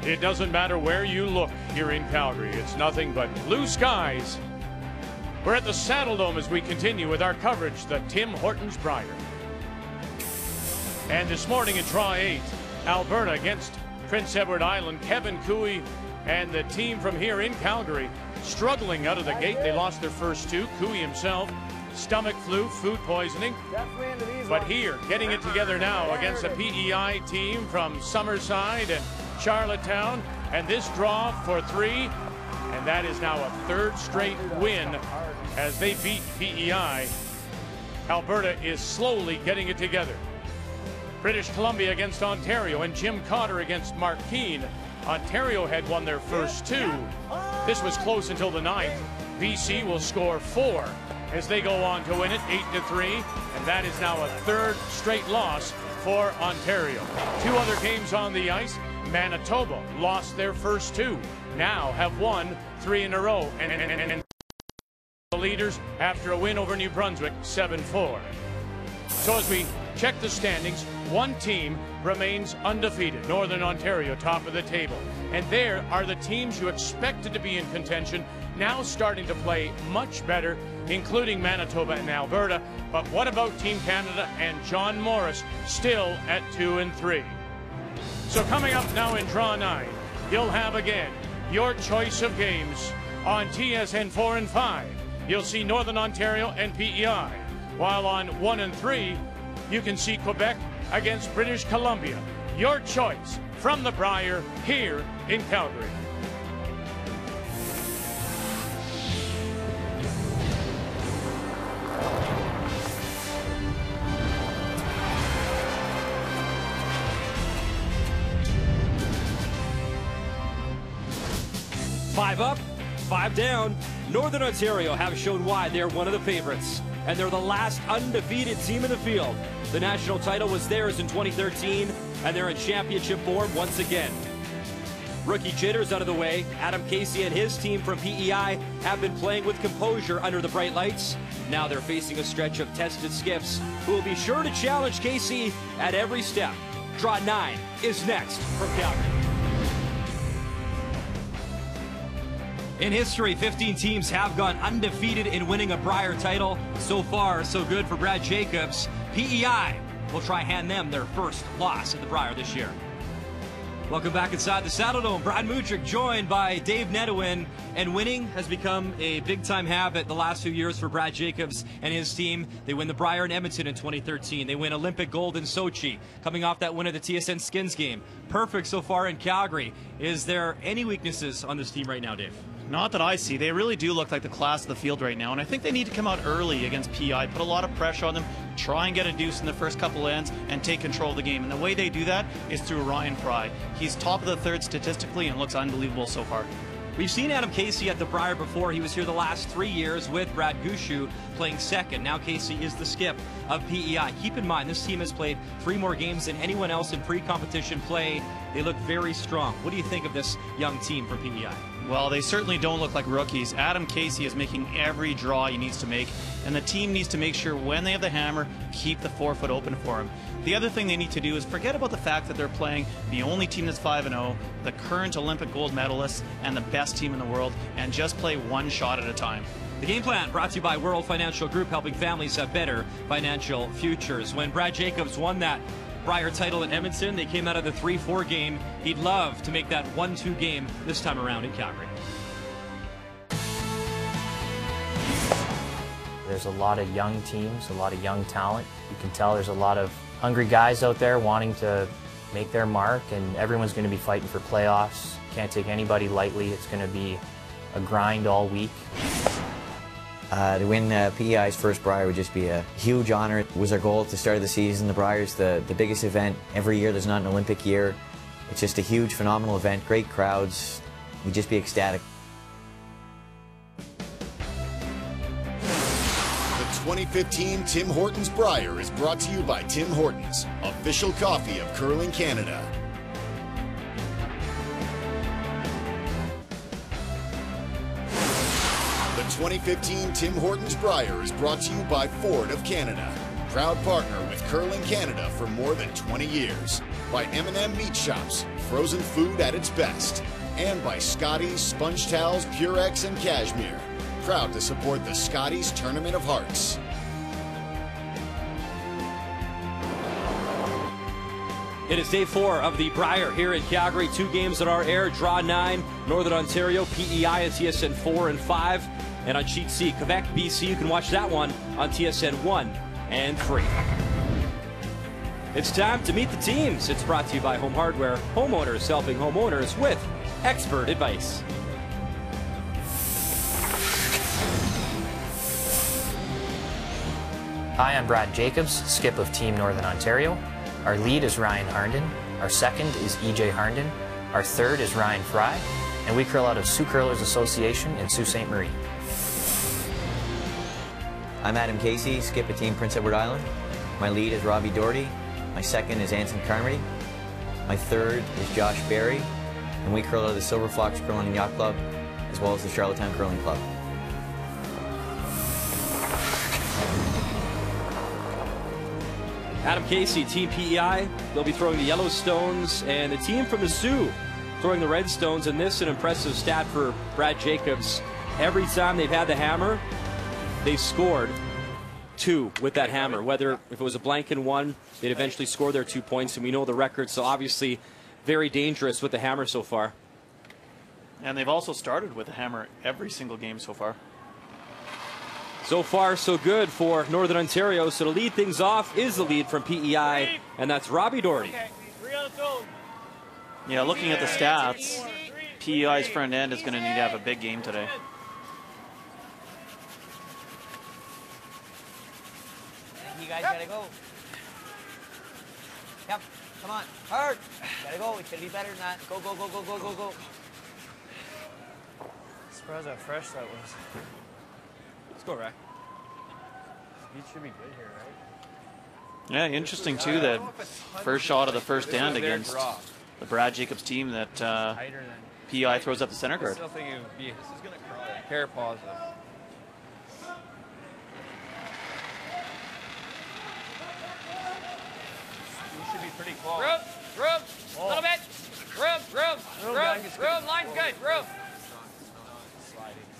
It doesn't matter where you look here in Calgary. It's nothing but blue skies. We're at the Saddle Dome as we continue with our coverage, the Tim Hortons Brier. And this morning in Draw 8, Alberta against Prince Edward Island. Kevin Cooey and the team from here in Calgary struggling out of the gate. They lost their first two. Cooey himself, stomach flu, food poisoning. But here, getting it together now against a PEI team from Summerside and Charlottetown, and this draw for 3, and that is now a third straight win as they beat PEI. Alberta is slowly getting it together. British Columbia against Ontario and Jim Cotter against Mark Keane. Ontario had won their first 2. This was close until the 9th. BC will score 4 as they go on to win it 8-3, and that is now a third straight loss for Ontario. 2 other games on the ice. Manitoba lost their first 2, now have won 3 in a row, and the leaders after a win over New Brunswick 7-4. So as we check the standings, one team remains undefeated, Northern Ontario, top of the table. And there are the teams you expected to be in contention, now starting to play much better, including Manitoba and Alberta. But what about Team Canada and John Morris, still at 2-3? So coming up now in Draw 9, you'll have again your choice of games. On TSN 4 and 5, you'll see Northern Ontario and PEI, while on 1 and 3, you can see Quebec against British Columbia. Your choice from the Brier here in Calgary. Five up, 5 down. Northern Ontario have shown why they're one of the favorites, and they're the last undefeated team in the field. The national title was theirs in 2013, and they're in championship form once again. Rookie jitters out of the way, Adam Casey and his team from PEI have been playing with composure under the bright lights. Now they're facing a stretch of tested skiffs who will be sure to challenge Casey at every step. Draw 9 is next from Calgary. In history, 15 teams have gone undefeated in winning a Brier title. So far, so good for Brad Jacobs. PEI will try hand them their first loss at the Brier this year. Welcome back inside the Saddle Dome. Brad Mudryk joined by Dave Nedwin, and winning has become a big-time habit the last few years for Brad Jacobs and his team. They win the Brier in Edmonton in 2013. They win Olympic gold in Sochi, coming off that win at the TSN Skins game. Perfect so far in Calgary. Is there any weaknesses on this team right now, Dave? Not that I see. They really do look like the class of the field right now, and I think they need to come out early against PEI, put a lot of pressure on them, try and get a deuce in the first couple ends, and take control of the game. And the way they do that is through Ryan Fry. He's top of the third statistically and looks unbelievable so far. We've seen Adam Casey at the Brier before. He was here the last 3 years with Brad Gushu playing second. Now Casey is the skip of PEI. Keep in mind, this team has played 3 more games than anyone else in pre-competition play. They look very strong. What do you think of this young team from PEI? Well, they certainly don't look like rookies. Adam Casey is making every draw he needs to make, and the team needs to make sure when they have the hammer, keep the forefoot open for him. The other thing they need to do is forget about the fact that they're playing the only team that's 5-0, the current Olympic gold medalists, and the best team in the world, and just play one shot at a time. The game plan brought to you by World Financial Group, helping families have better financial futures. When Brad Jacobs won that Brier title in Edmonton, they came out of the 3-4 game. He'd love to make that 1-2 game this time around in Calgary. There's a lot of young teams, a lot of young talent. You can tell there's a lot of hungry guys out there wanting to make their mark, and everyone's going to be fighting for playoffs. Can't take anybody lightly. It's going to be a grind all week. To win PEI's first Brier would just be a huge honor. It was our goal at the start of the season. The Brier's the biggest event every year. There's not an Olympic year. It's just a huge, phenomenal event, great crowds. We'd just be ecstatic. The 2015 Tim Hortons Brier is brought to you by Tim Hortons, official coffee of Curling Canada. The 2015 Tim Hortons Brier is brought to you by Ford of Canada, proud partner with Curling Canada for more than 20 years. by M&M Meat Shops, frozen food at its best, and by Scotties Sponge Towels, Purex, and Cashmere. Proud to support the Scotties Tournament of Hearts. It is day 4 of the Brier here in Calgary. 2 games on our air. Draw 9, Northern Ontario, PEI and TSN 4 and 5. And on Sheet C, Quebec, BC. You can watch that one on TSN 1 and 3. It's time to meet the teams. It's brought to you by Home Hardware, homeowners helping homeowners with expert advice. Hi, I'm Brad Jacobs, skip of Team Northern Ontario. Our lead is Ryan Harnden. Our second is EJ Harnden. Our third is Ryan Fry. And we curl out of Sioux Curlers Association in Sault Ste. Marie. I'm Adam Casey, skip of Team Prince Edward Island. My lead is Robbie Doherty. My second is Anson Carmody. My third is Josh Berry. And we curl out of the Silver Fox Curling and Yacht Club, as well as the Charlottetown Curling Club. Adam Casey, Team PEI. They'll be throwing the Yellowstones, and the team from the Sioux throwing the Redstones. And this, an impressive stat for Brad Jacobs. Every time they've had the hammer, they've scored 2 with that hammer. Whether if it was a blank and 1, they'd eventually score their 2 points, and we know the record, so obviously very dangerous with the hammer so far. And they've also started with a hammer every single game so far. So far, so good for Northern Ontario. So to lead things off is the lead from PEI, and that's Robbie Doherty. Yeah, looking at the stats, PEI's front end is going to need to have a big game today. You guys gotta go. Yep, come on, hard. Gotta go, it's gonna be better than that. Go, go, go, go, go, go, go. Surprised how fresh that was. Let's go, Rack. Beat should be good here, right? Yeah, interesting too that first shot of the first end against the Brad Jacobs team that PEI throws up the center I guard. still think it would be hair positive. You should be pretty close. Room, a little bit. Room, line's good, room.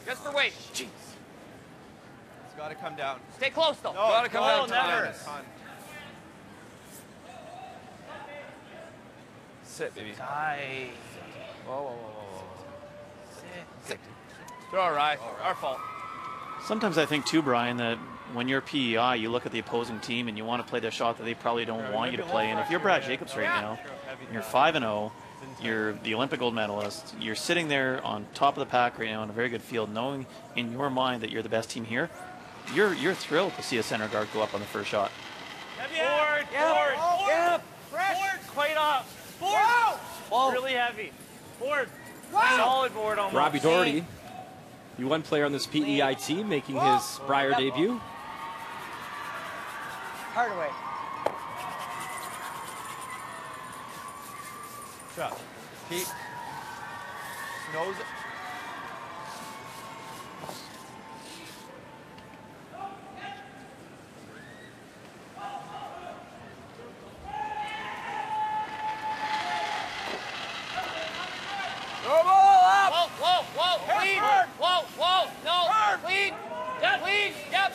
Just for weight. It's got to come down. Stay close though. No, Gotta come down. never. Sit, baby. Aye. Whoa, whoa, whoa, whoa, whoa. Sit. They're all right. Our fault. Sometimes I think too, Brian, that when you're PEI, you look at the opposing team and you want to play the shot that they probably don't want you to play. And if you're Brad Jacobs right now, and you're 5-0, you're the Olympic gold medalist, you're sitting there on top of the pack right now in a very good field, knowing in your mind that you're the best team here, you're thrilled to see a center guard go up on the first shot. Forward, forward, forward. Forward, quite up. Forward. Whoa. Really heavy. Forward. Solid board almost. Robbie Doherty, the one player on this PEI team, making his Brier debut. Hard away. Shot. Pete. Nose it. Whoa, lead. Whoa, no, lead. Yep, lead, yep.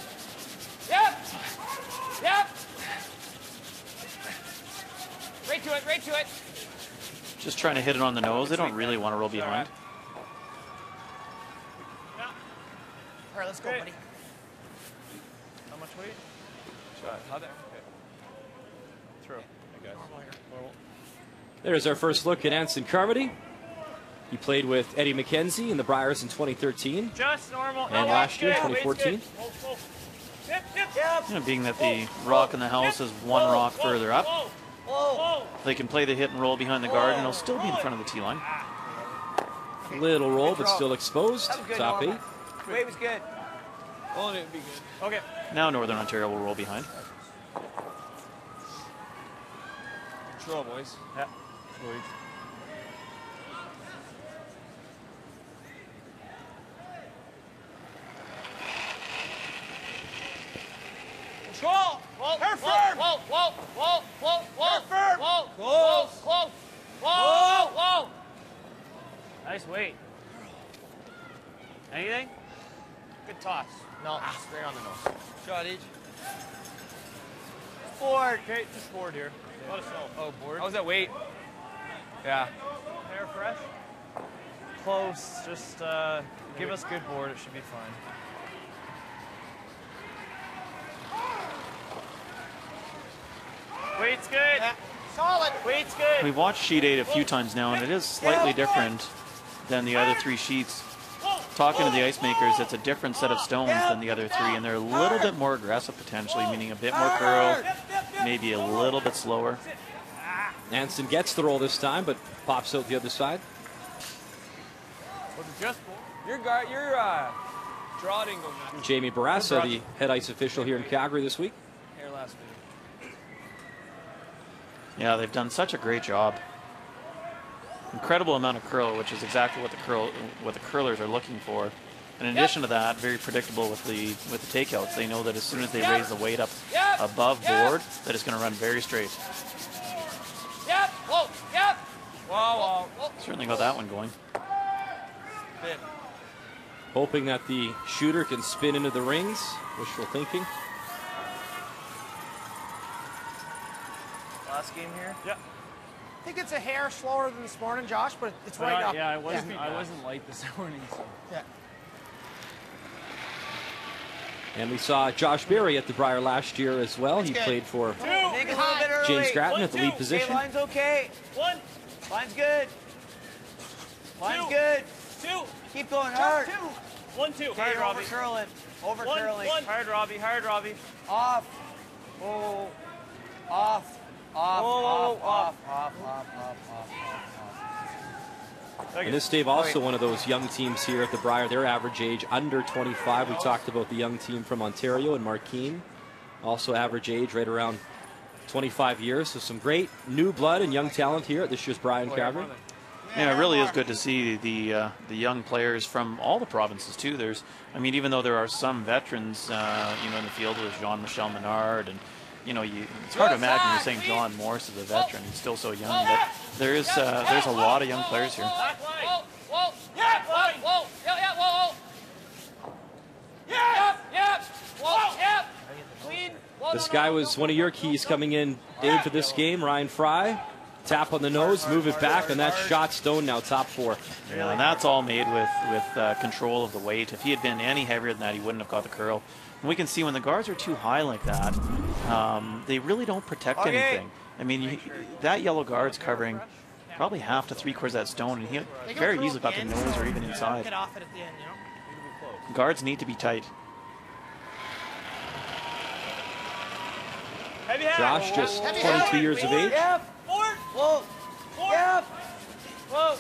Right to it. Just trying to hit it on the nose. They don't really want to roll behind. All right, let's go, buddy. How much weight? Shot. How there? Okay. Throw. Hey, guys. There's our first look at Anson Carmody. He played with Eddie McKenzie in the Briers in 2013. Just normal. And last year, 2014. You know, being that the rock in the house is one rock further up, they can play the hit and roll behind the guard, and he'll still be in front of the tee line. Little roll, but still exposed. Top 8. Wave was good. Oh, it'd be good. Okay. Now Northern Ontario will roll behind. Control, boys. Yeah. Sweet. Control. Whoa. whoa, whoa, whoa, whoa, whoa, whoa, whoa, whoa, whoa. Nice weight. Anything? Good toss. No, straight on the nose. Shot each. Board. Okay, just board here. Let us know. Oh, board. How's that weight? Yeah. Hair fresh? Close. Just give us good board. It should be fine. Weight's good. Yeah. Solid. Weight's good. We've watched sheet 8 a few times now, and it is slightly different than the other 3 sheets. Talking to the ice makers, it's a different set of stones than the other 3, and they're a little bit more aggressive potentially, meaning a bit more curl, maybe a little bit slower. Anson gets the roll this time, but pops out the other side. Your draw didn't go nuts. Jamie Barrasso, the head ice official here in Calgary this week. Here last minute. Yeah, they've done such a great job. Incredible amount of curl, which is exactly what the curlers are looking for. And in addition to that, very predictable with the takeouts. They know that as soon as they raise the weight up above board, that it's going to run very straight. Yep. Whoa. Yep. Whoa, whoa. Certainly got that one going. Bit. Hoping that the shooter can spin into the rings. Wishful thinking. Last game here. Yep. I think it's a hair slower than this morning, Josh, but it's right up. Yeah, I wasn't light this morning. So. Yeah. And we saw Josh Berry at the Brier last year as well. He played for Make a little bit early. James Grattan at the lead Okay, position. line's okay. One, Line's good. Line's good. 2, Keep going hard. 1, 2. Okay, Hard, you're Robbie. over curling. Over One. curling. Hard, Robbie. Hard, Robbie. Off. Oh. Off. Off. Whoa, Off. whoa, Off. Off. Off. Off. Off. And this, Dave, also one of those young teams here at the Brier. Their average age under 25. We talked about the young team from Ontario and Marquine. Also average age right around 25 years. So some great new blood and young talent here at this year's Brier in Calgary. Yeah, it really is good to see the young players from all the provinces too. There's, I mean, even though there are some veterans, in the field with Jean-Michel Menard, and it's hard to imagine you're saying John Morse is a veteran. He's still so young, but there's a lot of young players here. Whoa, whoa, yeah, whoa, yeah, whoa, yeah, whoa, yeah, clean. This guy was one of your keys coming in, Dave, for this game. Ryan Fry, tap on the nose, move it back, and that shot stone now top 4. Yeah, and that's all made with control of the weight. If he had been any heavier than that, he wouldn't have got the curl. And we can see when the guards are too high like that, they really don't protect anything. I mean, that yellow guard's covering probably half to 3/4 of that stone, and he very easily got the nose or even inside. Get off it at the end, Guards need to be tight. Josh, just 22 years of age. Yep. Forward. Whoa. Forward. Yep. Whoa.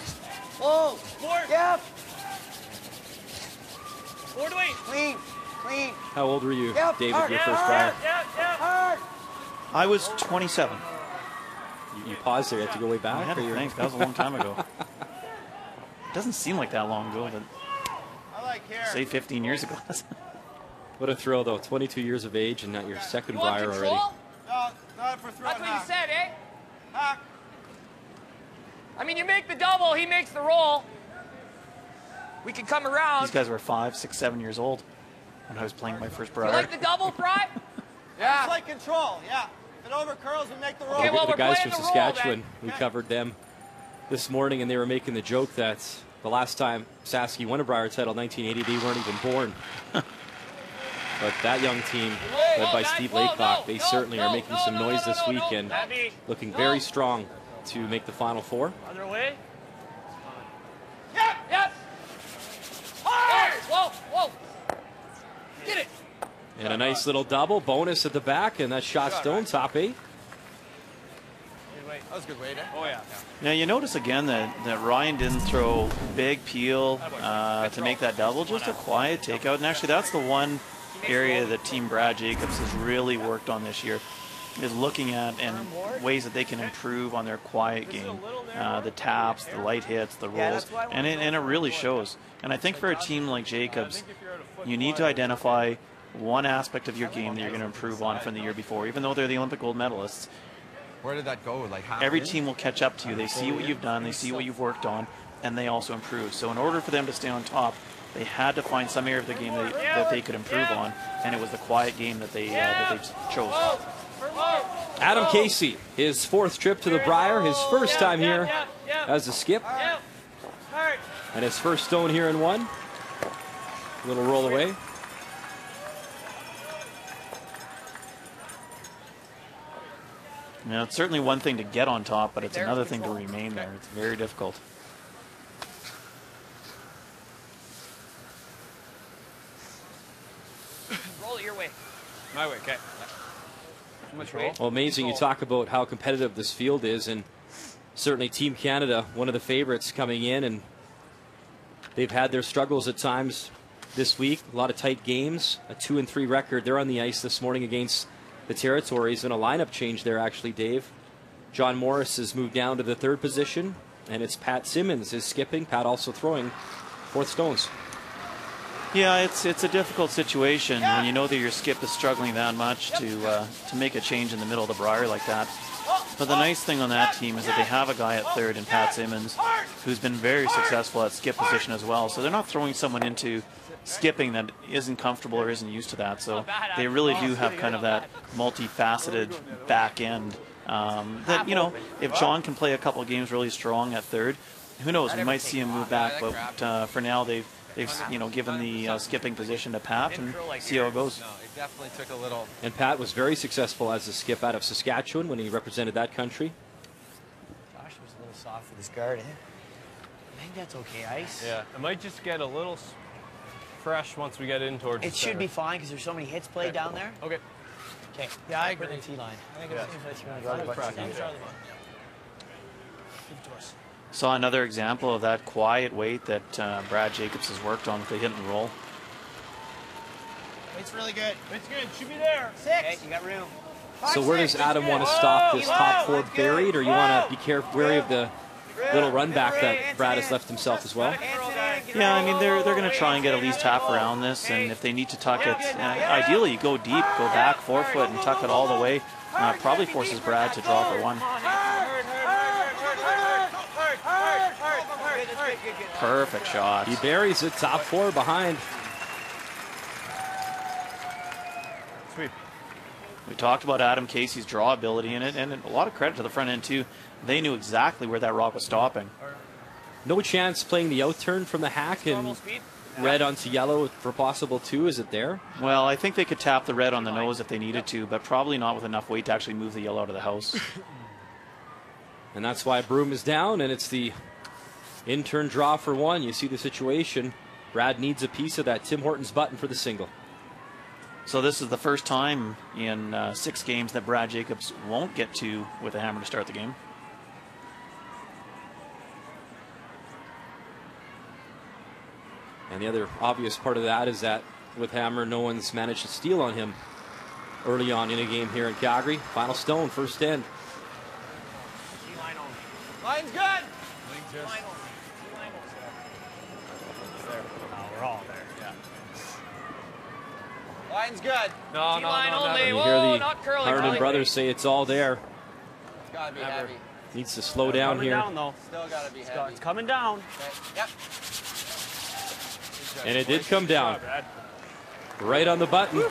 Whoa. Forward. Yep. Forward weight. Clean. Clean. How old were you, Yep. David, Hard. your first Hard. Brier? Hard. I was 27. You paused there. You had to go way I back. had to think. That was a long time ago. It doesn't seem like that long ago, but say 15 years ago. What a thrill, though. 22 years of age and not your second You want Brier control? already. No, not for throwing That's what you said, eh? Hack. I mean, you make the double, he makes the roll. We can come around. These guys were 5, 6, 7 years old when I was playing my first You Brier. like the double, Fry? Yeah. It's like control, yeah. If it over curls, we make the roll. Okay, well, the we're guys playing from the roll, Saskatchewan, we covered them this morning, and they were making the joke that the last time Saski won a Brier title, 1980, they weren't even born. But that young team, led by Steve Laycock, they certainly are making some noise this week and looking very strong to make the Final Four. Other way. Yep. Whoa, whoa. Get it. And a nice little double bonus at the back, and that shot stone, top 8. That was a good weight, eh? Oh, yeah. Now you notice again that Ryan didn't throw big peel to make that double, just a quiet takeout. And actually that's the one area that Team Brad Jacobs has really worked on this year, is looking at and ways that they can improve on their quiet game. The taps, the light hits, the rolls, and it really shows. And I think for a team like Jacobs, you need to identify one aspect of your game that you're going to improve on from the year before, even though they're the Olympic gold medalists. Where did that go? Like every team will catch up to you. They see what you've done, they see what you've worked on, and they also improve. So in order for them to stay on top, they had to find some area of the game that they could improve on, and it was the quiet game that they chose. Adam Casey, his 4th trip to the Brier, his first time here as a skip, and his first stone here in 1. Little roll away. Now, it's certainly one thing to get on top, but it's another thing to remain there. It's very difficult. Roll it your way. My way, okay. Much roll. Well, amazing. You talk about how competitive this field is, and certainly Team Canada, one of the favorites coming in, and they've had their struggles at times this week. A lot of tight games, a 2-3 record. They're on the ice this morning against the Territories, and a lineup change there, actually, Dave. John Morris has moved down to the 3rd position, and it's Pat Simmons is skipping. Pat also throwing 4th stones. Yeah, it's a difficult situation when you know that your skip is struggling that much to make a change in the middle of the Brier like that. But the nice thing on that team is that they have a guy at 3rd in Pat Simmons who's been very successful at skip position as well. So they're not throwing someone into skipping that isn't comfortable or isn't used to that. So they really do have kind of that multifaceted back end that, you know, if John can play a couple of games really strong at 3rd, who knows, we might see him move back. But for now, they've given the skipping position to Pat and see how it goes. No, it definitely took a little. And Pat was very successful as a skip out of Saskatchewan when he represented that country. Josh was a little soft with his guard, I think that's okay, Ice. Yeah, it might just get a little fresh once we get in towards it should be fine because there's so many hits played down there. Okay. Okay. Yeah, I agree. T-line. I think Saw another example of that quiet weight that Brad Jacobs has worked on with the hit and roll. It's really good. It's good. Should be there. 6. Okay, you got room. So where does Adam want to stop this top 4 buried, or you want to be wary of the little run back that Brad has left himself as well? Yeah, I mean, they're going to try and get at least half around this, and if they need to tuck it, ideally you go deep, go back 4 foot and tuck it all the way. Probably forces Brad to draw for 1. Perfect shot. He buries it, top 4 behind. Sweet. We talked about Adam Casey's draw ability in it, and a lot of credit to the front end too. They knew exactly where that rock was stopping. No chance playing the out turn from the hack and red onto yellow for possible 2. Is it there? Well, I think they could tap the red on the nose if they needed to, but probably not with enough weight to actually move the yellow out of the house. And that's why Broom is down, and it's the in-turn draw for 1. You see the situation. Brad needs a piece of that Tim Hortons button for the single. So this is the first time in 6 games that Brad Jacobs won't get 2 with a hammer to start the game. And the other obvious part of that is that with hammer, no one's managed to steal on him early on in a game here in Calgary. Final stone, first end. Line's good. We're all there. Yeah. Line's good. No. And you hear the Hardin brothers say it's all there. It's gotta be heavy. Needs to slow down here. Still gotta be heavy. It's coming down. Okay. Yep. And it did come down. Right on the button.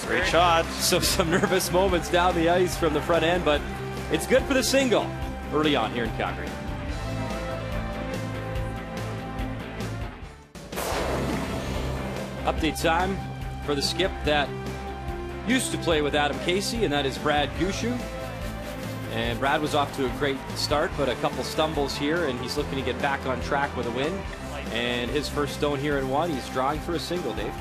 Great shot. So some nervous moments down the ice from the front end, but it's good for the single early on here in Calgary. Update time for the skip that used to play with Adam Casey, and that is Brad Gushue. And Brad was off to a great start, but a couple stumbles here, and he's looking to get back on track with a win. And his first stone here in 1, he's drawing for a single, Dave.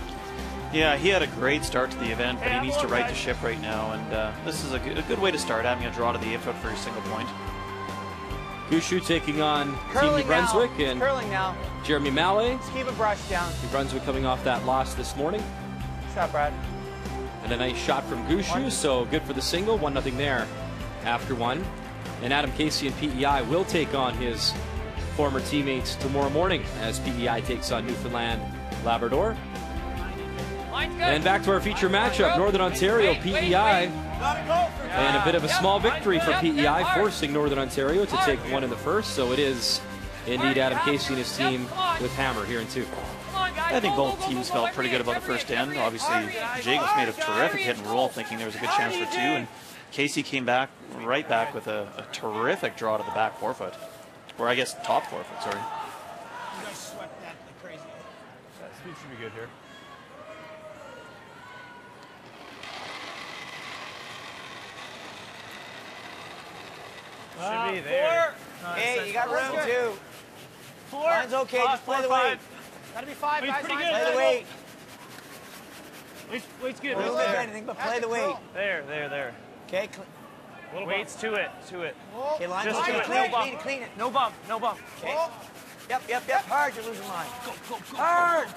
Yeah, he had a great start to the event, but he needs to right the ship right now, and this is a good way to start, having a draw to the infield for your single point. Gushue taking on Curling Team New Brunswick now. and Curling now. Jeremy Mallet. Just keep a brush down. New Brunswick coming off that loss this morning. What's up, Brad? And a nice shot from Gushue, so good for the single. 1-0 there after 1. And Adam Casey and PEI will take on his former teammates tomorrow morning as PEI takes on Newfoundland Labrador. And back to our feature matchup, Northern Ontario, PEI. And a bit of a small victory for PEI, forcing Northern Ontario to take one in the first. So it is indeed Adam Casey and his team with hammer here in 2. I think both teams felt pretty good about the first end. Obviously, Jacobs made a terrific hit and roll, thinking there was a good chance for 2, and Casey came back right back with a terrific draw to the back forefoot, or I guess top forefoot. Sorry. You guys swept that like crazy. That speed should be good here. Should be there. Hey, you got room too. 4. Line's okay, just play the weight. Gotta be 5, Weight's guys. pretty Line's good. Play the weight. Weight's good. Don't lift anything, but play the weight. There. Okay, Weight's to it. okay, line's Just okay. do it. Clean No it, bump. clean it. No bump. Okay. Yep. Hard, you're losing line. Go. Hard.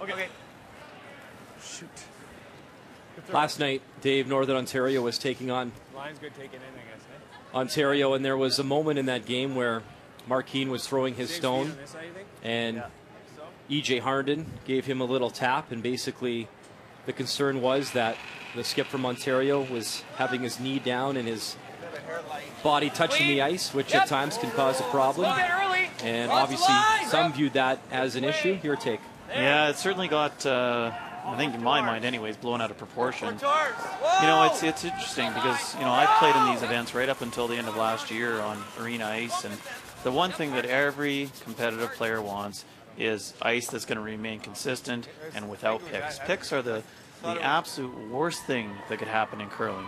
Okay. Shoot. Last night, Dave, Northern Ontario was taking on Line's good taking in, I guess. Ontario, and there was a moment in that game where Marquine was throwing his stone, and E.J. Harnden gave him a little tap, and basically the concern was that the skip from Ontario was having his knee down and his body touching the ice, which at times can cause a problem. And obviously, some viewed that as an issue. Your take? Yeah, it certainly got, I think in my mind anyways, blown out of proportion. You know, it's interesting because, you know, I've played in these events right up until the end of last year on arena ice, and the one thing that every competitive player wants is ice that's going to remain consistent and without picks. Picks are the absolute worst thing that could happen in curling.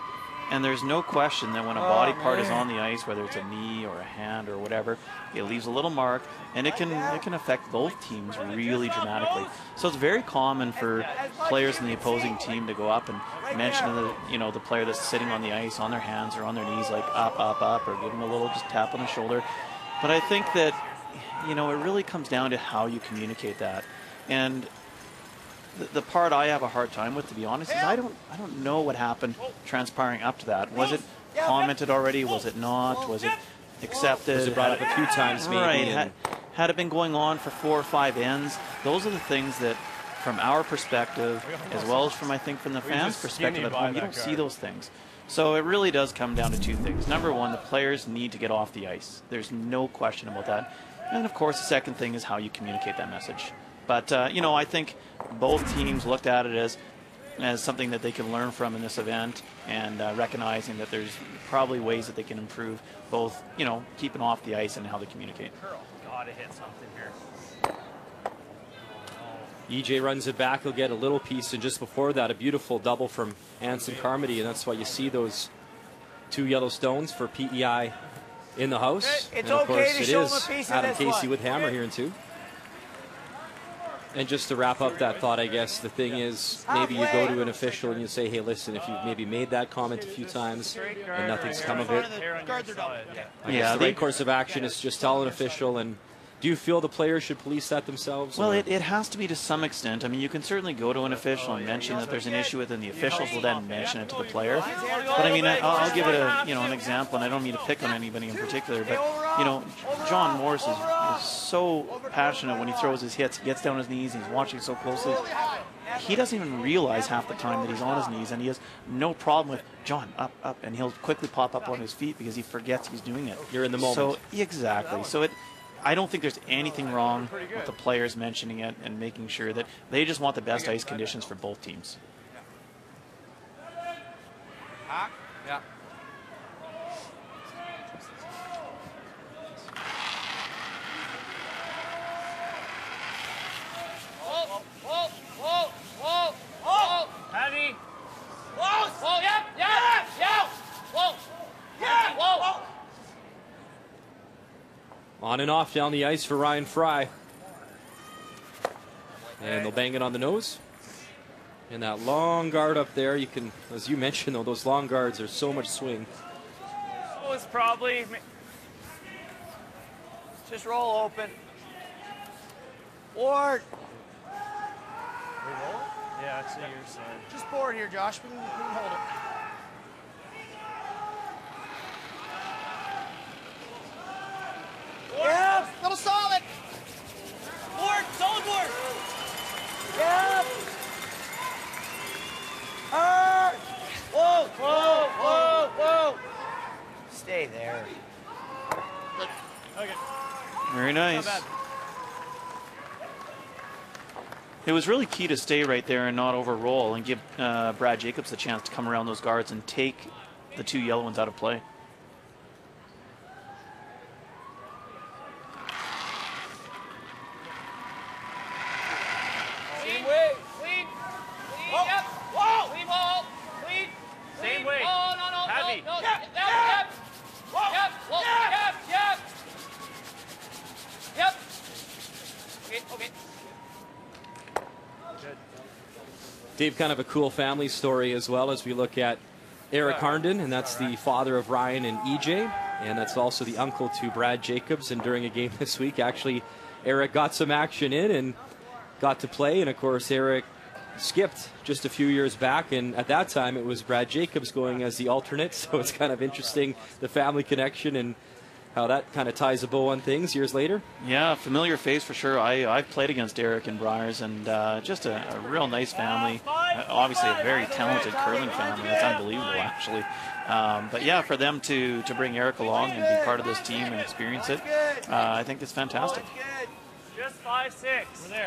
And there's no question that when a body part is on the ice, whether it's a knee or a hand or whatever, it leaves a little mark, and it can affect both teams really dramatically. So it's very common for players in the opposing team to go up and mention to the player that's sitting on the ice on their hands or on their knees, like up, or give them a little just tap on the shoulder. But I think that, you know, it really comes down to how you communicate that. And the part I have a hard time with, to be honest, is I don't know what happened transpiring up to that. Was it commented already? Was it not? Was it accepted? Was it brought up a few times maybe? Right. Had it been going on for 4 or 5 ends? Those are the things that, from our perspective, as well as from, I think, from the fans' perspective at home, you don't see those things. So it really does come down to 2 things. Number one, the players need to get off the ice. There's no question about that. And, of course, the second thing is how you communicate that message. But, you know, I think both teams looked at it as something that they can learn from in this event, and recognizing that there's probably ways that they can improve both, you know, keeping off the ice and how they communicate. Gotta hit something here. EJ runs it back. He'll get a little piece, and just before that, a beautiful double from Anson Carmody, and that's why you see those 2 yellow stones for PEI in the house. It's and of course, okay to it show is him a piece of Adam this Casey one. with hammer here in 2. And just to wrap up that thought, I guess the thing is, maybe you go to an official and you say, hey, listen, if you've maybe made that comment a few times and nothing's come of it, I guess the right course of action is just tell an official. And do you feel the players should police that themselves? Well, it has to be to some extent. I mean, you can certainly go to an official and mention that there's an issue with it, and the officials will then mention it to the player. But I mean, I'll give it an example, and I don't mean to pick on anybody in particular, but you know, John Morris is so passionate when he throws his hits. He gets down on his knees, and he's watching so closely. He doesn't even realize half the time that he's on his knees, and he has no problem with John up, and he'll quickly pop up on his feet because he forgets he's doing it. You're in the moment. So exactly. So I don't think there's anything wrong with the players mentioning it and making sure that they just want the best ice conditions for both teams. Yeah. Whoa. Heavy. Whoa, yep. Whoa. Yeah. Whoa. On and off down the ice for Ryan Fry. And they'll bang it on the nose. And that long guard up there, you can, as you mentioned, though, those long guards, there's so much swing. Oh, it's probably. Just roll open. Ward. Yeah, it's to your side. Just board here, Josh. We can hold it. Yeah. Little solid. Board, solid board. Yeah. Very nice. It was really key to stay right there and not overroll and give Brad Jacobs the chance to come around those guards and take the 2 yellow ones out of play. Same way. Clean. Clean. Yep. Whoa. Clean ball. Clean. Same way. Oh, no. Heavy. No. Yep. Yep. Yep. Whoa. Yep. Yep. Yep. Okay. Dave, kind of a cool family story as well as we look at Eric Harnden, and that's the father of Ryan and EJ, and that's also the uncle to Brad Jacobs. And during a game this week, actually, Eric got some action in and got to play. And of course, Eric skipped just a few years back, and at that time it was Brad Jacobs going as the alternate. So it's kind of interesting, the family connection and how that kind of ties a bow on things years later. Yeah, familiar face for sure. I've played against Eric and Briers, and just a real nice family. Obviously a very talented curling family. That's unbelievable, actually. But yeah, for them to bring Eric along and be part of this team and experience it, I think it's fantastic. Just 5-6.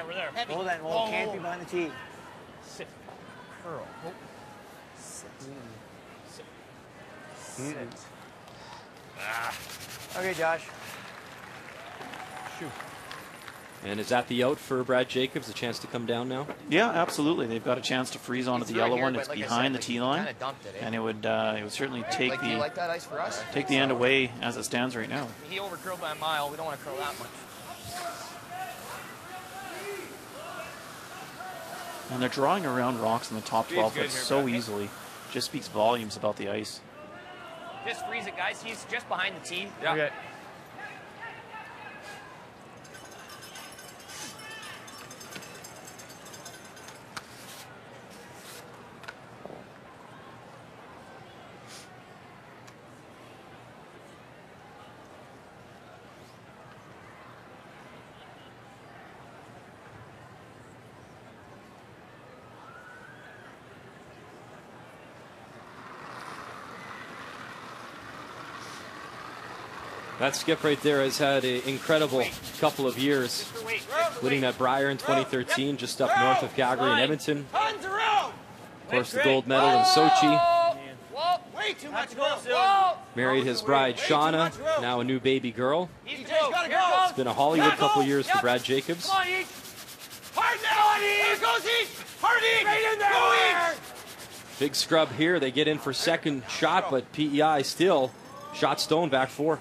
We're there. Hold on, well, can't be behind the tee. Sit. Curl. Sit. Sit. Okay, Josh. Shoot. And is that the out for Brad Jacobs, a chance to come down now? Yeah, absolutely. They've got a chance to freeze onto the yellow one. It's like behind said, the tee line, and it would certainly take the end away as it stands right now. He overcurled by a mile. We don't want to curl that much. And they're drawing around rocks in the top 12 foot so easily. Just speaks volumes about the ice. Just freeze it, guys. He's just behind the tee. Yeah. Okay. That skip right there has had an incredible couple of years, winning that Brier in 2013, just up north of Calgary and Edmonton. Of course, the gold medal in Sochi. Married his bride, Shauna, now a new baby girl. It's been a Hollywood couple of years for Brad Jacobs. Big scrub here. They get in for second shot, but PEI still shot stone back 4.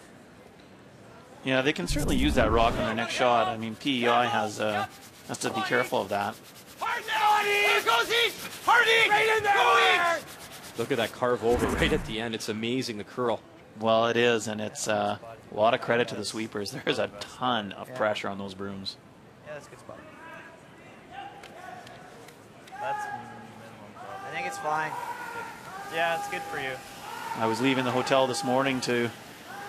Yeah, they can certainly use that rock on their next shot. I mean, PEI has to be careful of that. Look at that carve over right at the end. It's amazing, the curl. Well, it is, and it's a lot of credit to the sweepers. There's a ton of pressure on those brooms. Yeah, that's a good spot. That's minimum. I think it's fine. Yeah, it's good for you. I was leaving the hotel this morning to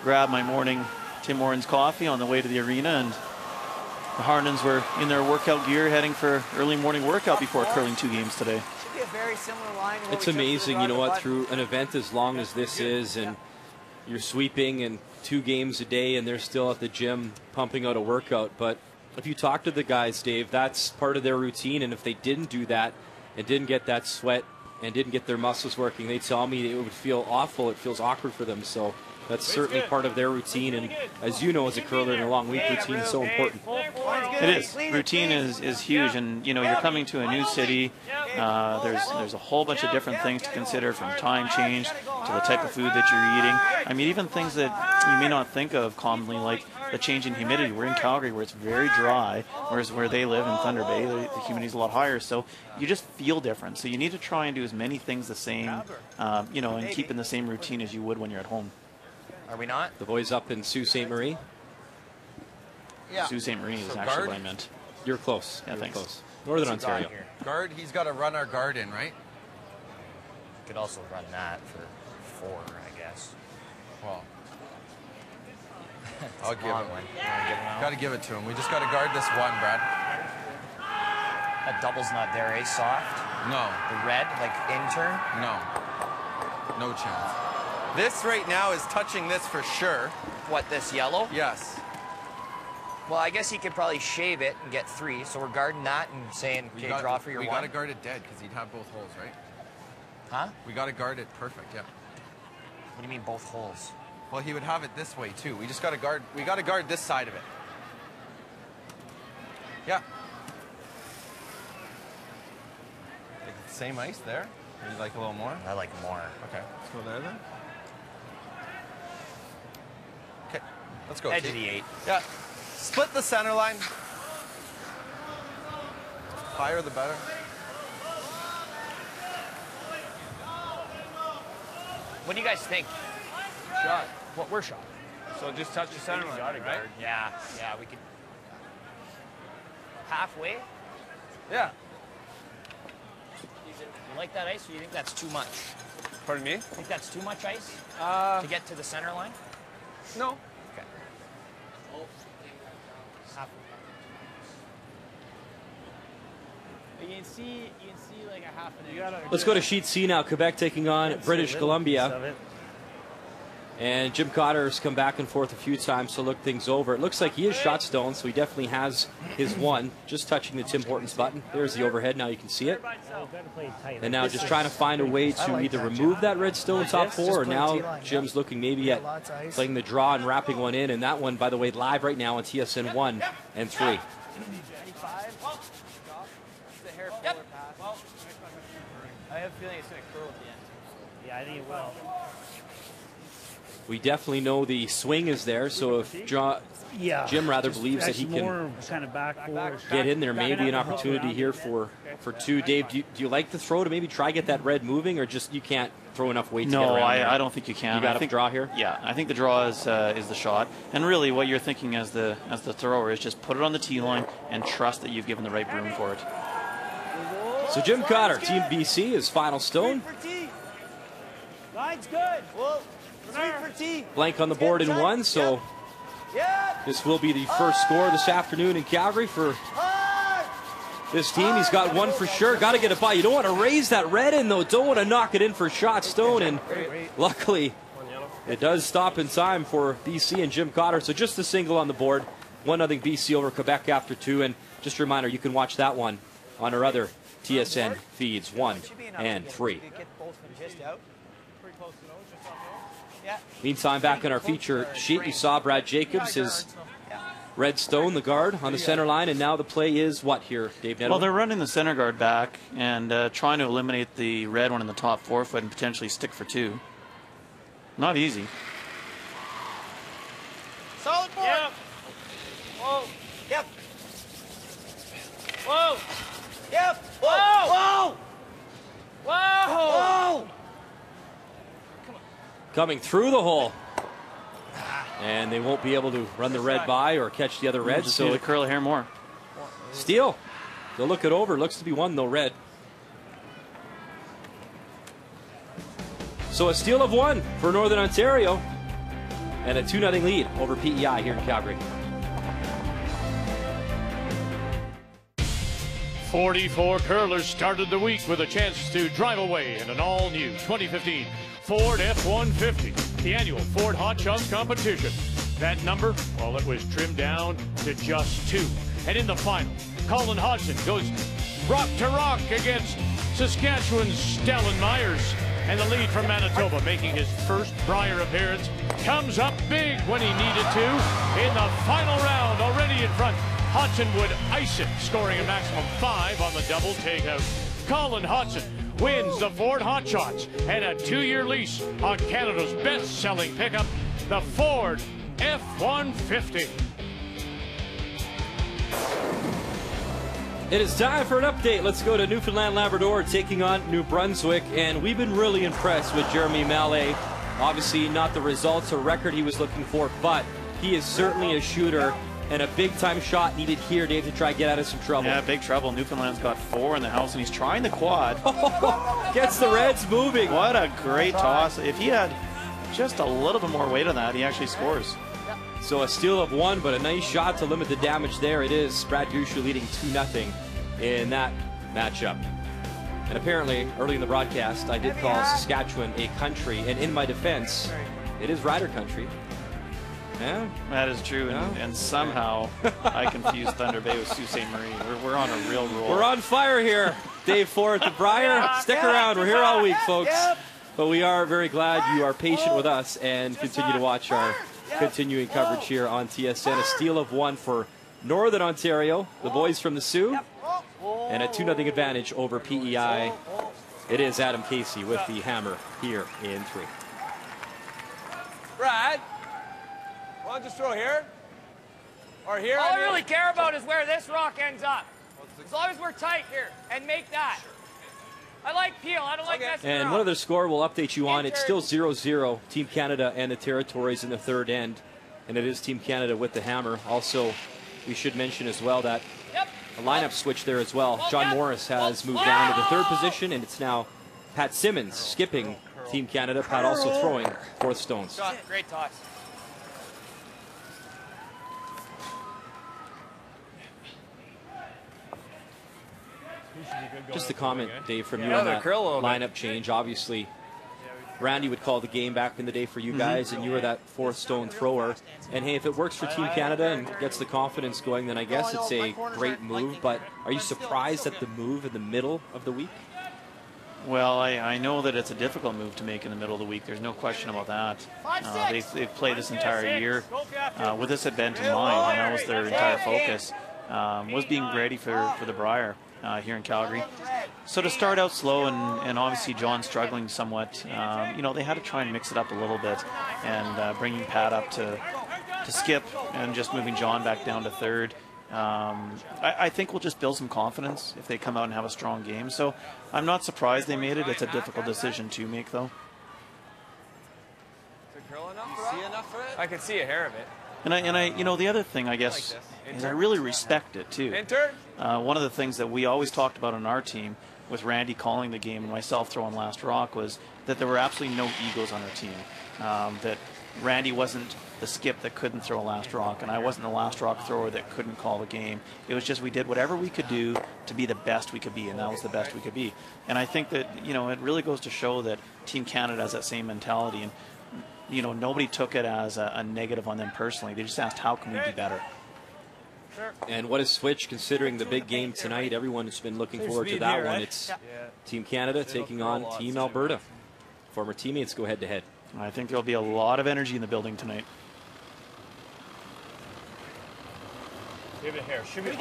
grab my morning Tim Hortons coffee on the way to the arena, and the Hardens were in their workout gear heading for early morning workout before curling 2 games today. Should be a very similar line. It's amazing, you know what, through an event as long as this is, and you're sweeping and 2 games a day, and they're still at the gym pumping out a workout. But if you talk to the guys, Dave, that's part of their routine, and if they didn't do that and didn't get that sweat and didn't get their muscles working, they tell me it would feel awful. It feels awkward for them. So that's certainly part of their routine, and as you know, as a curler in a long week, routine is so important. It is. Routine is huge, and you know, you're coming to a new city. There's a whole bunch of different things to consider, from time change to the type of food that you're eating. I mean, even things that you may not think of commonly, like the change in humidity. We're in Calgary where it's very dry, whereas where they live in Thunder Bay, the humidity is a lot higher, so you just feel different. So you need to try and do as many things the same, you know, and keep in the same routine as you would when you're at home. Are we not? The boys up in Sault Ste. Marie. Yeah. Sault Ste. Marie is actually what I meant. You're close. Yeah, You're thanks. close. Northern Ontario. Guard, he's got to run our guard in, right? Could also run that for 4, I guess. Well, I'll give him one. Got to give it to him. We just got to guard this one, Brad. That double's not there, eh? Soft? No. The red, like intern? No. No chance. This right now is touching this for sure. What, this yellow? Yes. Well, I guess he could probably shave it and get 3. So we're guarding that and saying, okay, draw for your 1. We got to guard it dead because he'd have both holes, right? Huh? We got to guard it perfect, yeah. What do you mean both holes? Well, he would have it this way too. We just got to guard. We got to guard this side of it. Yeah. Like the same ice there. Or you like a little more? I like more. Okay, let's go there then. Okay, let's go. Edge of the 8. Yeah. Split the center line. Higher the better. What do you guys think? Shot. What we're shot. So just touch the center line, right? Yeah, we could. Halfway? Yeah. You like that ice, or you think that's too much? Pardon me? Think that's too much ice to get to the center line? No. Okay. You can see like a half an inch. Let's go to Sheet C now. Quebec taking on British Columbia. And Jim Cotter's come back and forth a few times to look things over. It looks like he is shot stone, so he definitely has his 1. Just touching the Tim Hortons button. There's the overhead. Now you can see it. And now just trying to find a way to either remove that red stone top 4, or now Jim's looking maybe at playing the draw and wrapping one in. And that one, by the way, live right now on TSN 1 and 3. I have a feeling it's going to curl at the end. Yeah, I think it will. We definitely know the swing is there, so if Jim rather believes that he can kind of back get in there, maybe an opportunity here for 2. Dave, do you like the throw to maybe try get that red moving, or just you can't throw enough weight to get around there? I don't think you can. You got to draw here? Yeah, I think the draw is the shot. And really what you're thinking as the thrower is just put it on the tee line and trust that you've given the right room for it. So Jim Cotter, Team BC, is final stone. Line's good. Blank on the board in 1, so this will be the first score this afternoon in Calgary for this team. He's got 1 for sure. Got to get it by. You don't want to raise that red in, though. Don't want to knock it in for shot stone, and luckily it does stop in time for BC and Jim Cotter. So just a single on the board. 1-0 BC over Quebec after 2, and just a reminder, you can watch that one on our other TSN feeds 1 and 3. Meantime, back on our feature sheet, you saw Brad Jacobs, his red stone, the guard, on the center line, and now the play is what here, Dave Nettleton? Well, they're running the center guard back and trying to eliminate the red one in the top 4 foot and potentially stick for 2. Not easy. Solid board. Yep. Whoa. Yep. Whoa. Yep. Whoa. Whoa. Whoa. Whoa. Coming through the hole. And they won't be able to run the red by or catch the other red. So curl a hair more. Steal. They'll look it over. Looks to be 1 though, red. So a steal of 1 for Northern Ontario. And a 2-0 lead over PEI here in Calgary. 44 curlers started the week with a chance to drive away in an all-new 2015 Ford F-150, the annual Ford Hot Shots competition. That number, well, it was trimmed down to just 2. And in the final, Colin Hodgson goes rock to rock against Saskatchewan's Stellan Myers. And the lead from Manitoba, making his first Brier appearance, comes up big when he needed to. In the final round, already in front, Hodgson would ice it, scoring a maximum 5 on the double takeout. Colin Hodgson wins the Ford Hot Shots and a 2-year lease on Canada's best-selling pickup, the Ford F-150. It is time for an update. Let's go to Newfoundland Labrador taking on New Brunswick, and we've been really impressed with Jeremy Mallet. Obviously not the results or record he was looking for, but he is certainly a shooter, and a big-time shot needed here, Dave, to try and get out of some trouble. Yeah, big trouble. Newfoundland's got 4 in the house, and he's trying the quad. Gets the Reds moving. What a great toss. If he had just a little bit more weight on that, he actually scores. So a steal of 1, but a nice shot to limit the damage there. It is Brad Dusha leading 2-0 in that matchup. And apparently, early in the broadcast, I did call Saskatchewan a country, and in my defense, it is Rider country. Yeah, that is true. And somehow I confused Thunder Bay with Sault Ste. Marie. We're on a real roll. We're on fire here. Day 4 at the Brier. Stick around. We're here all week, folks. But we are very glad you are patient with us and continue to watch our continuing coverage here on TSN. A steal of 1 for Northern Ontario, the boys from the Sioux, and a 2-0 advantage over PEI. It is Adam Casey with the hammer here in 3. Brad, why don't you just throw here? Or here? All I really care about is where this rock ends up. As long as we're tight here and make that. I like Peel. I don't like messing And around. one other score we'll update you on. It's still 0-0, Team Canada and the Territories in the third end. And it is Team Canada with the hammer. Also, we should mention as well that a lineup switch there as well. John Morris has moved down to the third position, and it's now Pat Simmons skipping Team Canada. Pat also throwing 4th stones. Great toss. Just a comment, Dave, from you on that lineup change. Obviously, Randy would call the game back in the day for you guys, and you were that 4th stone thrower. And hey, if it works for Team Canada and gets the confidence going, then I guess it's a great move. But are you surprised at the move in the middle of the week? Well, I know that it's a difficult move to make in the middle of the week. There's no question about that. They've played this entire year with this event in mind, and that was their entire focus, was being ready for the Brier here in Calgary. So to start out slow and obviously John struggling somewhat, you know, they had to try and mix it up a little bit, and bringing Pat up to skip and just moving John back down to third. I think we'll just build some confidence if they come out and have a strong game. So I'm not surprised they made it. It's a difficult decision to make, though. I can see a hair of it. And I, you know, the other thing I guess is I really respect it too. One of the things that we always talked about on our team, with Randy calling the game and myself throwing last rock, was that there were absolutely no egos on our team. That Randy wasn't the skip that couldn't throw a last rock, and I wasn't the last rock thrower that couldn't call the game. It was just we did whatever we could do to be the best we could be, and that was the best we could be. And I think that, you know, it really goes to show that Team Canada has that same mentality, and, you know, nobody took it as a negative on them personally. They just asked, how can we be better? And what a switch, considering the big game tonight. Everyone's been looking forward to that one. It's Team Canada taking on Team Alberta. Former teammates go head-to-head. I think there'll be a lot of energy in the building tonight.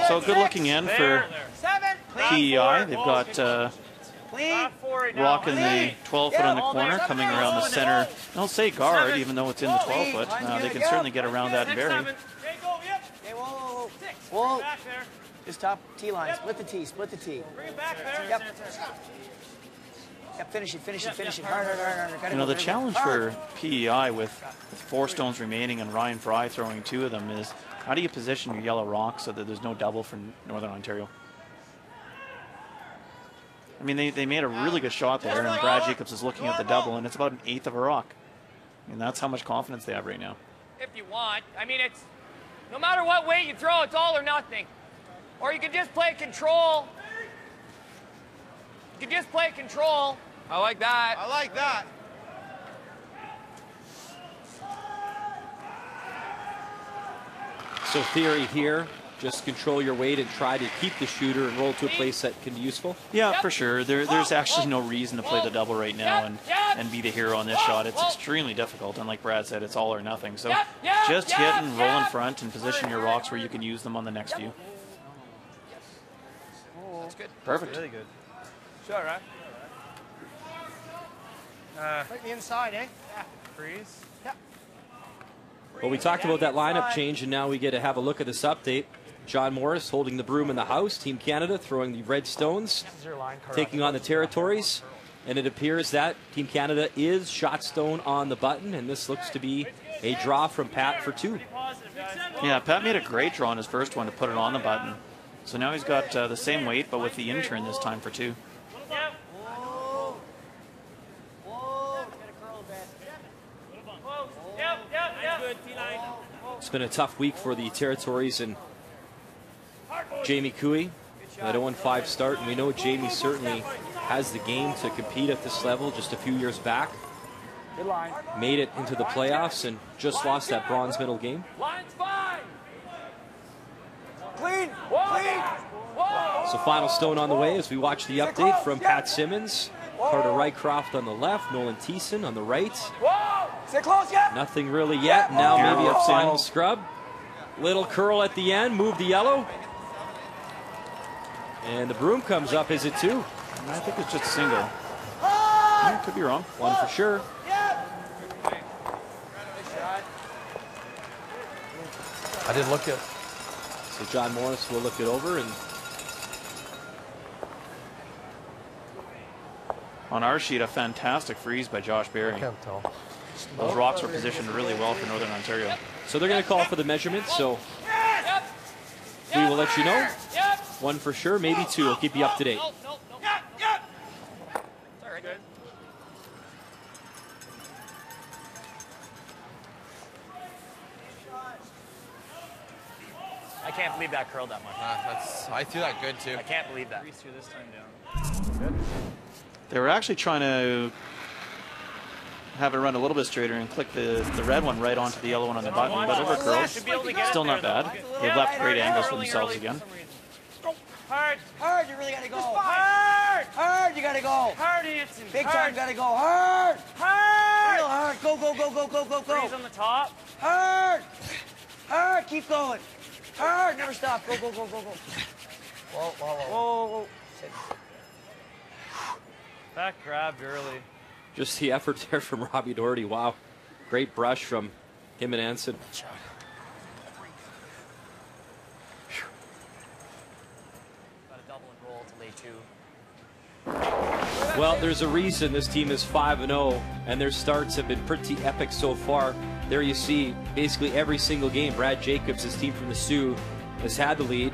So good looking in for PEI. They've got Rock in the 12-foot on the corner, coming around the center. I'll say guard, even though it's in the 12-foot. They can certainly get around that and vary. Whoa. Just top T-line. Split the T. Split the T. Bring it back there. Yep. Yep, finish it. Hard. You know, the challenge for PEI with 4 stones remaining and Ryan Fry throwing 2 of them is, how do you position your yellow rock so that there's no double for Northern Ontario? I mean, they made a really good shot there, and Brad Jacobs is looking at the double, and it's about 1/8 of a rock. I mean, that's how much confidence they have right now. If you want. I mean, it's no matter what way you throw, it's all or nothing. Or you can just play control. You can just play control. I like that. So theory here, just control your weight and try to keep the shooter and roll to a place that can be useful? Yeah, for sure. There's actually no reason to play the double right now and be the hero on this shot. It's extremely difficult, and like Brad said, it's all or nothing. So just hit and roll in front and position your rocks where you can use them on the next few. That's good. Perfect. Really good. Sure, right? Right the inside, eh? Yeah. Freeze. Yeah. Well, we talked about that lineup change, and now we get to have a look at this update. John Morris holding the broom in the house. Team Canada throwing the red stones, taking on the Territories. And it appears that Team Canada is shot stone on the button, and this looks to be a draw from Pat for 2. Yeah, Pat made a great draw on his first one to put it on the button. So now he's got the same weight, but with the intern this time for 2. It's been a tough week for the Territories and Jamie Cooey. That 0-5 start, and we know Jamie certainly has the game to compete at this level just a few years back. made it into the playoffs and just lost that bronze medal game. Line's fine. Clean. Clean. So final stone on the way as we watch the update from Pat Simmons. Carter Rycroft on the left, Nolan Thiessen on the right. Stay close, yeah. Nothing really yet. Now maybe a final scrub. Little curl at the end, move the yellow. And the broom comes up, is it two? I think it's just a single. I could be wrong. One for sure. I did look at. So John Morris will look it over, and on our sheet, a fantastic freeze by Josh Berry. I can't tell. Those rocks were positioned really well for Northern Ontario. So they're going to call for the measurement, so we will let you know. One for sure, maybe two. We'll keep you up to date. I can't believe that curled that much. I threw that good too. I can't believe that. This time down. They were actually trying to have it run a little bit straighter and click the red one right onto the yellow one on the button, but over curls. Still not bad. They've left great angles for themselves again. Hard. Hard, you really gotta go. Hard. Hard, you gotta go. Hard, Hanson. Big time, gotta go. Hard. Hard. Real hard. Go, go, go, go, go, go, go. Freeze on the top. Hard. Hard, keep going. Hard, never stop. Go, go, go, go, go. Whoa, whoa, whoa. Whoa, whoa. Back grabbed early. Just the effort there from Robbie Doherty. Wow. Great brush from him and Anson. Got a double and roll to lay two. Well, there's a reason this team is 5-0, and their starts have been pretty epic so far. There you see basically every single game. Brad Jacobs, his team from the Sioux, has had the lead.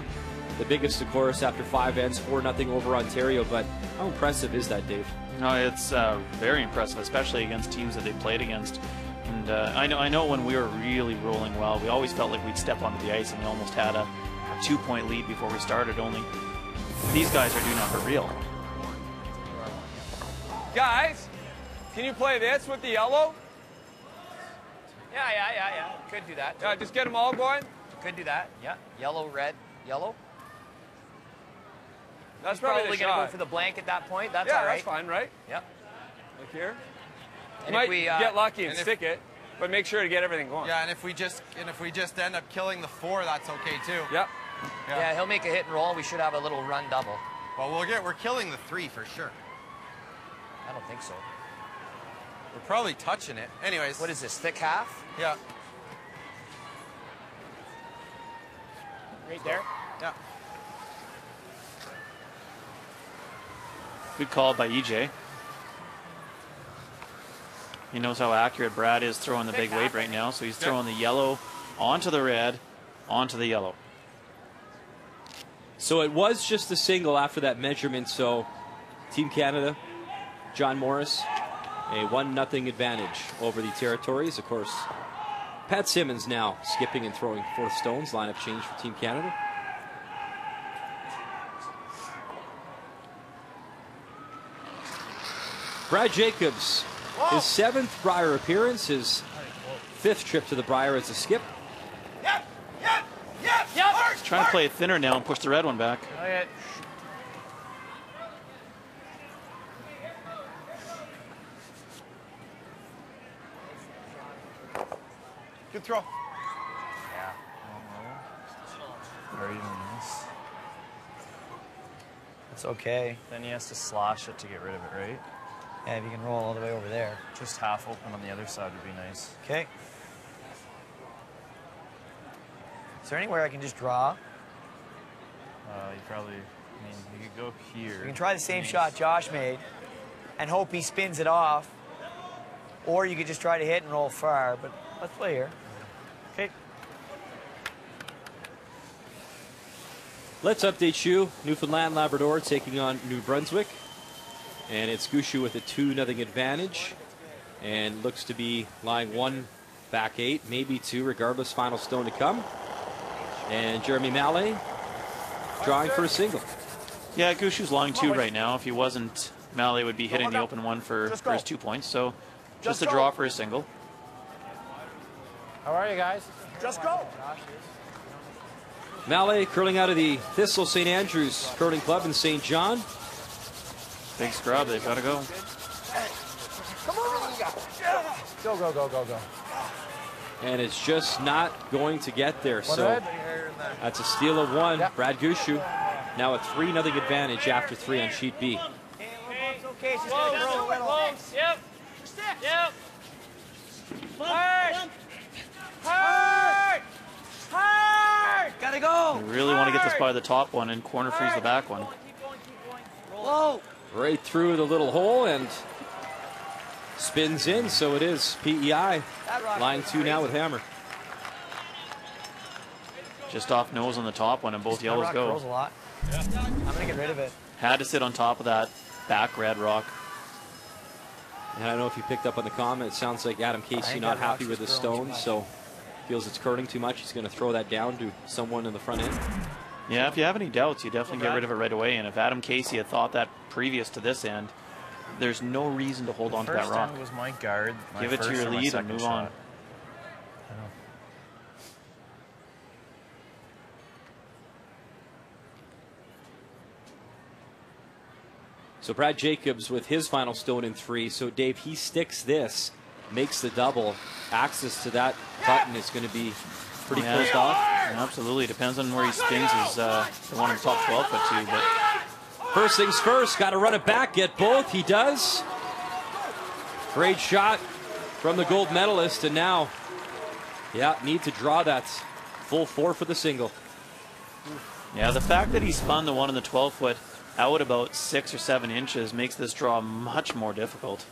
The biggest, of course, after 5 ends, 4-0 over Ontario. But how impressive is that, Dave? No, it's very impressive, especially against teams that they played against. And I know when we were really rolling well, we always felt like we'd step onto the ice and we almost had a 2-point lead before we started. Only these guys are doing it for real. Guys, can you play this with the yellow? Yeah. Could do that. Yeah, just get them all going. Could do that. Yeah. Yellow, red, yellow. That's He's probably the gonna shot. go for the blank at that point. That's yeah, all right. that's fine, right? Yep. Like here. And You might if we get lucky and stick it, but make sure to get everything going. Yeah, and if we just end up killing the 4, that's okay too. Yep. Yeah, he'll make a hit and roll. We should have a little run double. Well, we're killing the 3 for sure. I don't think so. We're probably touching it. Anyways. What is this, thick half? Yeah. Right there? Yeah. Good call by EJ. He knows how accurate Brad is throwing the big weight right now, so he's throwing the yellow onto the red, onto the yellow. So it was just a single after that measurement, so Team Canada, John Morris, a 1-0 advantage over the Territories. Of course, Pat Simmons now skipping and throwing fourth stones. Lineup change for Team Canada. Brad Jacobs, his 7th Brier appearance, his 5th trip to the Brier as a skip. He's trying to play it thinner now and push the red one back. Good throw. Yeah. Very nice. It's okay. Then he has to slash it to get rid of it, right? Yeah, if you can roll all the way over there. Just half open on the other side would be nice. Okay. Is there anywhere I can just draw? You probably, I mean, you could go here. You can try the same shot Josh made and hope he spins it off. Or you could just try to hit and roll far, but let's play here. Okay. Let's update you. Newfoundland Labrador taking on New Brunswick. And it's Gushu with a 2-0 advantage. And looks to be lying 1, back 8, maybe 2, regardless. Final stone to come. And Jeremy Mallet drawing for a single. Yeah, Gushu's lying 2 right now. If he wasn't, Mallet would be hitting the open one for his 2 points. So Just a draw for a single. How are you guys? Just go. Mallet curling out of the Thistle St. Andrews Curling Club in St. John. Big scrub, they've got to go. Come on. Go, go, go, go, go. And it's just not going to get there. One So red. that's a steal of one. Yep. Brad Gushu now a 3-0 advantage after 3 on sheet B. Okay, she's Close, gonna go. close. Yep. Yep. Hard. Hard. Hard. Gotta go. We really want to get this by the top one and corner freeze the back one. Keep going, keep going. Whoa. Right through the little hole and spins in. So it is PEI. Line 2 now with hammer. Just off nose on the top one, and both yellows That rock go. curls a lot. I'm gonna get rid of it. Had to sit on top of that back red rock. And I don't know if you picked up on the comment. It sounds like Adam Casey not happy with his stone, so feels it's curling too much. He's going to throw that down to someone in the front end. Yeah, if you have any doubts, you definitely get rid of it right away. And if Adam Casey had thought that previous to this end, there's no reason to hold on to that First rock. end was my guard. My Give it to first your or my lead and second move shot. on. I know. So Brad Jacobs with his final stone in 3. So Dave, he sticks this, makes the double. Access to that button is going to be pretty closed off. Absolutely. Depends on where he spins his the one in the top 12 foot too. But First things first, got to run it back, get both. He does. Great shot from the gold medalist. And now, yeah, need to draw that full 4 for the single. yeah, the fact that he spun the one in the 12 foot out about 6 or 7 inches makes this draw much more difficult.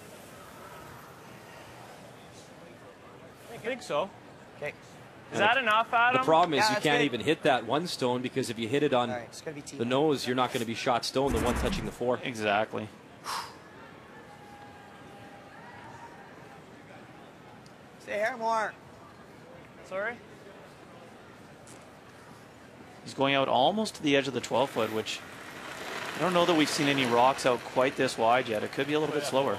I think so. Okay. Is that enough, Adam? The problem is Yeah, you that's can't good. even hit that one stone, because if you hit it on All right, it's gonna be T. the nose, you're not going to be shot stone, the one touching the 4. Exactly. Stay here more. Sorry? He's going out almost to the edge of the 12 foot, which I don't know that we've seen any rocks out quite this wide yet. It could be a little bit slower.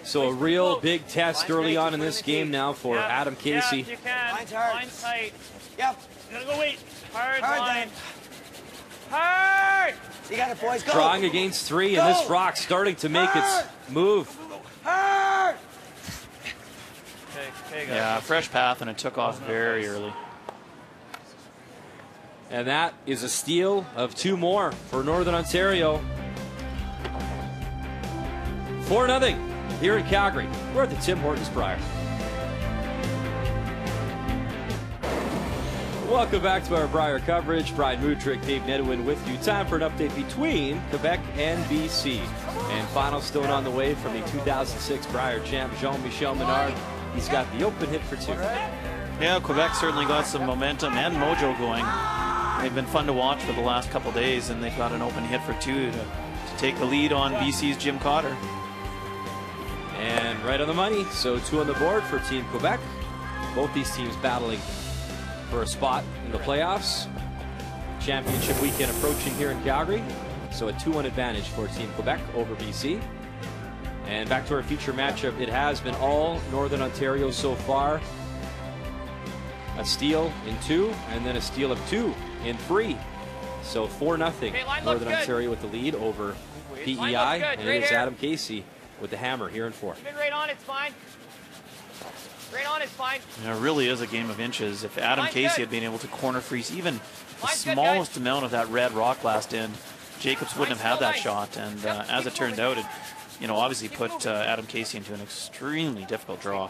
So a real big test early on in this game now for Adam Casey. Yeah, you can. Line's hard. Line's tight. Yep. You gotta go wait. Hard, Hard line. then. Hard. You got it, boys. Go. Drawing against 3, and this rock starting to make its move. Hard. Okay, guys. Yeah, fresh path, and it took off very early. And that is a steal of 2 more for Northern Ontario. 4-0 here in Calgary. We're at the Tim Hortons Brier. Welcome back to our Brier coverage. Brian Mudrick, Dave Nedwin with you. Time for an update between Quebec and BC. And final stone on the way from the 2006 Brier champ, Jean-Michel Menard. He's got the open hit for 2. Yeah, Quebec certainly got some momentum and mojo going. They've been fun to watch for the last couple days, and they've got an open hit for 2 to take the lead on BC's Jim Cotter. And right on the money, so 2 on the board for Team Quebec. Both these teams battling for a spot in the playoffs. Championship weekend approaching here in Calgary. So a 2-1 advantage for Team Quebec over BC. And back to our feature matchup. It has been all Northern Ontario so far. A steal in 2, and then a steal of 2 in 3. So 4-0. Okay, line looks Northern good. Ontario with the lead over PEI. Line looks good. And Great it is hair. Adam Casey with the hammer here in 4. Spin right on, it's fine. Right on, it's fine. And it really is a game of inches. If Adam Line's Casey good. had been able to corner freeze even the Line's good, smallest guys. amount of that red rock last end, Jacobs wouldn't have had that Line's shot. And Yep, as keep it turned moving. out, it obviously put Adam Casey into an extremely difficult draw.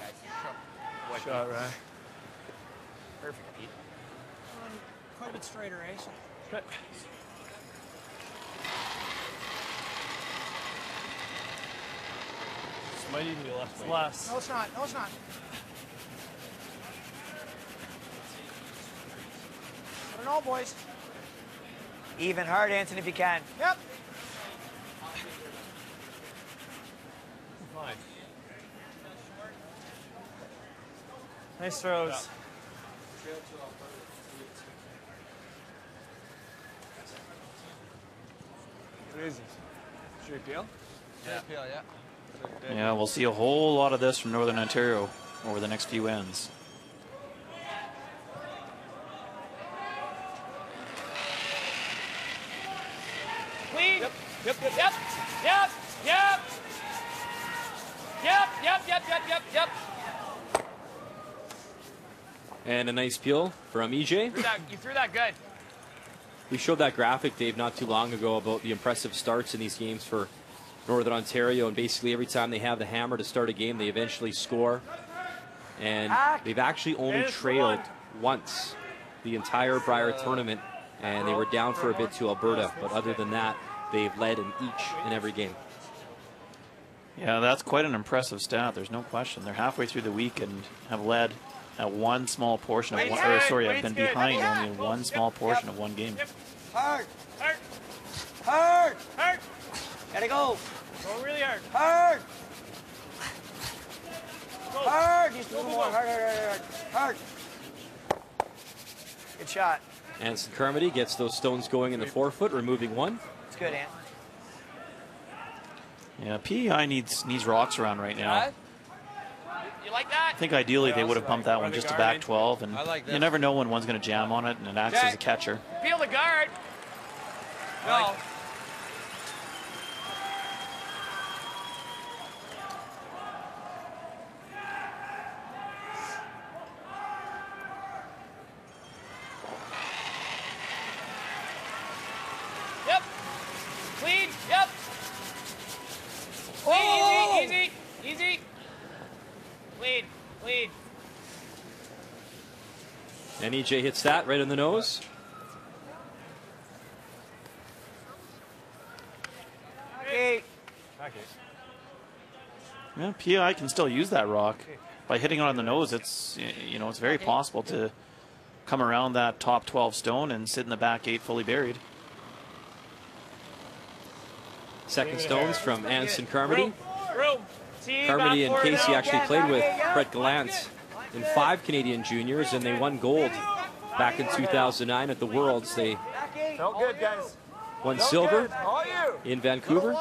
Shot, right? Perfect, Pete. Quite a bit straighter, eh? This might even be left. No, it's not. No, it's not. I don't know, boys. Even hard, Anthony, if you can. Yep. Fine. Nice throws. What is this? Straight peel? Yeah, yeah. Yeah, we'll see a whole lot of this from Northern Ontario over the next few ends. Clean. Yep. Yep. Yep. Yep. Yep. Yep. Yep. Yep. Yep. Yep. Yep. Yep. And a nice peel from EJ. You threw that good. We showed that graphic, Dave, not too long ago about the impressive starts in these games for Northern Ontario, and basically every time they have the hammer to start a game, they eventually score. And they've actually only trailed once the entire Brier tournament, and they were down for a bit to Alberta. But other than that, they've led in each and every game. Yeah, that's quite an impressive stat. There's no question. They're halfway through the week and have led at one small portion of one. Or sorry, I've been behind only in one small portion of one game. Hard. Hard. Hard. Hard. Gotta go. Go really hard. Hard. Go. Hard. Just a little more. Hard, hard, hard, hard. Good shot. Anson Carmody gets those stones going in the forefoot, removing one. It's good, Ant. Yeah, PEI needs rocks around right now. You like that? I think ideally they would have pumped that one just to back 12, and you never know when one's going to jam on it, and it acts as a catcher. Feel the guard. No. Yep. Clean. Yep. Clean. Oh! Easy. Easy. Easy. Clean. Clean. And EJ hits that right in the nose. Okay. Yeah, PEI can still use that rock. By hitting it on the nose, it's, you know, it's very possible to come around that top 12 stone and sit in the back 8 fully buried. Second stones from Anson Carmody. Room. Carmody and Casey actually played with Brett Gallant in 5 Canadian juniors, and they won gold back in 2009 at the Worlds. They Felt good, guys. won silver in Vancouver.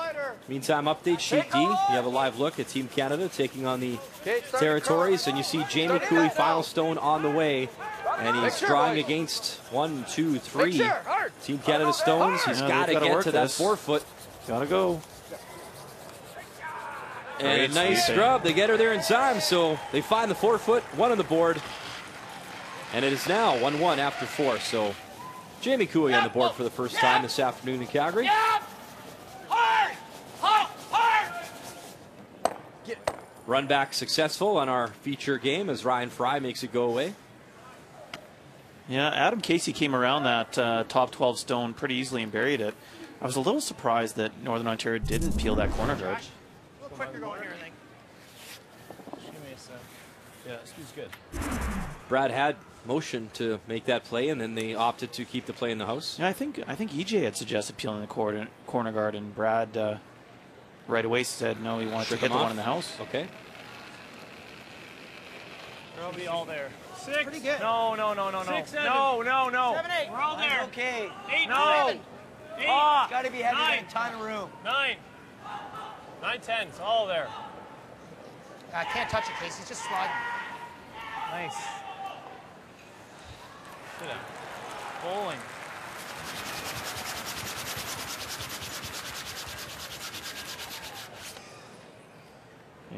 Meantime, update sheet D. You have a live look at Team Canada taking on the territories, and you see Jamie Cooey final stone on the way, and he's drawing against 1, 2, 3 Team Canada stones. He's got to get to that forefoot. Gotta go. And a nice scrub. They get her there in time, so they find the forefoot, one on the board. And it is now 1-1 after 4. So Jamie Cooey on the board for the first time this afternoon in Calgary. Hard. Hard. Run back successful on our feature game as Ryan Fry makes it go away. Yeah, Adam Casey came around that top 12 stone pretty easily and buried it. I was a little surprised that Northern Ontario didn't peel that corner guard. A little quicker going here, I think. Give me a sec. Yeah, speed's good. Brad had motion to make that play, and then they opted to keep the play in the house. Yeah, I think EJ had suggested peeling the corner guard, and Brad right away said no, he wanted to hit the one in the house. Okay. They'll be all there. 6. Pretty good. No. 6, 7. No. 7, 8. We're all there. Okay. 8. No. 7. 8. Oh, it's got to be heavy. 9. A ton of room. 9. 9, 10. It's all there. I can't touch it, Casey. Just slide. Nice. Bowling.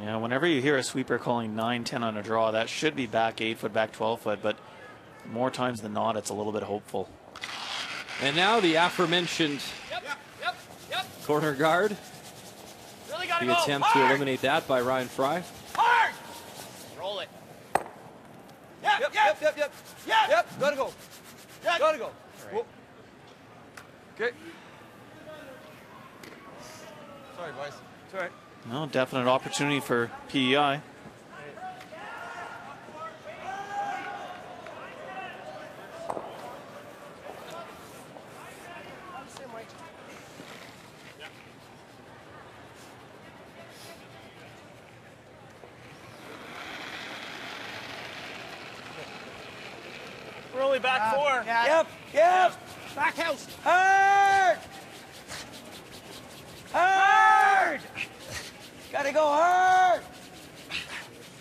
Yeah, whenever you hear a sweeper calling 9-10 on a draw, that should be back 8 foot, back 12 foot, but more times than not, it's a little bit hopeful. And now the aforementioned corner guard. Really gotta The go. attempt to eliminate that by Ryan Fry. Hard. Roll it. Yep. Gotta go. Gotta go. Whoa. Okay. Sorry, boys. It's all right. No, definite opportunity for PEI. We're only back 4. Yep. Back house. Hard. Gotta go hard.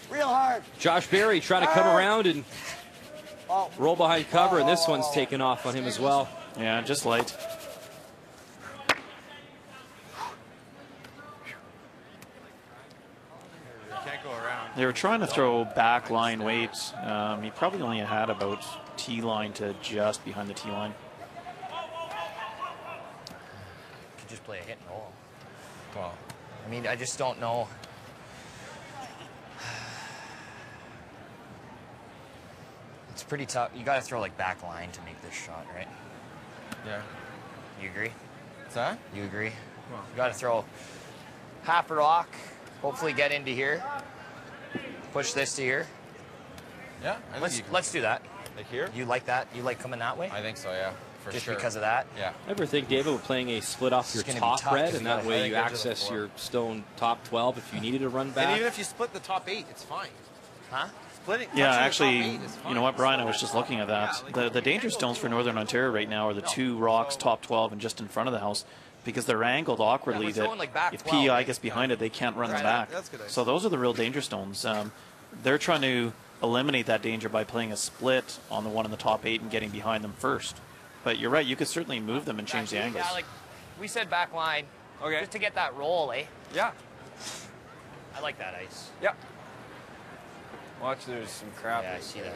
Real hard. Josh Berry trying to come around and roll behind cover, and this one's taken off on him as well. Yeah, just light. Can't go around. They were trying to throw back line weights. He probably only had about T-line to just behind the T-line. Could just play a hit and roll. Well, I mean, I just don't know. It's pretty tough. You got to throw like back line to make this shot, right? Yeah. You agree? What's that? You agree? Well. You got to throw half a rock, hopefully get into here, push this to here. Yeah, I think Let's do that. Like here? You like that? You like coming that way? I think so, yeah. For Just sure. because of that? Yeah. Ever think, David, of playing a split off your It's gonna be top tough red, 'cause and you that gotta- way I you think those are the access four. your stone top 12 if you needed to run back? And even if you split the top 8, it's fine. Huh? Splitting. Yeah, touching the actually, top 8 is fine. you know what, Brian, I was just looking at that. The danger stones for Northern Ontario right now are the two rocks, top 12, and just in front of the house, because they're angled awkwardly we're that throwing, like, back if 12, PEI right? gets behind it, they can't run them Right, back. that's good idea. So those are the real danger stones. They're trying to eliminate that danger by playing a split on the one in the top 8 and getting behind them first. But you're right, you could certainly move them and change the angles. Yeah, like we said back line. Okay. Just to get that roll, eh? Yeah. I like that ice. Yeah. Watch, there's some crap. Yeah, I see that.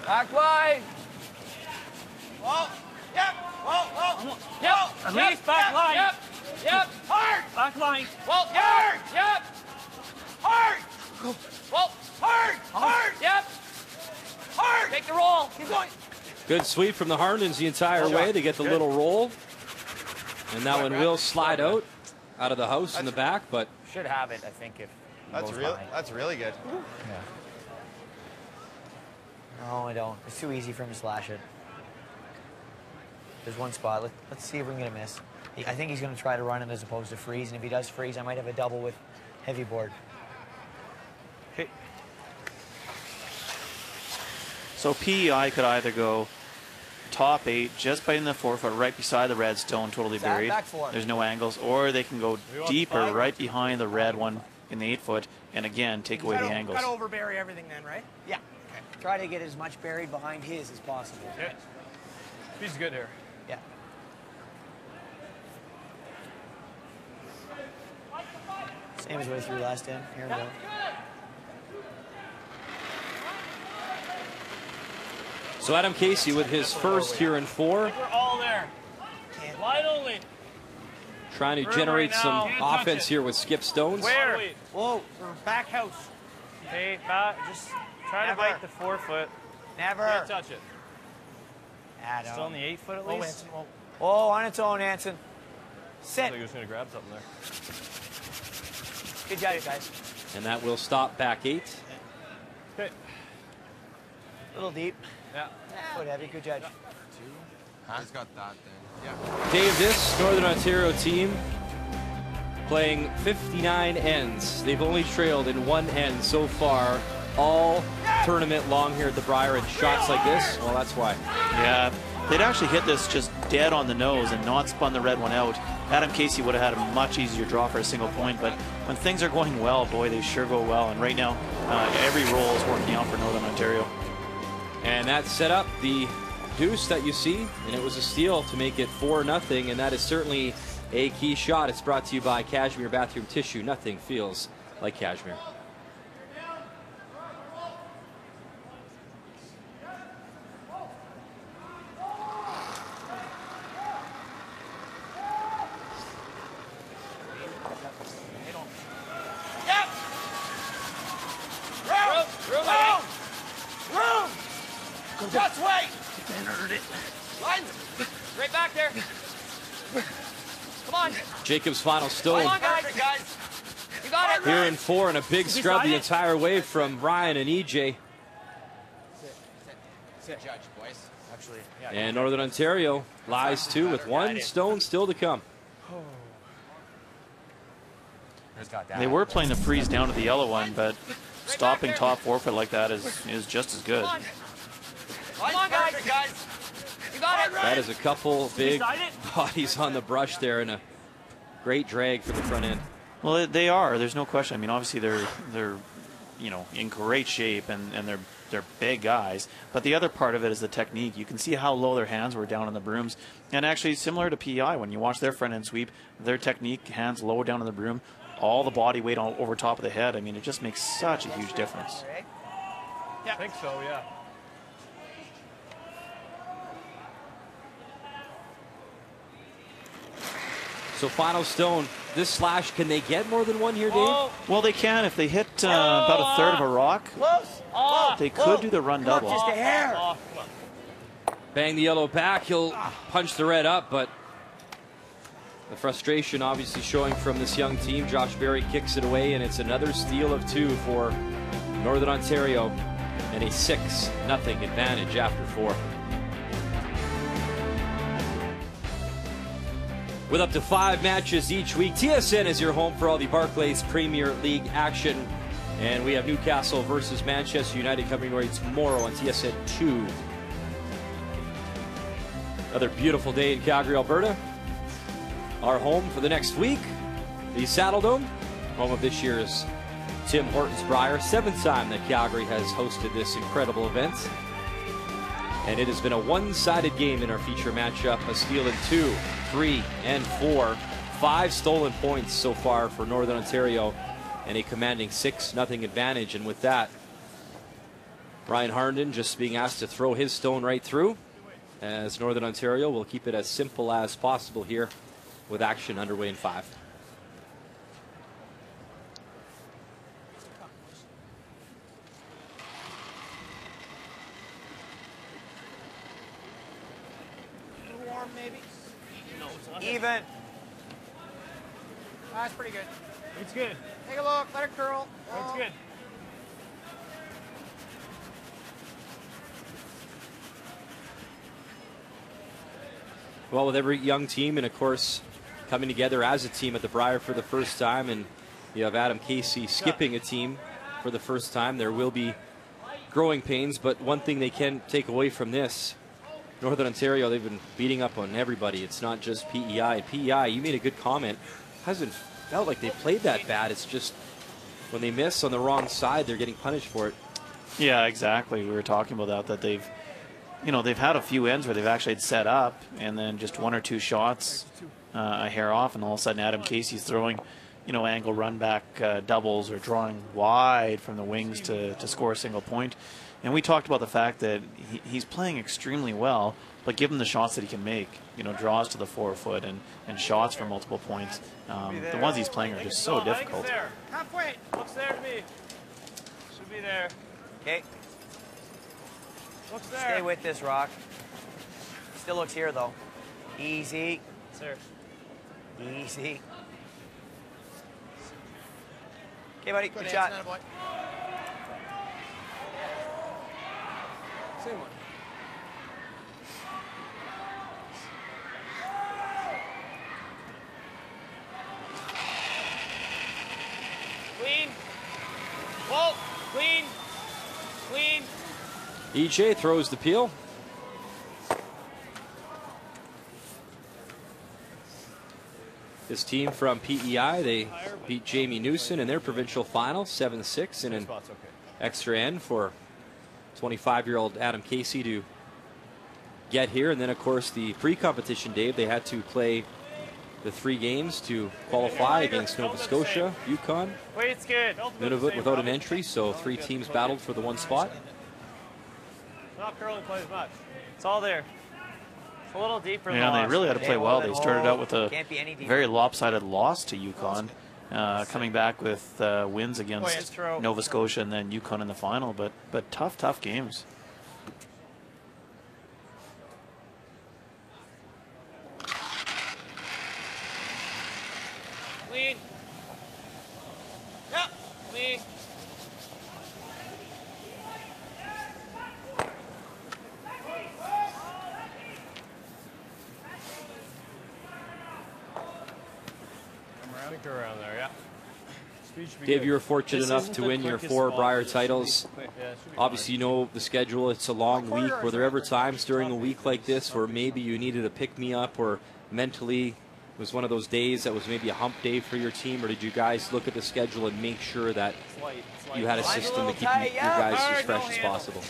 Back line. Whoa. Yep. Whoa, whoa. Yep. At least back line. Yep. Yep. Hard. Back line. Well, hard. Yep. Hard. Well, Hard. Hard. yep. Hard. Take the roll. Keep going. Good sweep from the Harndens the entire way. They get the little roll. And that one will slide out of the house in the back, but Should have it, I think, if That's goes real. behind. That's really good. Yeah. No, I don't. It's too easy for him to slash it. There's one spot. Let's see if we can get a miss. I think he's going to try to run it as opposed to freeze, and if he does freeze, I might have a double with heavy board. So PEI could either go top 8, just biting the 4 foot right beside the red stone, totally Zach, buried. back 4. There's no angles, or they can go deeper right behind the red one in the 8 foot, and again take away the angles. Got to overbury everything then, right? Yeah. Try to get as much buried behind his as possible. Yeah. He's good here. Yeah. Same as what I threw last time. Here we go. so Adam Casey with his first here in 4, We're all there. Wide only. trying to Room generate right some now. Can't touch offense it. here with skip stones. Where? Whoa, we're back house. Okay, back. Just try Never. to bite the 4 foot. Never. Can't touch it. Adam. Still on the 8 foot at Oh, least. Anson, whoa. Oh, on its own, Anson. I Sit. think he was going to grab something there. Good job, guys. And that will stop back 8. Okay. A little deep. Yeah. Foot heavy. Good judge. He's got that then. Yeah. Dave, this Northern Ontario team playing 59 ends. They've only trailed in 1 end so far, all tournament long here at the Brier, and shots like this, well, that's why. Yeah, they'd actually hit this just dead on the nose and not spun the red one out. Adam Casey would have had a much easier draw for a single point, but when things are going well, boy, they sure go well. And right now, every roll is working out for Northern Ontario. And that set up the deuce that you see, and it was a steal to make it 4-0, and that is certainly a key shot. It's brought to you by Cashmere Bathroom Tissue. Nothing feels like Cashmere. Yep. Room. Just wait. Lines. Right back there. Come on. Jacob's final still Come on, guys. You got it. here in 4, and a big scrub the entire way from Ryan and EJ. Sit, judge, boys. actually. Yeah, And Northern Ontario lies too with one stone still to come. They were playing the freeze down to the yellow one, but stopping top forfeit like that is just as good. Come on, guys. You got it. That is a couple big bodies on the brush there and a great drag for the front end. Well, they are. There's no question. I mean, obviously they're you know, in great shape and they're big guys. But the other part of it is the technique. You can see how low their hands were down on the brooms. And actually similar to PEI, when you watch their front end sweep, their technique, hands low down on the broom, all the body weight all over top of the head. I mean, it just makes such a huge difference. Yeah. I think so, yeah. So final stone. This slash, can they get more than one here, Dave? Well, they can if they hit about a third of a rock. They could do the run double. Just a hair. Bang the yellow back. He'll punch the red up, but the frustration obviously showing from this young team. Josh Berry kicks it away, and it's another steal of 2 for Northern Ontario, and a 6-0 advantage after 4. With up to 5 matches each week, TSN is your home for all the Barclays Premier League action. And we have Newcastle versus Manchester United coming right tomorrow on TSN 2. Another beautiful day in Calgary, Alberta. Our home for the next week, the Saddle Dome, home of this year's Tim Hortons Brier. 7th time that Calgary has hosted this incredible event. And it has been a one-sided game in our feature matchup. A steal in 2, 3, and 4. 5 stolen points so far for Northern Ontario, and a commanding 6-0 advantage. And with that, Ryan Harnden just being asked to throw his stone right through, as Northern Ontario will keep it as simple as possible here with action underway in 5. Maybe. No, it's not. Even. That's pretty good. It's good. Take a look. Let it curl. It's good. Well, with every young team and, of course, coming together as a team at the Brier for the first time, and you have Adam Casey skipping a team for the first time, there will be growing pains. But one thing they can take away from this, Northern Ontario, they've been beating up on everybody. It's not just PEI. PEI, you made a good comment, hasn't felt like they played that bad. It's just when they miss on the wrong side, they're getting punished for it. Yeah, exactly. We were talking about that they've, you know, they've had a few ends where they've actually set up and then just 1 or 2 shots a hair off, and all of a sudden Adam Casey's throwing, you know, angle run back doubles or drawing wide from the wings to score a single point. And we talked about the fact that he's playing extremely well, but given the shots that he can make, you know, draws to the 4-foot and shots for multiple points, the ones he's playing are just so difficult. Halfway. Looks there to me. Should be there. Okay. Looks there. Stay with this rock. Still looks here, though. Easy. Sir. Easy. Okay, buddy. Good shot. Same one. Clean. Whoa. Clean. Clean. EJ throws the peel. This team from PEI, they beat Jamie Newson in their provincial final, 7-6, in an extra end for 25-year-old Adam Casey to get here. And then, of course, the pre-competition, Dave, they had to play the 3 games to qualify against Nova Scotia, Yukon, Weight's good. Nunavut without an entry, so 3 teams battled for the 1 spot. Not curling quite as much. It's all there. It's a little deeper. Yeah, they really had to play well. They started out with a very lopsided loss to Yukon, coming back with wins against Nova Scotia and then Yukon in the final. But tough games. Clean. Yep. Clean. Marker around there, yeah. Speed should be Dave, good. you were fortunate This enough isn't to the win your quickest 4 spot, Brier but it should be titles. quick. Yeah, it should be Obviously, you know the schedule. It's a long week. Were there ever times during a week like this where maybe you needed a pick-me-up or mentally it was one of those days that was maybe a hump day for your team, or did you guys look at the schedule and make sure that you had a system to keep your guys as fresh as possible?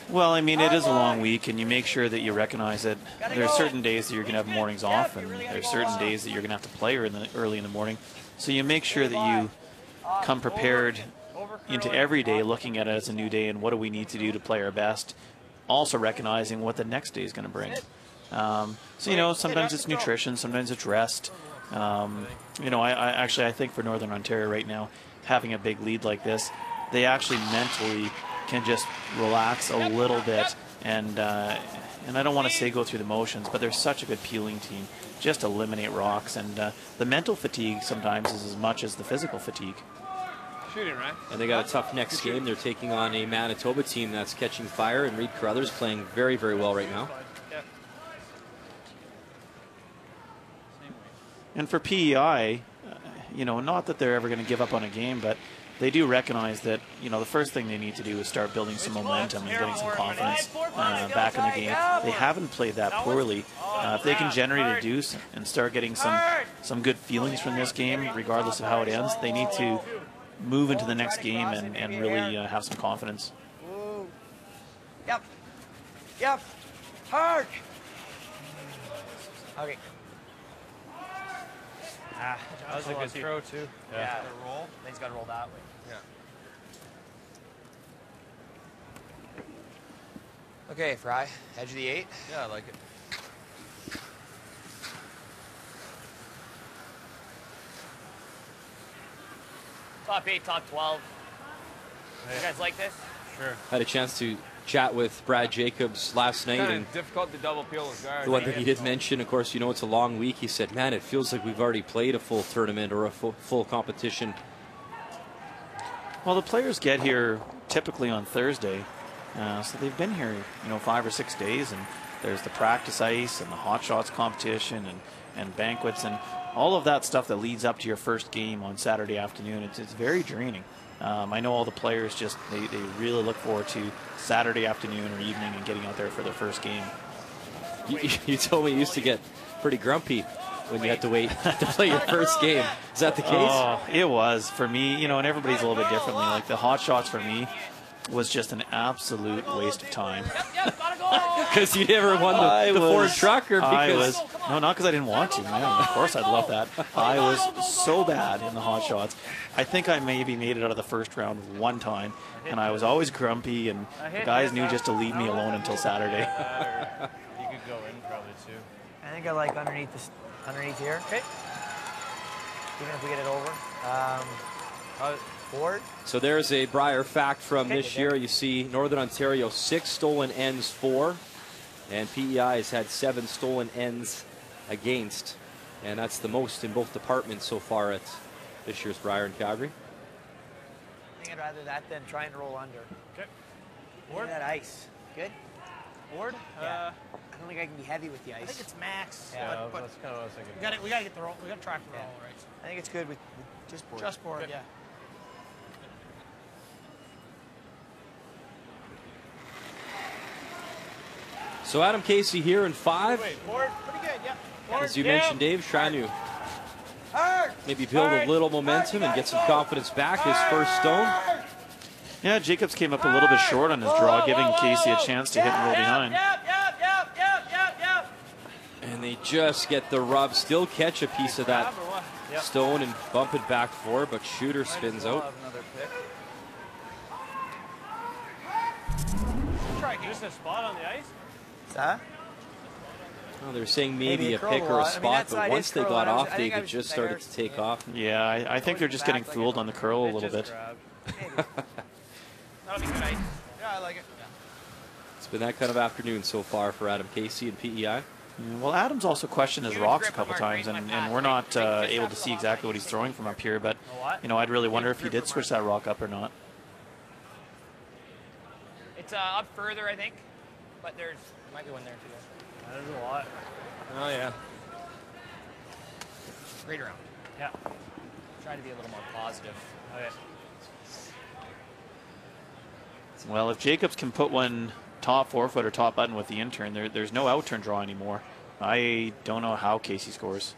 Well, I mean, it is a long week, and you make sure that you recognize that there are certain days that you're going to have mornings off, and there's certain days that you're going to have to play early in the morning. So you make sure that you come prepared into every day, looking at it as a new day and what do we need to do to play our best, also recognizing what the next day is going to bring. So, you know, sometimes it's nutrition, sometimes it's rest. You know, I think for Northern Ontario right now, having a big lead like this, they actually mentally can just relax a little bit, and I don't want to say go through the motions, but they're such a good peeling team. Just eliminate rocks, and the mental fatigue sometimes is as much as the physical fatigue. Shooting, right? And they got a tough next game. They're taking on a Manitoba team that's catching fire, and Reed Carruthers playing very, very well right now. And for PEI, you know, not that they're ever going to give up on a game, but they do recognize that, you know, the first thing they need to do is start building some momentum and getting some confidence back in the game. They haven't played that poorly. If they can generate a deuce and start getting some good feelings from this game, regardless of how it ends, they need to move into the next game and really have some confidence. Yep. Yep. Hard. Okay. Ah, that was a good throw, too. Yeah. Roll. Then he's got to roll that way. Yeah. Okay, Fry. Edge of the 8. Yeah, I like it. Top 8, top 12. You guys like this? Sure. Had a chance to chat with Brad Jacobs last night, Kind and of difficult to double peel his guard. the one thing he did mention, of course, you know, it's a long week. He said, man, it feels like we've already played a full tournament or a full competition. Well, the players get here typically on Thursday, so they've been here, you know, 5 or 6 days, and there's the practice ice and the hot shots competition and banquets and all of that stuff that leads up to your first game on Saturday afternoon. It's very draining. I know all the players just, they really look forward to Saturday afternoon or evening and getting out there for their first game. You told me you used to get pretty grumpy when you had to wait to play your first game. Is that the case? Oh, it was for me, you know, and everybody's a little bit differently. Like the hot shots for me was just an absolute waste of time. Because you never won the Ford truck, or because no, not because I didn't want to. Man, of course I'd love that. I was so bad in the hot shots. I think I maybe made it out of the first round one time, and I was always grumpy, and the guys knew just to leave me alone until Saturday. You could go in probably too. I think I like underneath here. Okay. Even if we get it over. Forward. So there's a Brier fact from this year. You see Northern Ontario 6 stolen ends 4, and PEI has had 7 stolen ends against, and that's the most in both departments so far at this year's Brier in Calgary. I think I'd rather that than trying to roll under. Okay. Look at that ice. Good? Board? Yeah. I don't think I can be heavy with the ice. I think it's max. Yeah, but that's kind of what I was thinking. we gotta get the roll. We gotta track the roll, right? I think it's good with just board. Just board, yeah. So Adam Casey here in 5. Board, pretty good, yeah. Board, As you mentioned, Dave, trying to maybe build a little momentum and get some confidence back. His first stone. Yeah, Jacobs came up a little bit short on his draw, giving Casey a chance to hit and roll behind. And they just get the rub, still catch a piece of that stone and bump it back forward, but Shooter spins out. Just a spot on the ice? Huh? Oh, they're saying maybe a pick or a spot, but once they got off, David just started to take off. Yeah, I think they're just getting fooled on the curl a little bit. That'll be good ice. Yeah, I like it. It's been that kind of afternoon so far for Adam Casey and PEI. Yeah, well, Adam's also questioned his rocks a couple times, and we're not able to see exactly what he's throwing from up here, but, you know, I'd really wonder if he did switch that rock up or not. It's up further, I think, but there might be one there too. There's a lot. Oh, yeah. Right around. Yeah. Try to be a little more positive. Okay. Well, if Jacobs can put one top forefoot or top button with the in-turn, there's no out-turn draw anymore. I don't know how Casey scores.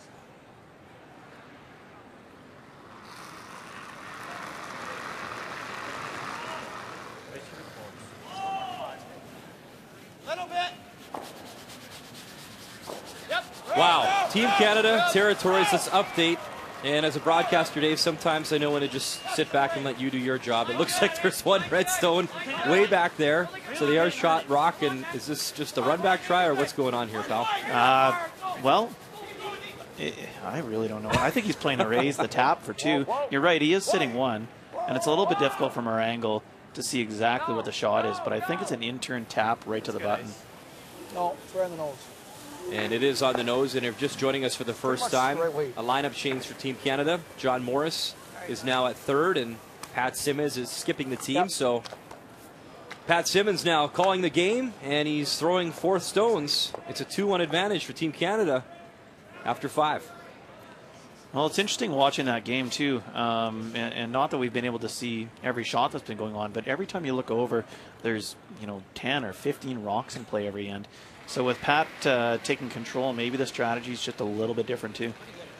Little bit. Wow. Team Canada territories, let's update. And as a broadcaster, Dave, sometimes I know when to just sit back and let you do your job. It looks like there's one redstone way back there. So they are shot rock. And is this just a run back try or what's going on here, pal? Well, I really don't know. I think he's playing the raise, the tap for 2. You're right, he is sitting 1. And it's a little bit difficult from our angle to see exactly what the shot is. But I think it's an in-turn tap right to the button. No, it's right on the nose. And it is on the nose. And if just joining us for the first time, a lineup change for Team Canada. John Morris is now at third, and Pat Simmons is skipping the team. So Pat Simmons now calling the game, and he's throwing 4 stones. It's a 2-1 advantage for Team Canada after 5. Well, it's interesting watching that game, too. And not that we've been able to see every shot that's been going on, but every time you look over, there's, 10 or 15 rocks in play every end. So with Pat taking control, maybe the strategy is just a little bit different, too.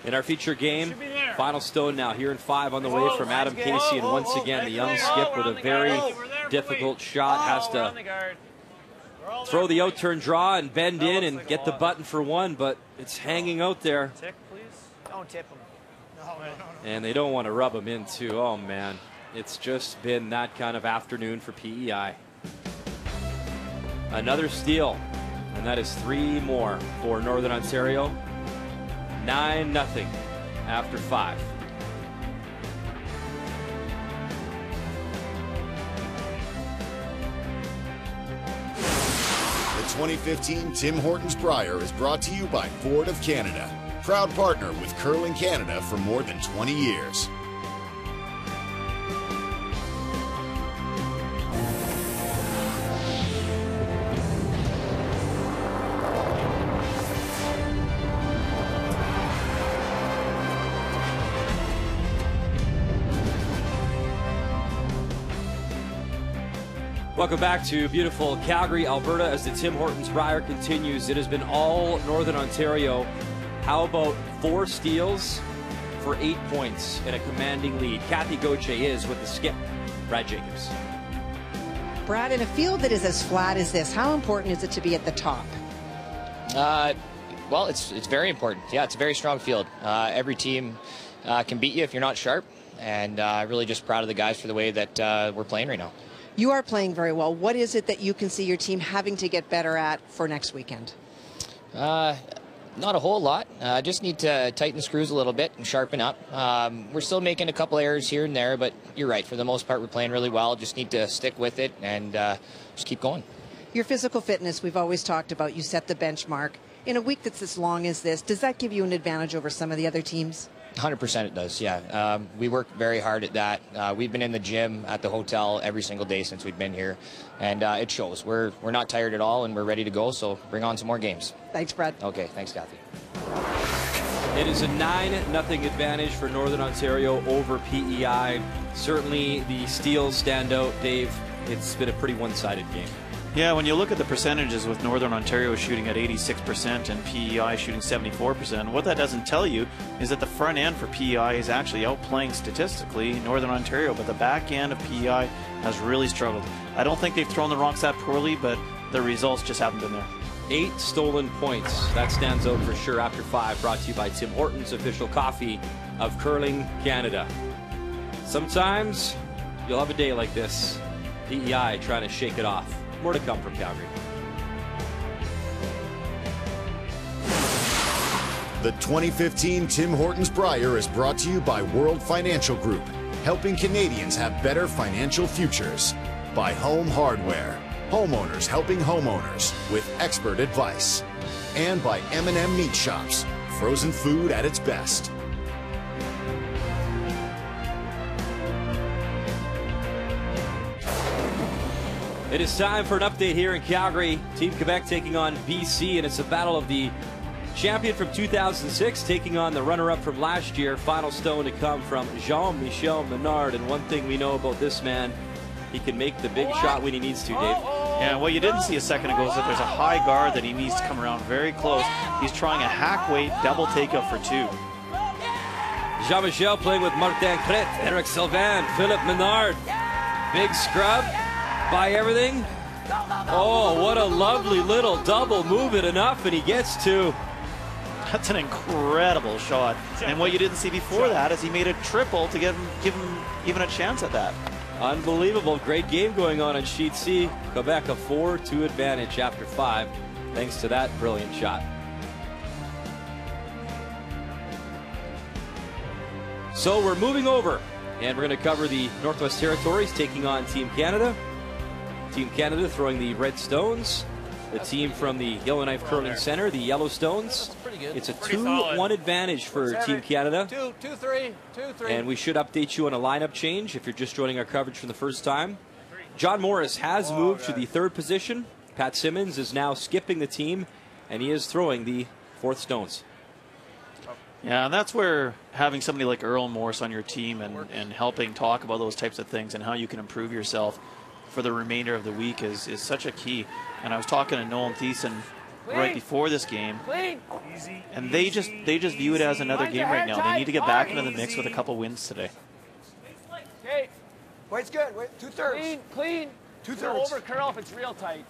In our feature game, final stone now here in 5 on the way from Adam Casey. And once again, the young skip with a very difficult shot has to throw the out-turn draw and bend in and get the button for 1, but it's hanging out there. Tick, please. Don't tip him. And they don't want to rub him in, too. Oh, man. It's just been that kind of afternoon for PEI. Another steal. And that is 3 more for Northern Ontario. 9-0 after 5. The 2015 Tim Hortons Brier is brought to you by Ford of Canada. Proud partner with Curling Canada for more than 20 years. Welcome back to beautiful Calgary, Alberta, as the Tim Hortons Brier continues. It has been all Northern Ontario. How about 4 steals for 8 points in a commanding lead? Kathy Goche is with the skip, Brad Jacobs. Brad, in a field that is as flat as this, how important is it to be at the top? Well, it's very important. Yeah, it's a very strong field. Every team can beat you if you're not sharp, and really just proud of the guys for the way that we're playing right now. You are playing very well. What is it that you can see your team having to get better at for next weekend? Not a whole lot. Just need to tighten the screws a little bit and sharpen up. We're still making a couple errors here and there, but you're right. For the most part, we're playing really well. Just need to stick with it and just keep going. Your physical fitness, we've always talked about. You set the benchmark. In a week that's as long as this, does that give you an advantage over some of the other teams? 100% it does, yeah. We work very hard at that. We've been in the gym at the hotel every single day since we've been here, and it shows. We're not tired at all, and we're ready to go, so bring on some more games. Thanks, Brad. Okay, thanks, Kathy. It is a 9-0 advantage for Northern Ontario over PEI. Certainly the steals stand out, Dave. It's been a pretty one-sided game. Yeah, when you look at the percentages with Northern Ontario shooting at 86% and PEI shooting 74%, what that doesn't tell you is that the front end for PEI is actually outplaying statistically Northern Ontario, but the back end of PEI has really struggled. I don't think they've thrown the rocks that poorly, but the results just haven't been there. 8 stolen points. That stands out for sure after 5. Brought to you by Tim Hortons, official coffee of Curling Canada. Sometimes you'll have a day like this. PEI trying to shake it off. More to come from Calgary. The 2015 Tim Hortons Brier is brought to you by World Financial Group, helping Canadians have better financial futures. By Home Hardware, homeowners helping homeowners with expert advice. And by M&M Meat Shops, frozen food at its best. It is time for an update here in Calgary. Team Quebec taking on BC, and it's a battle of the Champion from 2006, taking on the runner-up from last year. Final stone to come from Jean-Michel Menard. And one thing we know about this man, he can make the big shot when he needs to, Dave. Yeah, what you didn't see a second ago is that there's a high guard that he needs to come around very close. He's trying a hack weight double takeout for 2. Jean-Michel playing with Martin Cret, Eric Sylvain, Philippe Menard. Big scrub by everything. Oh, what a lovely little double. Move it enough, and he gets 2. That's an incredible shot. And what you didn't see before that is he made a triple to give him even a chance at that. Unbelievable. Great game going on Sheet C. Quebec a 4-2 advantage after 5, thanks to that brilliant shot. So we're moving over, and we're going to cover the Northwest Territories taking on Team Canada. Team Canada throwing the Red Stones. The team from the Yellowknife Curling Center, the Yellowstones. It's a 2-1 advantage for Team Canada. 2-3. And we should update you on a lineup change if you're just joining our coverage for the first time. John Morris has moved to the 3rd position. Pat Simmons is now skipping the team, and he is throwing the 4th Stones. Yeah, and that's where having somebody like Earl Morris on your team and helping talk about those types of things and how you can improve yourself for the remainder of the week is such a key. And I was talking to Nolan Thiessen right before this game, and they just view it as another game right now. They need to get back into the mix with a couple wins today. Okay. Weight's good. Wait, 2/3. Clean. 2/3. Over curl if it's real tight.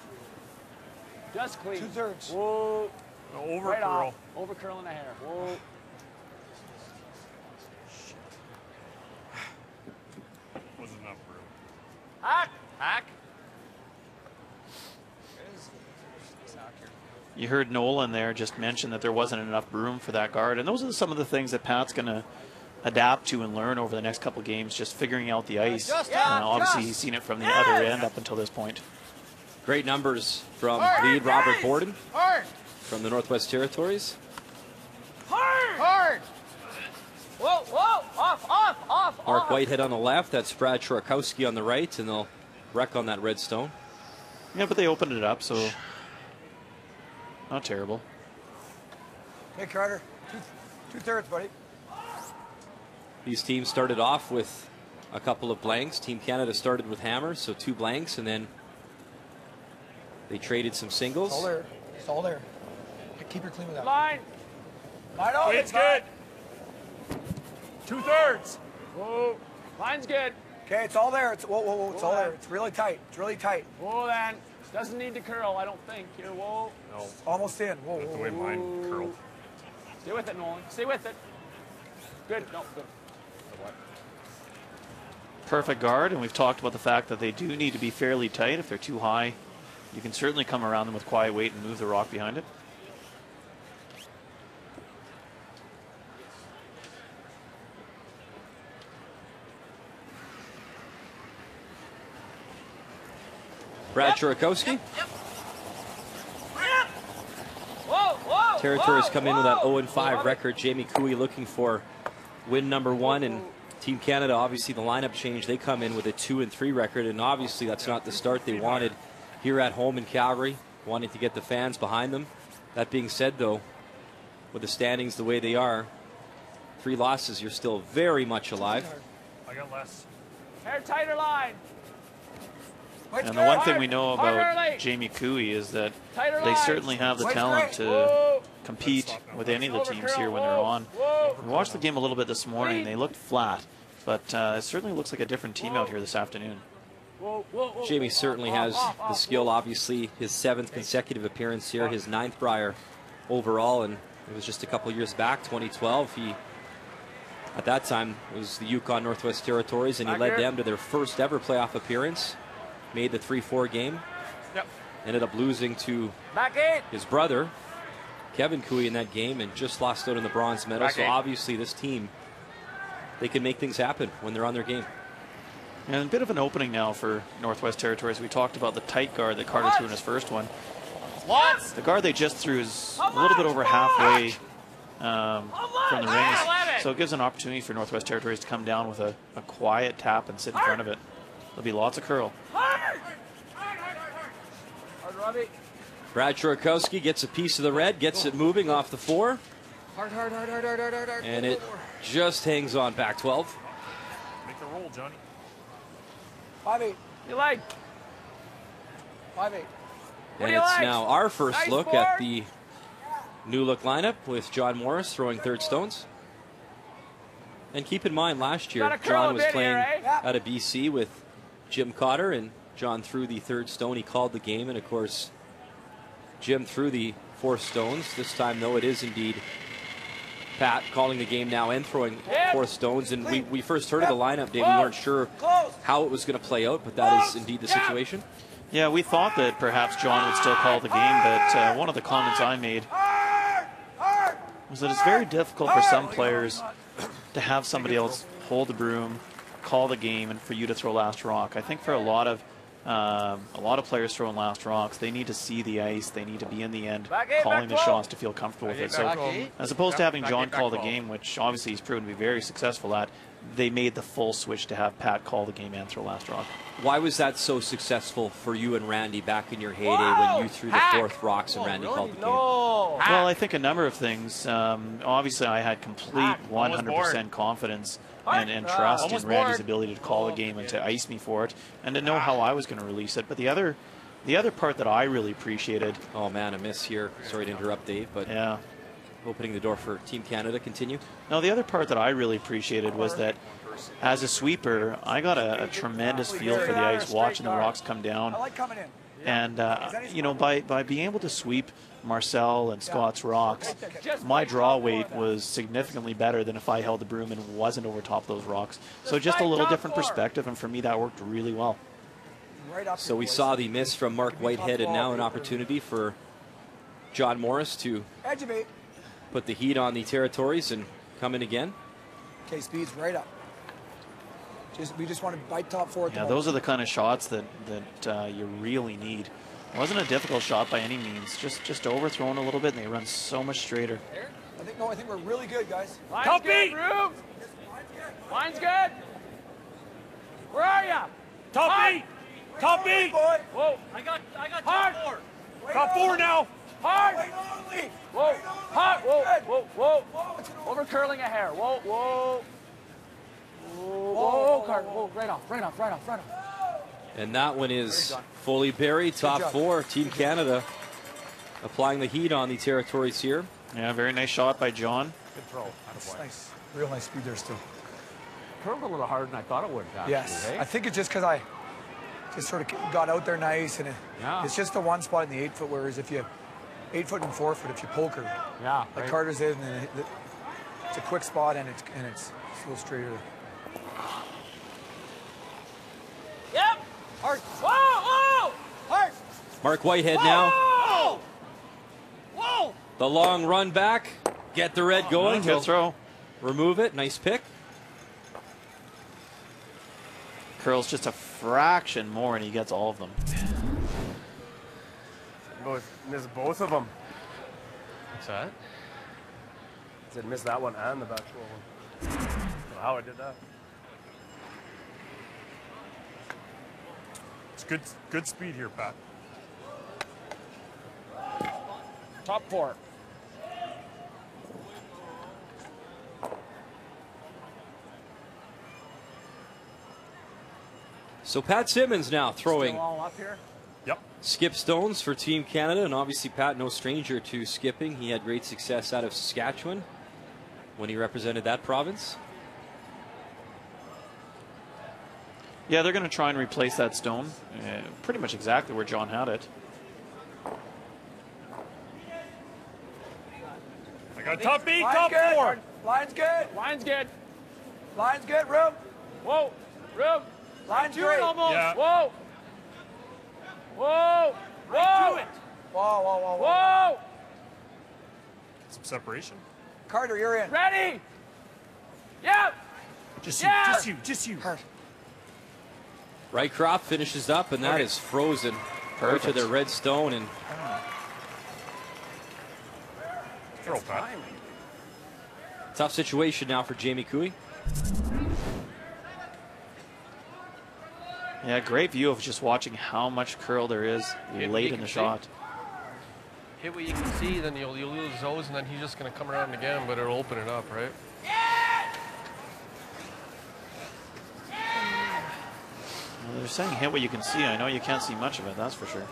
Just clean. 2/3. Whoa. Over right curl. Off. Over curl in the hair. Whoa. Wasn't enough room. Hack. Hack. You heard Nolan there just mention that there wasn't enough room for that guard, and those are some of the things that Pat's going to adapt to and learn over the next couple of games, just figuring out the ice. Obviously, he's seen it from the other end up until this point. Great numbers from lead Robert Borden from the Northwest Territories. Hard. Whoa, whoa, off. Mark Whitehead on the left, that's Brad Chorakowski on the right, and they'll wreck on that red stone. Yeah, but they opened it up, so not terrible. Hey, Carter. 2/3, buddy. These teams started off with a couple of blanks. Team Canada started with hammers, so 2 blanks, and then they traded some singles. It's all there. It's all there. Keep her clean with that. Line. Line on. It's good. 2/3. Whoa. Line's good. Okay, it's all there. Whoa. It's all there. It's really tight. It's really tight. Whoa, then. Doesn't need to curl, I don't think. Here, whoa. No. Almost in. Whoa. That's the way mine curled. Stay with it, Nolan. Stay with it. Good. No, good. Perfect guard, and we've talked about the fact that they do need to be fairly tight. If they're too high, you can certainly come around them with quiet weight and move the rock behind it. Brad Chorakowski. Whoa. Territories come in with that 0-5 record. Jamie Cooey looking for win number 1, and Team Canada, obviously the lineup change, they come in with a 2-3 record, and obviously that's not the start they wanted here at home in Calgary, wanting to get the fans behind them. That being said, though, with the standings the way they are, 3 losses, you're still very much alive. I got less. Hair tighter line. And the one thing we know about Jamie Cooey is that they certainly have the talent to compete with any of the teams here when they're on. We watched the game a little bit this morning. They looked flat, but it certainly looks like a different team out here this afternoon. Jamie certainly has the skill, obviously his 7th consecutive appearance here, his 9th Brier overall, and it was just a couple years back, 2012. He, at that time, was the Yukon Northwest Territories, and he led them to their first ever playoff appearance. Made the 3-4 game. Ended up losing to his brother, Kevin Cooey, in that game, and just lost out in the bronze medal. So obviously this team, they can make things happen when they're on their game. And a bit of an opening now for Northwest Territories. We talked about the tight guard that Carter threw in his first one. The guard they just threw is a little bit over halfway from the rings. So it gives an opportunity for Northwest Territories to come down with a quiet tap and sit in front of it. There'll be lots of curl. Hard, Robbie. Brad Chorokowski gets a piece of the red, gets it moving off the 4. Hard. And it just hangs on back 12. Make the roll, Johnny. 5-8. You like? 5-8. And it's now our first look at the new look lineup with John Morris throwing third stones. And keep in mind, last year, John was playing out of BC with Jim Cotter, and John threw the third stone. He called the game, and of course, Jim threw the 4 stones. This time, though, it is indeed Pat calling the game now and throwing 4 stones. And we first heard of the lineup, Dave. We weren't sure how it was going to play out, but that is indeed the situation. Yeah, we thought that perhaps John would still call the game, but one of the comments I made was that it's very difficult for some players to have somebody else hold the broom, call the game, and for you to throw last rock. I think for a lot of players throwing last rocks, they need to see the ice, they need to be in the end calling the shots to feel comfortable with it. So as opposed to having John call the game, which obviously he's proven to be very successful at, they made the full switch to have Pat call the game and throw last rock. Why was that so successful for you and Randy back in your heyday when you threw the 4th rocks and Randy called the game? Well, I think a number of things. Obviously, I had complete 100% confidence and trust in Randy's ability to call the game and to ice me for it and to know how I was going to release it. But the other part that I really appreciated... Oh, man, a miss here. Sorry to interrupt, Dave, but... Yeah. Opening the door for Team Canada. Continue. No, the other part that I really appreciated was that as a sweeper, I got a tremendous feel for the ice watching the rocks come down. And, you know, by being able to sweep Marcel and Scott's rocks, my draw weight was significantly better than if I held the broom and wasn't over top of those rocks. So just a little different perspective, and for me that worked really well. So we saw the miss from Mark Whitehead, and now an opportunity for John Morris to put the heat on the territories and come in again. Okay, speed's right up. We just want to bite top 4. Yeah, those are the kind of shots that you really need. It wasn't a difficult shot by any means. Just overthrown a little bit, and they run so much straighter. I think we're really good, guys. Line's good, Rube. Line's good. Where are ya? Top 8. Top 8. Whoa. I got top 4. Top 4 now. Hard. Whoa. Hard. Whoa. Over curling a hair. Whoa. Card. Whoa. Right off. And that one is fully buried. Top 4. Team Canada applying the heat on the territories here. Yeah, very nice shot by John. Good throw. Nice. Real nice speed there, still. Curled a little harder than I thought it would. Actually, yes. hey? I think it's just because I just sort of got out there nice, and it's just the one spot in the 8-foot, whereas if you 8-foot and 4-foot, if you poker, like Carter's in, and it's a quick spot, and it's a little straighter. Yep. Hard. Whoa. Hard. Mark Whitehead now. Whoa. The long run back. Get the red going. Good throw. Remove it. Nice pick. Curls just a fraction more, and he gets all of them. Miss both of them. What's that? I said miss that one and the back roll one. I don't know how I did that. It's good speed here, Pat. Top 4. So Pat Simmons now throwing Still all up here. Yep. skip stones for Team Canada, and obviously Pat no stranger to skipping. He had great success out of Saskatchewan when he represented that province. Yeah, they're going to try and replace that stone, pretty much exactly where John had it. I got top 8, top 4. Line's good. Line's good, Rube. Whoa. Rube. Line's great. Almost. Yeah. Whoa. Some separation. Carter, you're in. Ready. Yep. Just you. Rycroft finishes up, and that is frozen. Right to the red stone, and throw, Pat. tough situation now for Jamie Cooey. Yeah, great view of just watching how much curl there is late in the shot. hit what you can see, then you'll lose those, and then he's just going to come around again, but it'll open it up, right? Well, they're saying hit what you can see. I know you can't see much of it, that's for sure.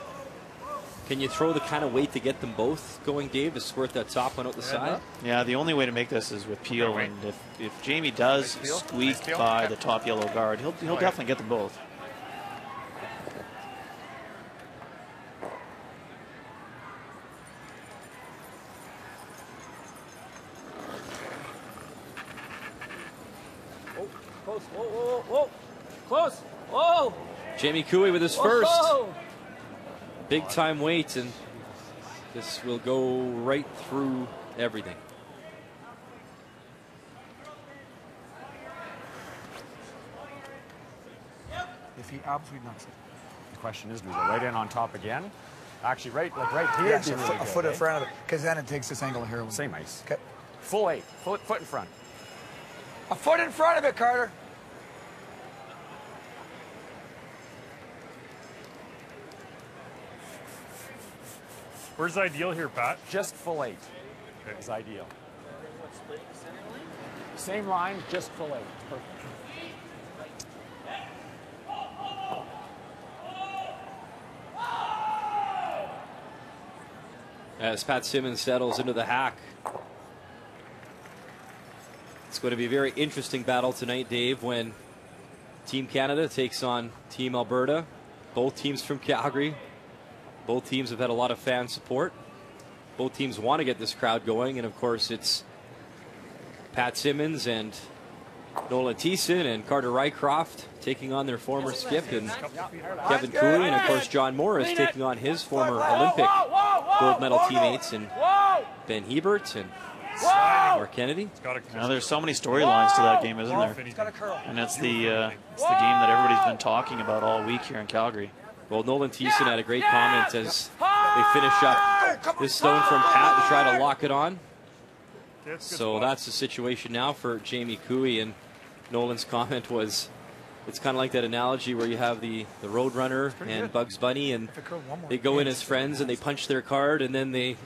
Can you throw the kind of weight to get them both going, Dave, to squirt that top one out the side? Yeah, the only way to make this is with peel, and if Jamie does squeak by the top yellow guard, he'll definitely get them both. Oh, close. Whoa, whoa, whoa, whoa. Close. Whoa. Jamie Cooey with his first. Whoa. Big time weight, and this will go right through everything. If he absolutely knocks it. The question is, do we go right in on top again? Actually, right here. Yes, would be a really good, foot in eh? front of it, because then it takes this angle here. Same ice. Okay. Full 8. Foot in front. A foot in front of it, Carter. Where's ideal here, Pat? Just full 8 is ideal. Same line, just full 8. Perfect. As Pat Simmons settles into the hack. It's going to be a very interesting battle tonight, Dave, when Team Canada takes on Team Alberta. Both teams from Calgary. Both teams have had a lot of fan support. Both teams want to get this crowd going, and of course it's Pat Simmons and Nolan Thiessen and Carter Rycroft taking on their former skip, and Kevin Cooley, and of course John Morris taking on his former Olympic gold medal teammates, and Ben Hebert and Mark Kennedy. Now, there's so many storylines to that game, isn't there? And it's the game that everybody's been talking about all week here in Calgary. Well, Nolan Thiessen had a great comment as they finish up this stone from Pat to try to lock it on. So that's the situation now for Jamie Cooey, and Nolan's comment was, it's kind of like that analogy where you have the Roadrunner and Bugs Bunny, and they go in as friends and they punch their card, and then they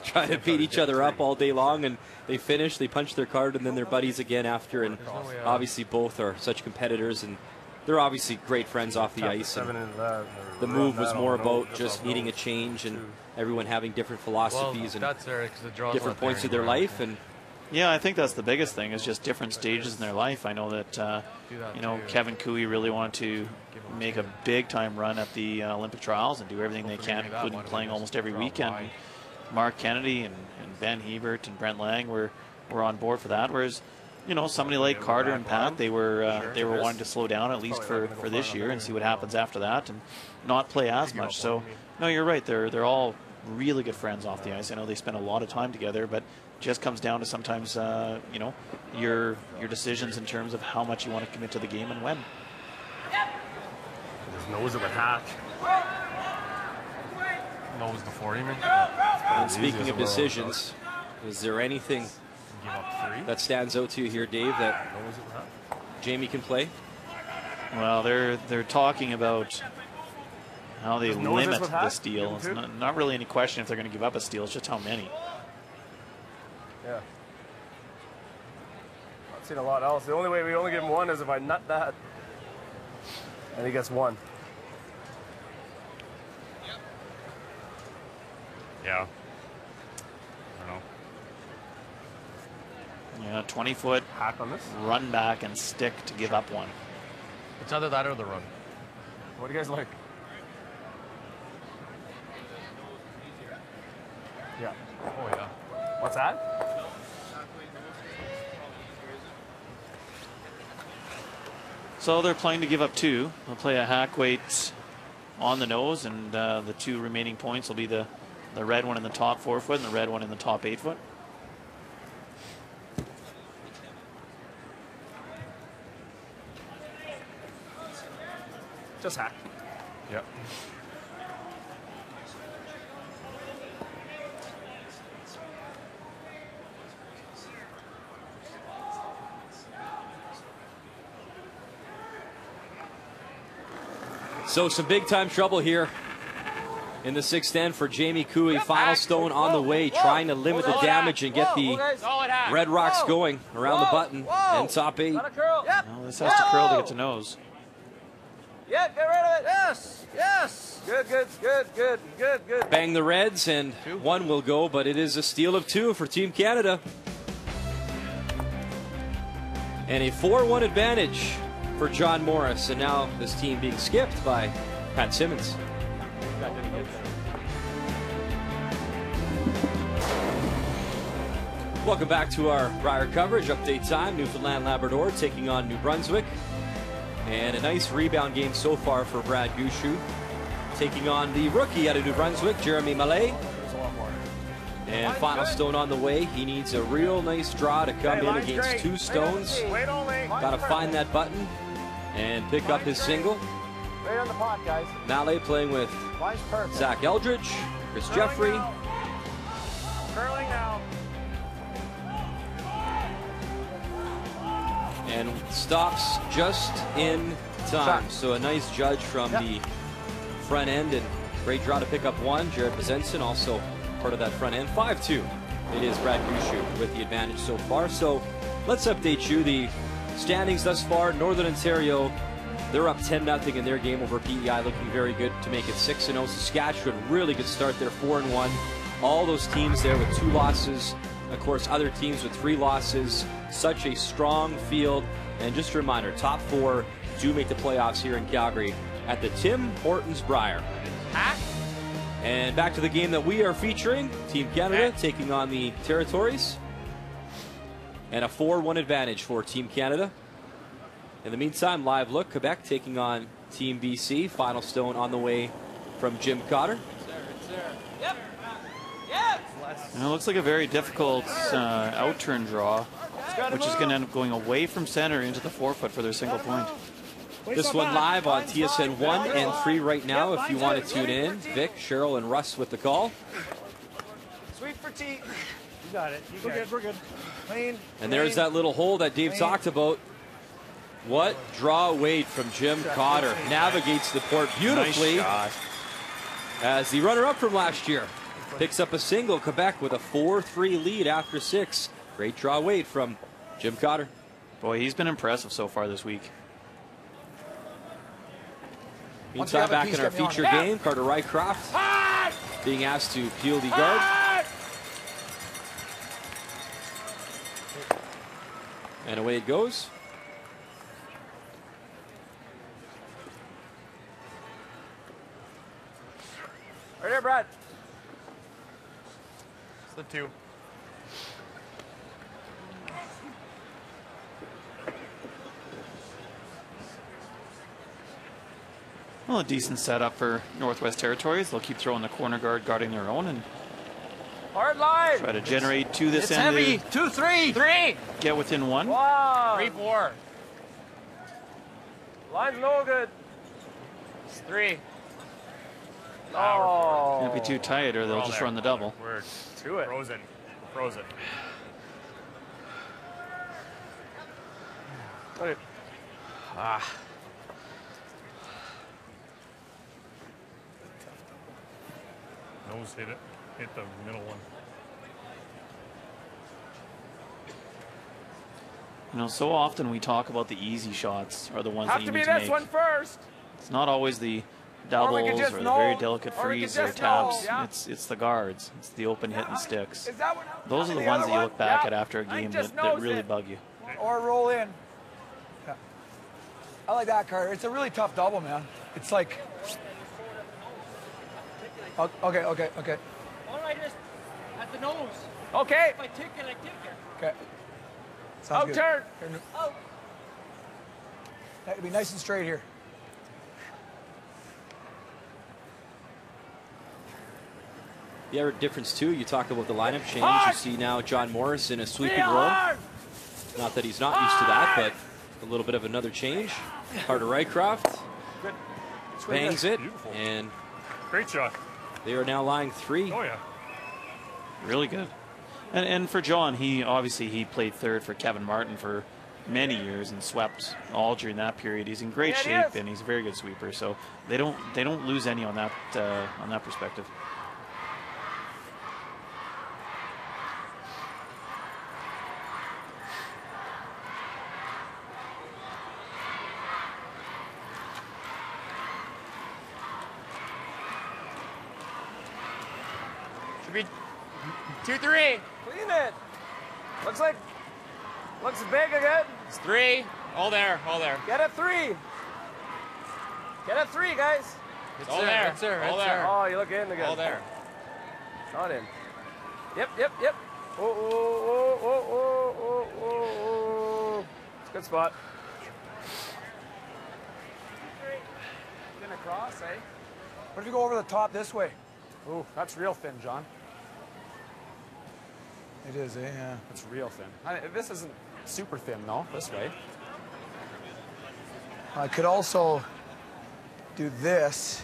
try to beat each other up all day long, and they finish, they punch their card, and then they're buddies again after. And obviously both are such competitors, and they're obviously great friends off the ice. And the move was more about just needing a change and everyone having different philosophies and different points of their life. And yeah, I think that's the biggest thing, is just different stages in their life. I know that Kevin Cooey really wanted to make a big time run at the Olympic trials and do everything they can, including playing almost every weekend. Mark Kennedy and Ben Hebert and Brent Lang were on board for that, whereas somebody like Carter and Pat, they were wanting to slow down at least for this year and see what happens after that and not play as much. So no, you're right, they're all really good friends off the ice. I know they spend a lot of time together, but it just comes down to sometimes your decisions in terms of how much you want to commit to the game and when. Just nose it with hack. Nose before you mean? And speaking of decisions, is there anything that stands out to you here, Dave, that Jamie can play? Well, they're talking about how they limit the steal. It's not really any question if they're going to give up a steal, it's just how many. Yeah. I've seen a lot else. The only way we only give him one is if I nut that, and he gets one. Yeah. I don't know. Yeah, 20-foot hack on this, run back and stick to give up one. It's either that or the run. What do you guys like? Yeah. Oh yeah. What's that? So they're playing to give up 2. They'll play a hack weight on the nose, and the 2 remaining points will be the red one in the top 4 foot and the red one in the top 8 foot. Just hack. Yep. So some big time trouble here in the 6th end for Jamie Cooey. Final stone on the way, trying to limit the damage and get the Red Rocks going around the button and top 8. Well, this has to curl to get to nose. Yep, get rid of it. Yes, yes. Good, good, good, good, good, good. Bang the Reds, and 1 will go, but it is a steal of 2 for Team Canada. And a 4-1 advantage for John Morris, and now this team being skipped by Pat Simmons. Welcome back to our Brier coverage. Update time. Newfoundland Labrador taking on New Brunswick. And a nice rebound game so far for Brad Gushu. Taking on the rookie out of New Brunswick, Jeremy Mallet. And final stone on the way. He needs a real nice draw to come in against 2 stones. Got to find that button and pick up his single. Right on the pot, guys. Mallet playing with Zach Eldridge, Chris Jeffrey. Curling now. And stops just in time. So a nice judge from the front end, and great draw to pick up 1. Jared Bezenson also part of that front end. 5-2. It is Brad Gushu with the advantage so far. So let's update you. The standings thus far, Northern Ontario, they're up 10-0 in their game over PEI, looking very good to make it 6-0. Saskatchewan, really good start there, 4-1. All those teams there with 2 losses. Of course, other teams with 3 losses. Such a strong field. And just a reminder, top 4 do make the playoffs here in Calgary at the Tim Hortons Brier. And back to the game that we are featuring. Team Canada taking on the Territories. And a 4-1 advantage for Team Canada. In the meantime, live look, Quebec taking on Team BC. Final stone on the way from Jim Cotter. Yep. Yep. And it looks like a very difficult out-turn draw, which is going to end up going away from center into the 4-foot for their single point. This one live on TSN 1 and 3 right now if you want to tune in. Vic, Cheryl, and Russ with the call. Sweet for tea. You got it. We're good. We're good. Clean. And there's that little hole that Dave talked about. What draw weight from Jim Cotter. Navigates the port beautifully. Nice shot. As the runner-up from last year picks up a single. Quebec with a 4-3 lead after 6. Great draw weight from Jim Cotter. Boy, he's been impressive so far this week. Meantime, back in our feature game, Carter Rycroft being asked to peel the guard. And away it goes. Right here, Brad. It's the 2. Well, a decent setup for Northwest Territories. They'll keep throwing the corner guard, guarding their own, and hard line. Try to generate to this it's end. Heavy. 2, 3. 3. Get within 1. Wow. 3, 4. Line's no good. It's 3. Oh. Can't be too tight, or they'll just run the double. We're to it. Frozen. Frozen. Okay. Nose hit it. Hit the middle one. You know, so often we talk about the easy shots are the ones Have that you to need be to this make. one first. It's not always the doubles or the very delicate frees or taps. It's the guards. It's the open hit and sticks. Those are the ones that you look back at after a game that really bug you. Or roll in. Yeah. I like that, Carter. It's a really tough double, man. It's like... Okay. All right, just at the nose. Okay. If I tick it, I tick it. Okay. Sounds good. Turn. Out. Be nice and straight here. The other difference, too, you talk about the lineup change. You see now John Morris in a sweeping role. Not that he's not used to that, but a little bit of another change. Carter Rycroft bangs it, and great shot. They are now lying 3. Oh, yeah. Really good. And for John, he played third for Kevin Martin for many years and swept all during that period. He's in great shape and he's a very good sweeper. So they don't lose any on that perspective. Should be 2-3. Clean it. Looks big again. It's 3. All there, all there. Get a 3. Get a 3, guys. It's all there. It's there. All there. Oh, you look in again. All there. It's not in. Yep. Oh. It's a good spot. Thin across, eh? What if you go over the top this way? Ooh, that's real thin, John. It is, eh? Yeah. It's real thin. This isn't super thin, though, this way. I could also do this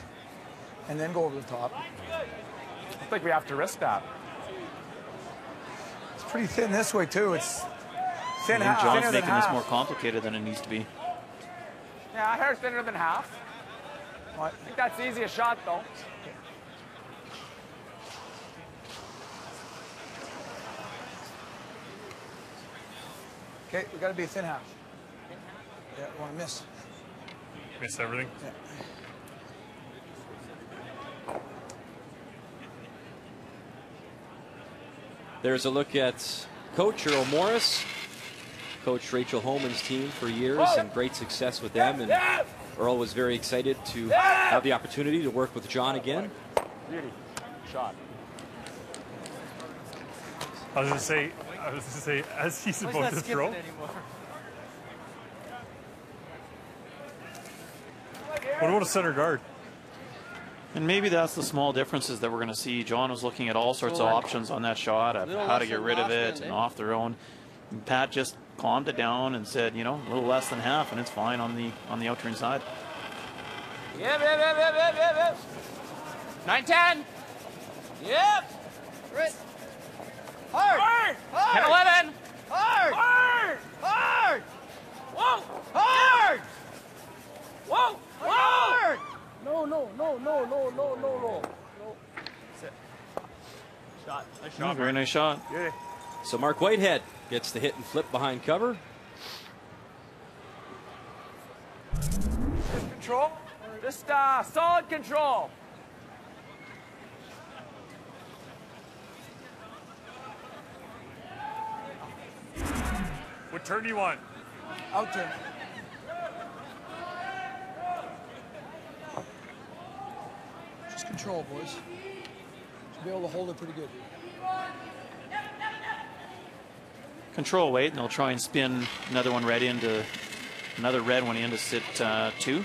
and then go over the top. I don't think we have to risk that. It's pretty thin this way, too. It's thin I half. think John's Thinner than making this half. more complicated than it needs to be. Yeah, hair's thinner than half. I think that's the easiest shot, though. Okay, we got to be a thin half. Yeah, want to miss. Miss everything? Yeah. There's a look at Coach Earl Morris, Coach Rachel Homan's team for years, and great success with them. And Earl was very excited to have the opportunity to work with John again. Beauty. Shot. I was going to say, as he's about to throw. What about a center guard? And maybe that's the small differences that we're going to see. John was looking at all sorts of options on that shot, of how to get rid of it and off their own. And Pat just calmed it down and said, you know, a little less than half, and it's fine on the out-turn side. Yep. 9-10. Yep. Right. Hard. 10-11. Hard. Whoa. Hard. Whoa. Hard. No. That's it. Shot. Nice Yeah, very nice shot. Beauty. So Mark Whitehead gets the hit and flip behind cover. Control. Just solid control. What turn do you want? Out turn. Just control, boys. Should be able to hold it pretty good. Control weight, and they'll try and spin another one red into another red one into sit 2.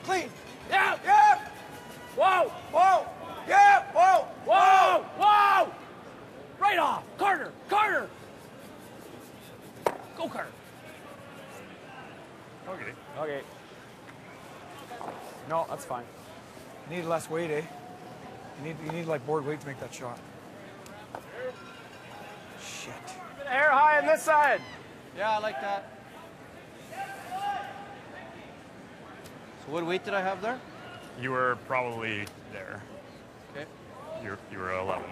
Clean. Yep. Whoa. Yep. Whoa. Right off. Carter. Go, Carter. Okay. No, that's fine. You need less weight, eh? You need like board weight to make that shot. Shit. Air high on this side. Yeah, I like that. So what weight did I have there? You were probably there. Okay. You were 11.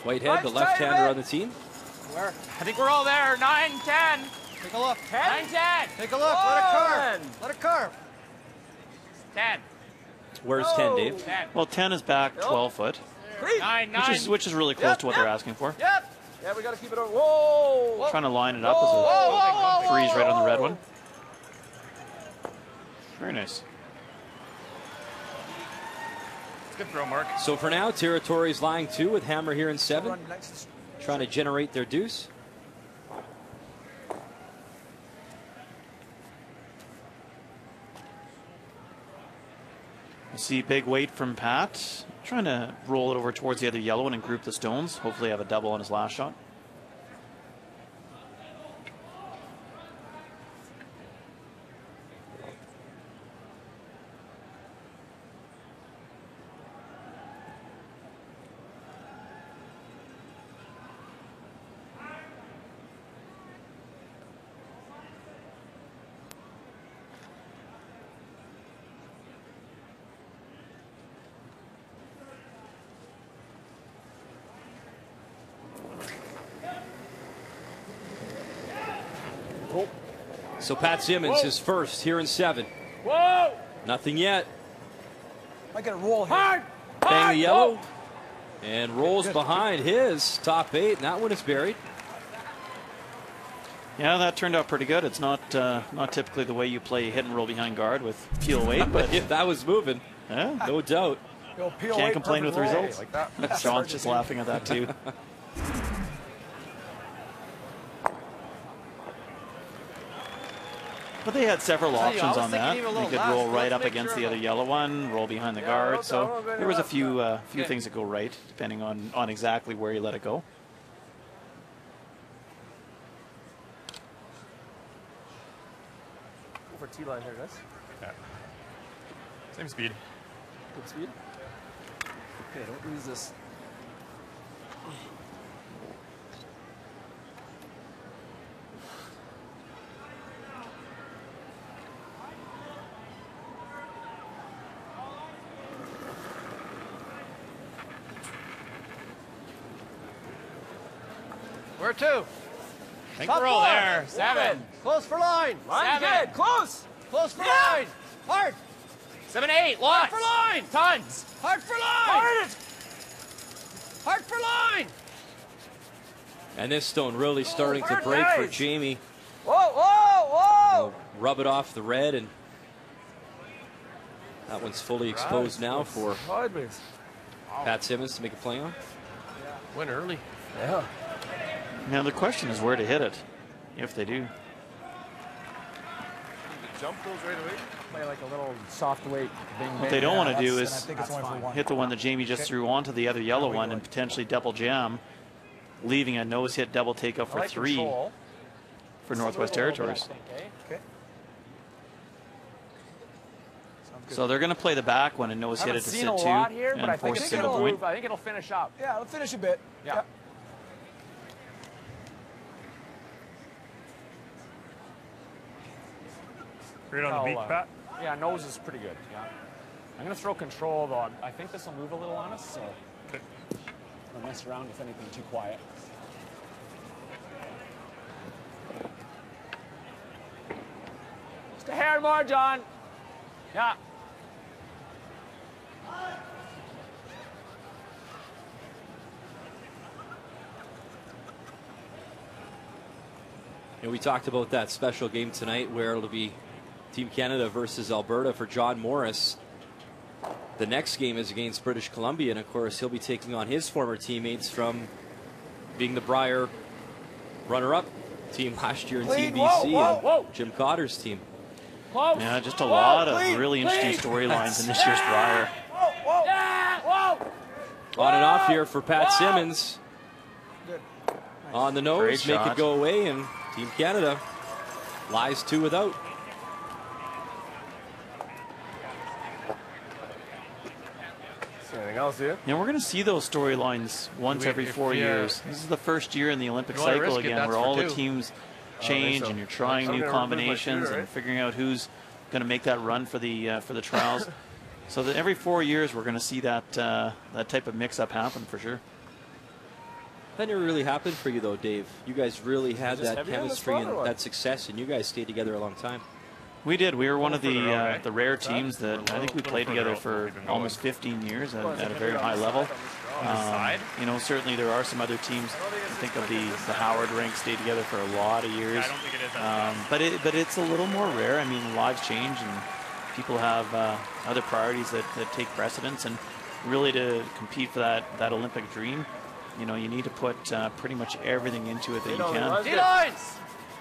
Whitehead, the left-hander on the team. Where? I think we're all there. 9-10. Take a look. 9-10. Take a look. Let it carve. 10. Where's 10, Dave? 10. Well, 10 is back 12 foot, 9. which is really close to what they're asking for. Yep. Yeah, we got to keep it on. Whoa. Trying to line it up as a freeze right on the red one. Very nice. Good throw, Mark. So for now, Territory's lying 2 with Hammer here in 7, trying to generate their deuce. You see big weight from Pat, trying to roll it over towards the other yellow one and group the stones. Hopefully have a double on his last shot. So Pat Simmons, his first here in 7. Whoa! Nothing yet. Might get a roll here. Hard! Bang the yellow. And rolls behind his top 8, and that one is buried. Yeah, that turned out pretty good. It's not typically the way you play hit and roll behind guard with peel weight, but if that was moving, yeah, no doubt. Can't complain with the results. Like that. Sean's just laughing at that too. But they had several options on that. They could roll right up against the other yellow one, roll behind the guard. So there was a few things that go right, depending on exactly where you let it go. For T-line here, guys. Yeah. Same speed. Good speed. Okay, don't lose this. Where to? Think we're all there. 7. Close for line. Line's 7. good. Close. Close for line. Hard. 7, 8. Lots. Hard for line. Tons. Hard for line. Hard for line. And this stone really starting to break for Jamie. Whoa, whoa, whoa. He'll rub it off the red, and that one's fully exposed now for Pat Simmons to make a play on. Went early. Yeah. Now the question is where to hit it, if they do. Jump those right away. Play like a little soft weight. Bing, What they don't want to do is hit the one that Jamie just threw onto the other yellow one and potentially double jam, leaving a nose hit double takeoff for 3 for Northwest Territories. Okay. So they're going to play the back one and nose hit it to sit 2 and force a single point. I think it'll finish up. Yeah, it'll finish a bit. Yeah. Great on the beat, Pat. Yeah, nose is pretty good. Yeah. I'm going to throw control, though. I think this will move a little on us, so I'll mess around with anything too quiet. Just a hair more, John. Yeah. And we talked about that special game tonight where it'll be Team Canada versus Alberta for John Morris. The next game is against British Columbia, and of course he'll be taking on his former teammates from being the Brier runner-up team last year in Team BC and Jim Cotter's team. Yeah, just a lot of really interesting storylines in this year's Brier. On and off here for Pat Simmons. On the nose, make it go away, and Team Canada lies 2 without. Anything else here? Yeah, we're going to see those storylines once every 4 years. This is the first year in the Olympic cycle again where all the teams change and you're trying new combinations and figuring out who's going to make that run for the trials. So that every 4 years we're going to see that that type of mix-up happen for sure. That never really happened for you though, Dave. You guys really had that chemistry and that success, and you guys stayed together a long time. We did. We were one of the rare teams that I think we played together for almost 15 years at a very high level. You know, certainly there are some other teams. I think of the Howard rank stayed together for a lot of years. But it's a little more rare. I mean, lives change and people have other priorities that take precedence. And really to compete for that Olympic dream, you know, you need to put pretty much everything into it that you can. T-lines!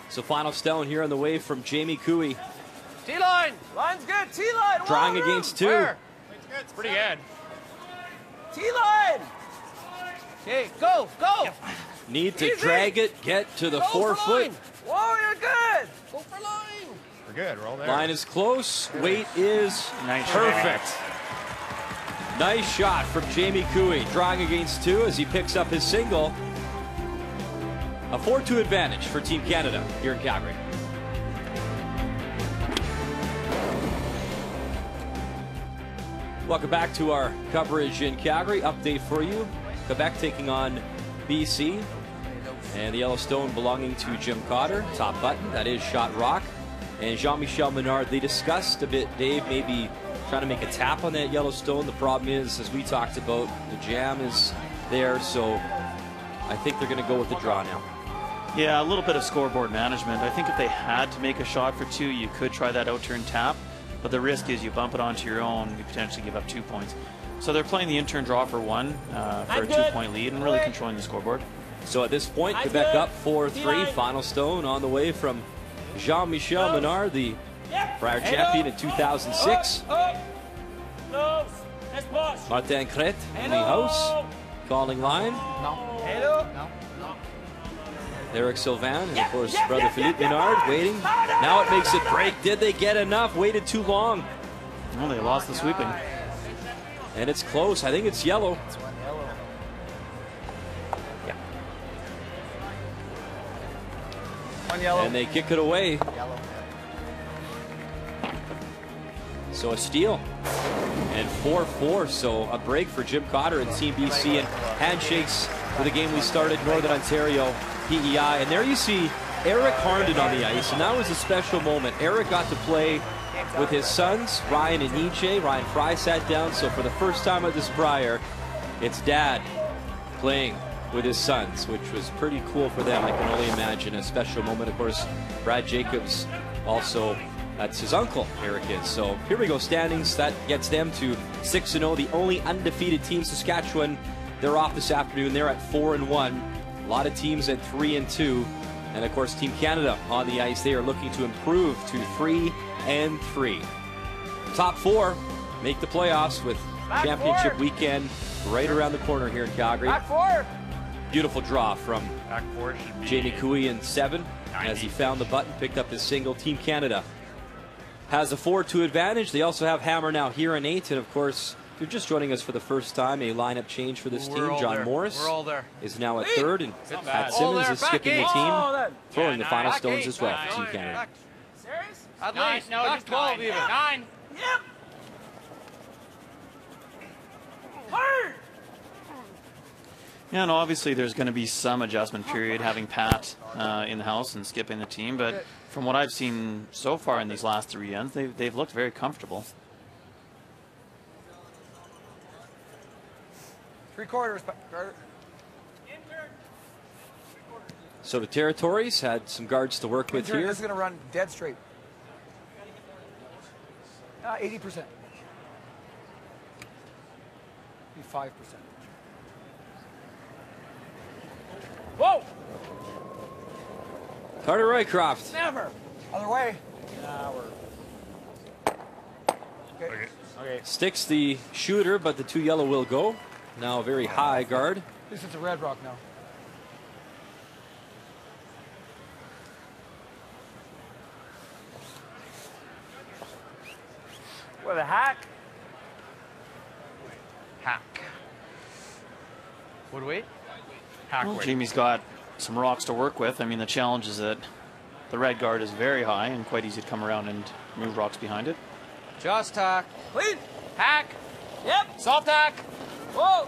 So final stone here on the way from Jamie Cooey. T-line! Line's good. T-line! Drawing against 2. Where? It's pretty good. T-line! Okay, go, go! Need to drag it, get to the 4 foot. Whoa, you're good! Go for line! We're good, we're all there. Line is close, weight is perfect. Nice shot from Jamie Cooey, drawing against 2 as he picks up his single. A 4-2 advantage for Team Canada here in Calgary. Welcome back to our coverage in Calgary. Update for you. Quebec taking on BC. And the yellow stone belonging to Jim Cotter. Top button, that is shot rock. And Jean-Michel Menard, they discussed a bit, Dave, maybe trying to make a tap on that yellow stone. The problem is, as we talked about, the jam is there, so I think they're going to go with the draw now. Yeah, a little bit of scoreboard management. I think if they had to make a shot for 2, you could try that out-turn tap, but the risk is you bump it onto your own, you potentially give up 2 points. So they're playing the in-turn draw for 1 for a 2-point lead and really controlling the scoreboard. So at this point, Quebec up 4-3. Final stone on the way from Jean-Michel Menard, the Brier champion in 2006. Martin Crête in the house, calling line. Eric Sylvain and, of course, brother Philippe Menard waiting. Now it makes it break. Did they get enough? Waited too long. Well, they lost the sweeping. And it's close. I think it's yellow. Yeah. One yellow. And they kick it away. Yellow. So a steal. And 4-4. So a break for Jim Cotter and Team BC. And handshakes for the game we started, Northern Ontario PEI. And there you see Eric Harnden on the ice. And that was a special moment. Eric got to play with his sons, Ryan and EJ. Ryan Fry sat down. So for the first time at this Brier, it's dad playing with his sons, which was pretty cool for them. I can only imagine a special moment. Of course, Brad Jacobs also, that's his uncle, Eric is. So here we go, standings. That gets them to 6-0, the only undefeated team. Saskatchewan, they're off this afternoon. They're at 4-1. A lot of teams at 3-2. And of course, Team Canada on the ice. They are looking to improve to 3-3. Top 4 make the playoffs with championship weekend right around the corner here in Calgary. Back 4. Beautiful draw from Jamie Cooey in 7 as he found the button, picked up his single. Team Canada has a 4-2 advantage. They also have Hammer now here in 8. And of course, if you're just joining us for the first time, a lineup change for this team. John Morris is now at 3rd, and Pat Simmons is skipping the team, throwing the final stones as well for Team Canada. Serious? At least. No, just 12 even. 9. Yep. Hard. Yeah, and obviously there's going to be some adjustment period having Pat in the house and skipping the team, but from what I've seen so far in these last 3 ends, they've looked very comfortable. 3/4, Carter. So the Territories had some guards to work with here. This is going to run dead straight. 80%. 5%. Whoa! Carter Roycroft. Never. Other way. Okay. Sticks the shooter, but the 2 yellow will go. Now a very high guard. At least it's a red rock now. With a hack. Hack. What do we? Hack. Well, Jamie's got some rocks to work with. I mean, the challenge is that the red guard is very high and quite easy to come around and move rocks behind it. Just hack. Clean. Hack. Yep. Soft hack. Whoa.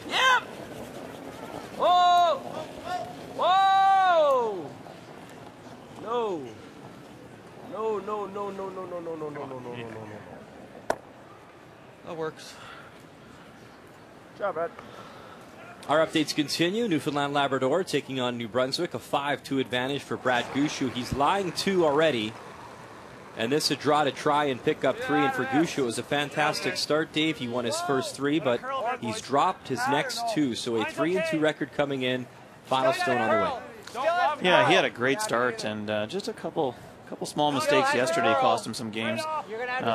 Yep. Whoa. Whoa. No. No, no, no, no, no, no, no, no, no, no, no, no, no. That works. Job, Ed. Our updates continue. Newfoundland Labrador taking on New Brunswick, a 5-2 advantage for Brad Gushu. He's lying 2 already. And this a draw to try and pick up 3. And for Gushu, it was a fantastic start, Dave. He won his first 3, but he's dropped his next 2. So a 3-2 record coming in. Final stone on the way. Yeah, he had a great start, and just a couple small mistakes yesterday cost him some games.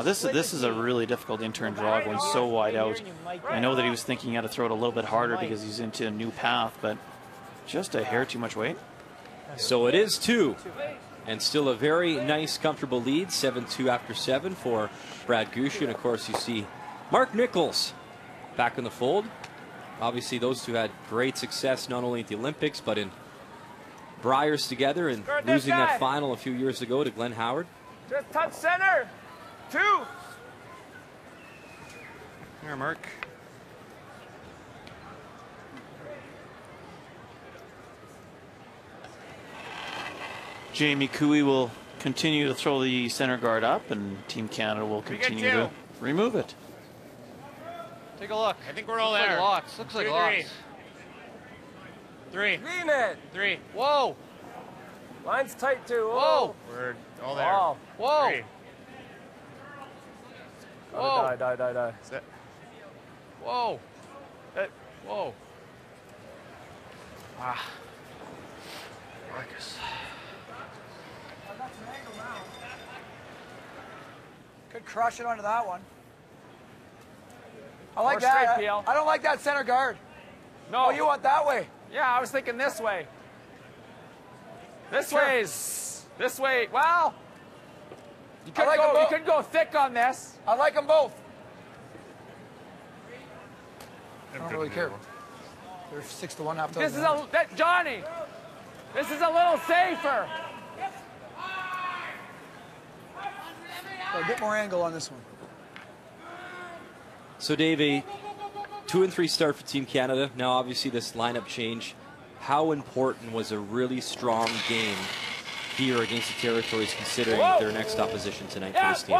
This is a really difficult in-turn draw, going so wide out. I know that he was thinking he had to throw it a little bit harder because he's into a new path, but just a hair too much weight. So it is 2. And still a very nice, comfortable lead, 7-2 after 7 for Brad Gushu. And, of course, you see Mark Nichols back in the fold. Obviously, those two had great success not only at the Olympics, but in Briers together, and losing that final a few years ago to Glenn Howard. Just touch center. 2. Here, Mark. Jamie Cooey will continue to throw the center guard up, and Team Canada will continue to remove it. Take a look. I think we're all Looks there. Like lots. Looks like lots. Three. Green it. Three. Whoa. Line's tight too. Whoa. We're all there. Oh. Whoa. Three. Whoa. Die. Sit. Whoa. Hey. Whoa. Ah. Marcus. Could crush it onto that one. I like More that. straight, PL. I don't like that center guard. No. Oh, you want that way? Yeah, I was thinking this way. This Sure. way's this way. Well, you I like 'em you both. could go thick on this. I like them both. I don't really care. They're 6-1 half time. This is Johnny. This is a little safer. A bit more angle on this one. So, Dave, a 2-3 start for Team Canada. Now, obviously, this lineup change. How important was a really strong game here against the Territories, considering their next opposition tonight for this team?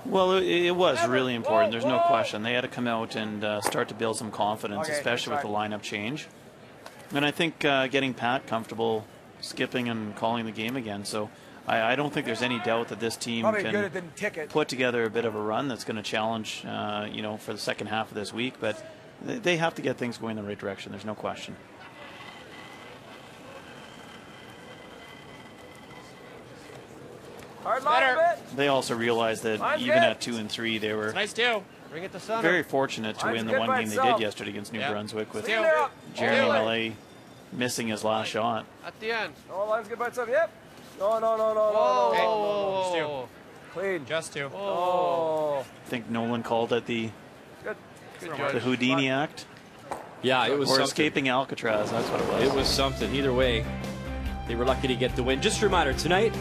Well, it was really important. There's no question. They had to come out and start to build some confidence, especially with the lineup change. And I think getting Pat comfortable skipping and calling the game again. So I don't think there's any doubt that this team Probably can good it didn't tick it. put together a bit of a run that's going to challenge, for the second half of this week. But they have to get things going in the right direction. There's no question. Hard line a bit. They also realized that Line's even good. at 2-3, they were Nice too. Bring it to center. very fortunate to Line's win the good one by game they itself. did yesterday against New Brunswick with Clean it up. Jeremy Hold it. Mallet missing his last shot. At the end. Oh, line's good by itself. Yep. No. Whoa. Clean. Just two. Oh. I think Nolan called it the Good Houdini Act. Yeah, it was Or something. escaping Alcatraz, that's what it was. It was something. Either way, they were lucky to get the win. Just a reminder, tonight,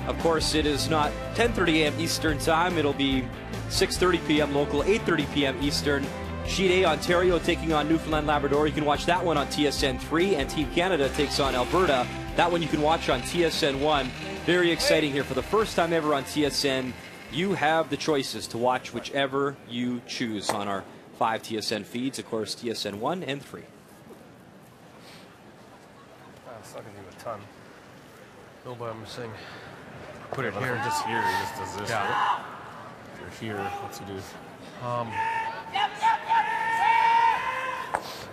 of course, it is not 10:30 a.m. Eastern Time. It'll be 6:30 p.m. local, 8:30 p.m. Eastern. Sheet A, Ontario taking on Newfoundland Labrador. You can watch that one on TSN 3, and Team Canada takes on Alberta. That one you can watch on TSN 1. Very exciting here. For the first time ever on TSN, you have the choices to watch whichever you choose on our 5 TSN feeds, of course, TSN 1 and 3. It's not going to do a ton. No, but I'm saying. Put it here. Just here. He just does this. Yeah. Right? If you're here, what's he do?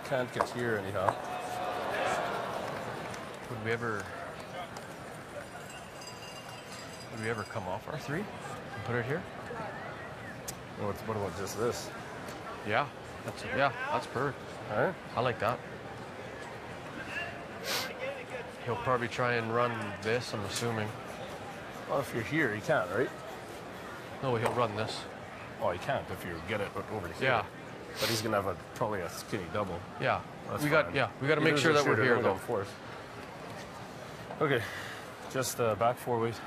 Can't get here anyhow. Would we ever come off our 3 and put it here? What about just this? Yeah. That's perfect. All right. I like that. He'll probably try and run this, I'm assuming. Well, if you're here, you can't, right? No, he'll run this. Oh, you can't if you get it over here. Yeah. But he's gonna have probably a skinny double. Yeah. That's we fine. got to make sure that we're here, though. Fourth. Okay. Just back 4 weeks.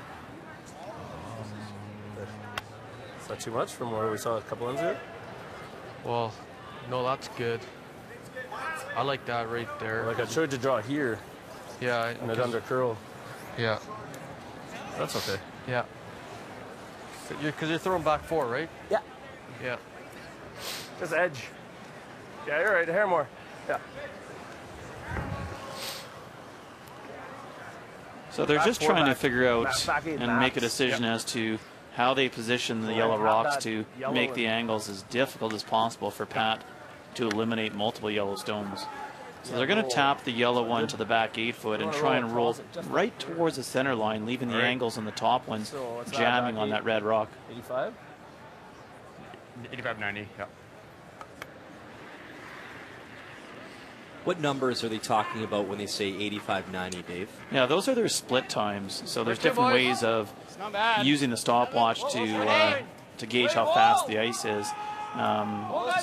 Is that too much from where we saw a couple ends here? Well, no, that's good. I like that right there. Like I showed you draw here. Yeah. And it under curl. Yeah. That's okay. Yeah. Because you're throwing back 4, right? Yeah. Yeah. Just edge. Yeah, you're right. A hair more. Yeah. So they're just trying to figure out back eight and make a max. decision as to how they position the yellow have rocks that to yellow make the and- angles as difficult as possible for Pat to eliminate multiple yellow stones. So they're going to tap the yellow one to the back 8 foot and try and roll right towards the center line, leaving the angles on the top ones So what's that, jamming back on eight? that red rock. 85? 85-90, yeah. What numbers are they talking about when they say 85-90, Dave? Yeah, those are their split times. So there's First two, different boys. ways of It's not bad. using the stopwatch to gauge how fast the ice is.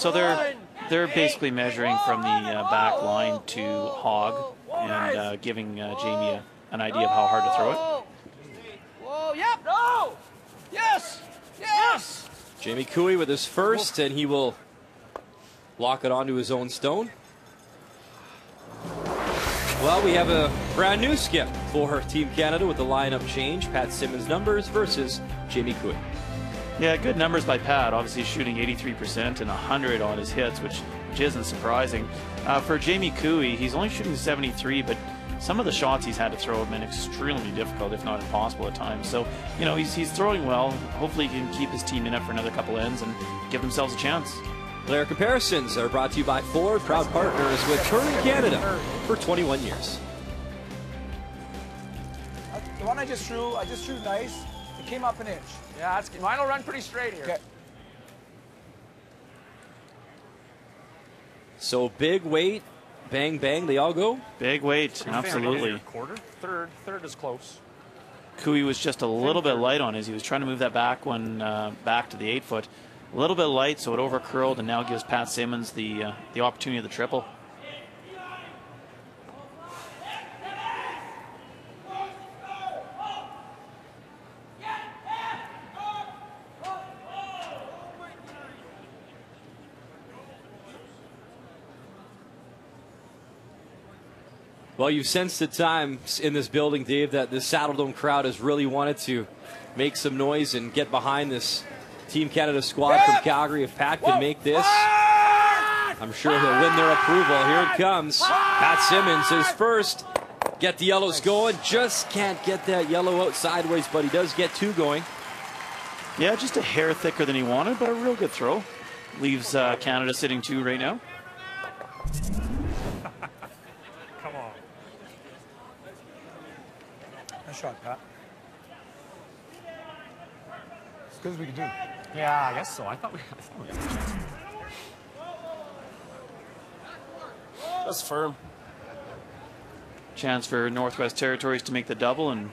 So they're basically measuring from the back line to hog and giving Jamie an idea of how hard to throw it. Whoa, yep. No. Yes. Yes. Jamie Cooey with his first, and he will lock it onto his own stone. Well, we have a brand new skip for Team Canada with the lineup change. Pat Simmons' numbers versus Jamie Cooey. Yeah, good numbers by Pat. Obviously shooting 83% and 100 on his hits, which isn't surprising. For Jamie Cooey, he's only shooting 73, but some of the shots he's had to throw have been extremely difficult, if not impossible at times. So, you know, he's throwing well. Hopefully he can keep his team in it for another couple ends and give themselves a chance. Player comparisons are brought to you by Ford, proud partners with Touring Canada for 21 years. The one I just threw nice. It came up an inch. Yeah, mine will run pretty straight here. Okay. So big weight, bang, bang, they all go? Big weight, absolutely. Quarter, third is close. Cooey was just a little bit light on his. He was trying to move that back one back to the 8-foot. A little bit light, so it overcurled, and now gives Pat Simmons the opportunity of the triple. Well, you've sensed at times in this building, Dave, that the Saddledome crowd has really wanted to make some noise and get behind this Team Canada squad from Calgary. If Pat can make this, I'm sure he'll win their approval. Here it comes. Pat Simmons is first. Get the yellows going. Just can't get that yellow out sideways, but he does get two going. Yeah, just a hair thicker than he wanted, but a real good throw. Leaves Canada sitting 2 right now. Come on. Nice shot, Pat. As good as we can do. Yeah, I guess so. I thought we had a chance. That's firm. Chance for Northwest Territories to make the double and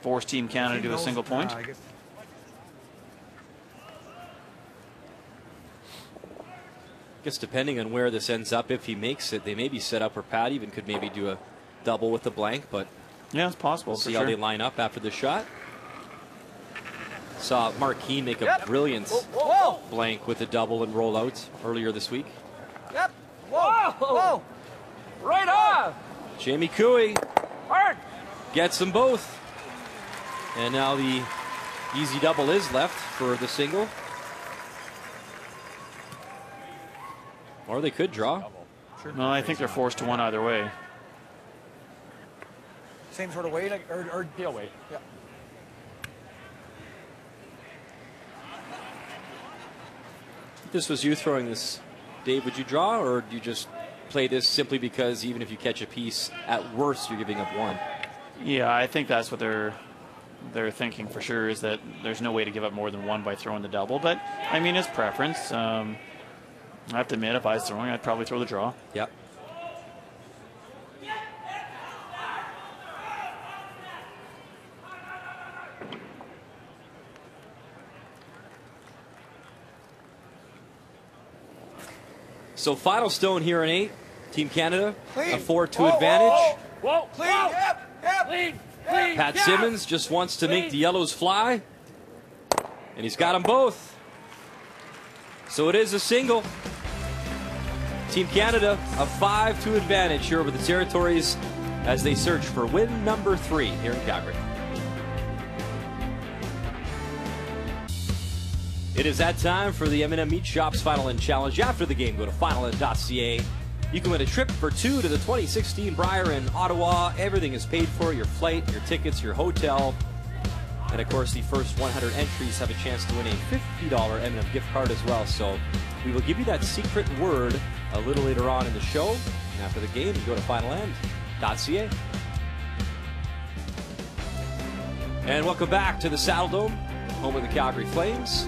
force Team Canada to a single point. I guess depending on where this ends up, if he makes it, they may be set up where Pat even could maybe do a double with the blank, but yeah, it's possible. We'll see how they line up after the shot. Saw Mark Keane make a brilliant blank with a double and roll out earlier this week. Yep. Whoa. Whoa. Right off. Jamie Cooey Hard. gets them both. And now the easy double is left for the single. Or they could draw. No, I think they're forced to one either way. Same sort of weight, like, or heel weight. Yeah. If this was you throwing this, Dave, would you draw, or do you just play this simply because even if you catch a piece, at worst you're giving up one? Yeah, I think that's what they're thinking for sure, is that there's no way to give up more than one by throwing the double. But I mean, it's preference. I have to admit, if I was throwing, I'd probably throw the draw. Yep. So final stone here in 8. Team Canada, clean. A 4-2 advantage. Whoa. Clean. Yep. Clean. Clean. Pat Simmons just wants to make the yellows fly. And he's got them both. So it is a single. Team Canada, a 5-2 advantage here over the Territories as they search for win number 3 here in Calgary. It is that time for the M&M Meat Shop's Final End Challenge. After the game, go to finalend.ca. You can win a trip for 2 to the 2016 Brier in Ottawa. Everything is paid for, your flight, your tickets, your hotel. And of course, the first 100 entries have a chance to win a $50 M&M gift card as well. So we will give you that secret word a little later on in the show. And after the game, you go to finalend.ca. And welcome back to the Saddledome, home of the Calgary Flames.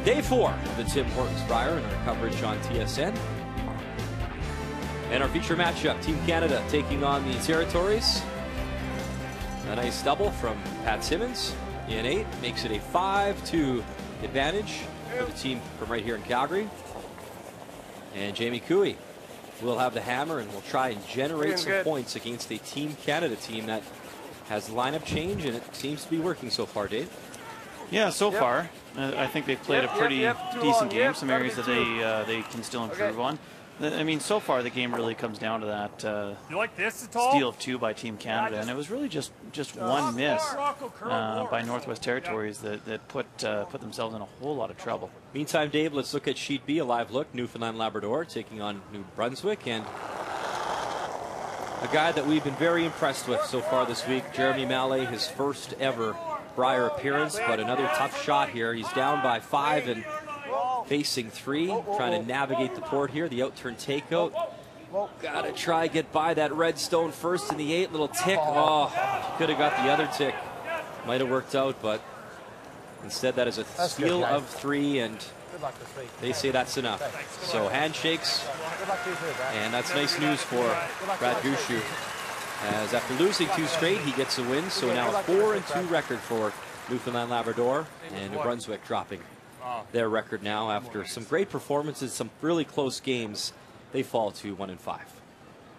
Day 4 of the Tim Hortons Brier and our coverage on TSN. And our feature matchup, Team Canada taking on the Territories. A nice double from Pat Simmons in 8. Makes it a 5-2 advantage for the team from right here in Calgary. And Jamie Cooey will have the hammer and will try and generate some points against a Team Canada team that has lineup change, and it seems to be working so far, Dave. Yeah, so far. I think they've played a pretty decent game. Some areas that they can still improve on. I mean, so far the game really comes down to that you like this at all? steal of 2 by Team Canada, and it was really just one miss by Northwest Territories that put themselves in a whole lot of trouble. Meantime, Dave, let's look at Sheet B, a live look. Newfoundland Labrador taking on New Brunswick, and a guy that we've been very impressed with so far this week, Jeremy Mallet, his first ever Brier appearance, but another tough shot here. He's down by 5 and facing 3, trying to navigate the port here. The outturn takeout. Gotta try get by that red stone first in the 8. Little tick. Oh, could have got the other tick. Might have worked out, but instead that is a steal of 3, and they say that's enough. So handshakes, and that's nice news for Brad Gushu, as after losing 2 straight, he gets a win. So now a 4-2 record for Newfoundland Labrador, and New Brunswick dropping their record now after some great performances, some really close games. They fall to 1-5.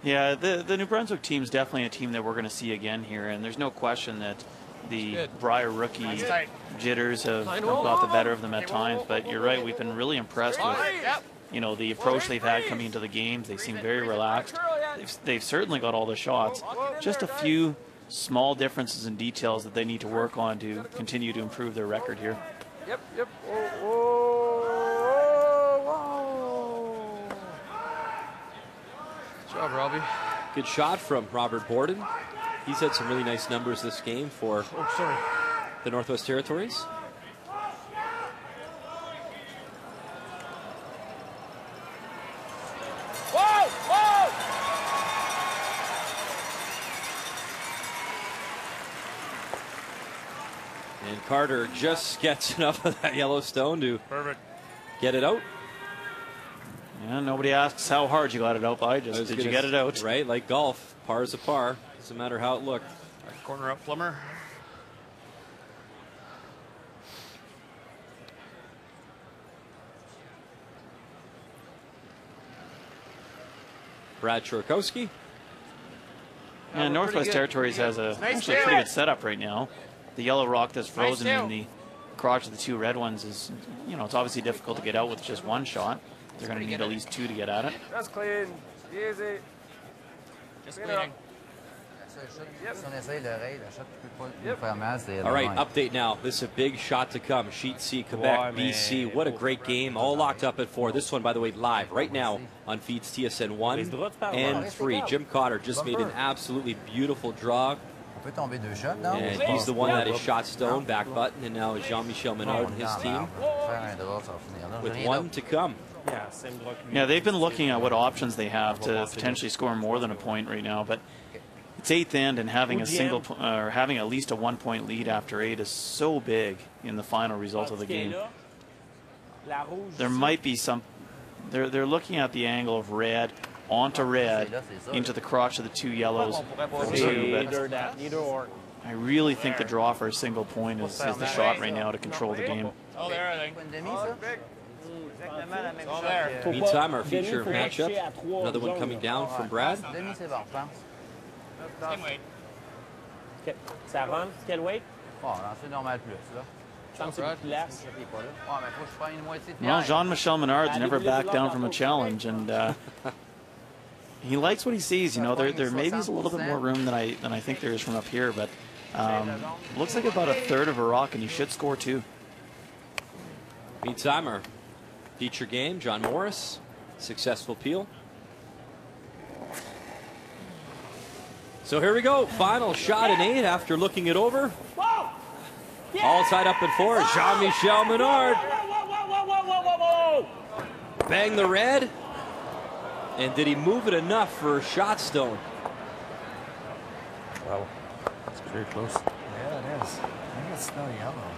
Yeah, the New Brunswick team is definitely a team that we're going to see again here, and there's no question that the Brier rookie jitters have got the better of them at times. But you're right, we've been really impressed with the approach they've had coming into the games. They seem very relaxed. They've certainly got all the shots. Just a few small differences in details that they need to work on to continue to improve their record here. Yep. Whoa. Good job, Robbie. Good shot from Robert Borden. He's had some really nice numbers this game for the Northwest Territories. Whoa! And Carter just gets enough of that Yellowstone to get it out. Yeah, nobody asks how hard you got it out by. Just did you get it out? Right, like golf. Par is a par. Doesn't matter how it looked. Corner up, Plummer. Brad Chorkowski. And Northwest Territories has actually a pretty good setup right now. The yellow rock that's frozen in the crotch of the 2 red ones is, it's obviously difficult to get out with just 1 shot. They're going to need at least 2 to get at it. That's clean. Easy. Just cleaning. All right, update now. This is a big shot to come. Sheet C, Quebec, BC. What a great game. All locked up at 4. This one, by the way, live right now on feeds TSN 1 and 3. Jim Cotter just made an absolutely beautiful draw. And he's the one that is shot stone, back button, and now is Jean-Michel Menard and his team with 1 to come. Yeah, they've been looking at what options they have to potentially score more than a point right now, but it's 8th end, and having having at least a 1-point lead after 8 is so big in the final result of the game. There might be some. They're looking at the angle of red onto red into the crotch of the 2 yellows for 2, but I really think the draw for a single point is the shot right now to control the game. Oh, there, I think. Meantime, our feature matchup, another one coming down from Brad. Same weight. Ça rentre, quel weight? C'est normal plus, là. Well, Jean-Michel Menard's never backed down from a challenge, and he likes what he sees. There maybe is a little bit more room than I think there is from up here, but looks like about a 1/3 of a rock, and he should score 2. Meantime, our feature game, John Morris, successful peel. So here we go, final shot in 8 after looking it over. All tied up at 4, Jean-Michel Menard. Bang the red. And did he move it enough for shot stone? Wow, that's very close. Yeah, it is. I think it's still yellow.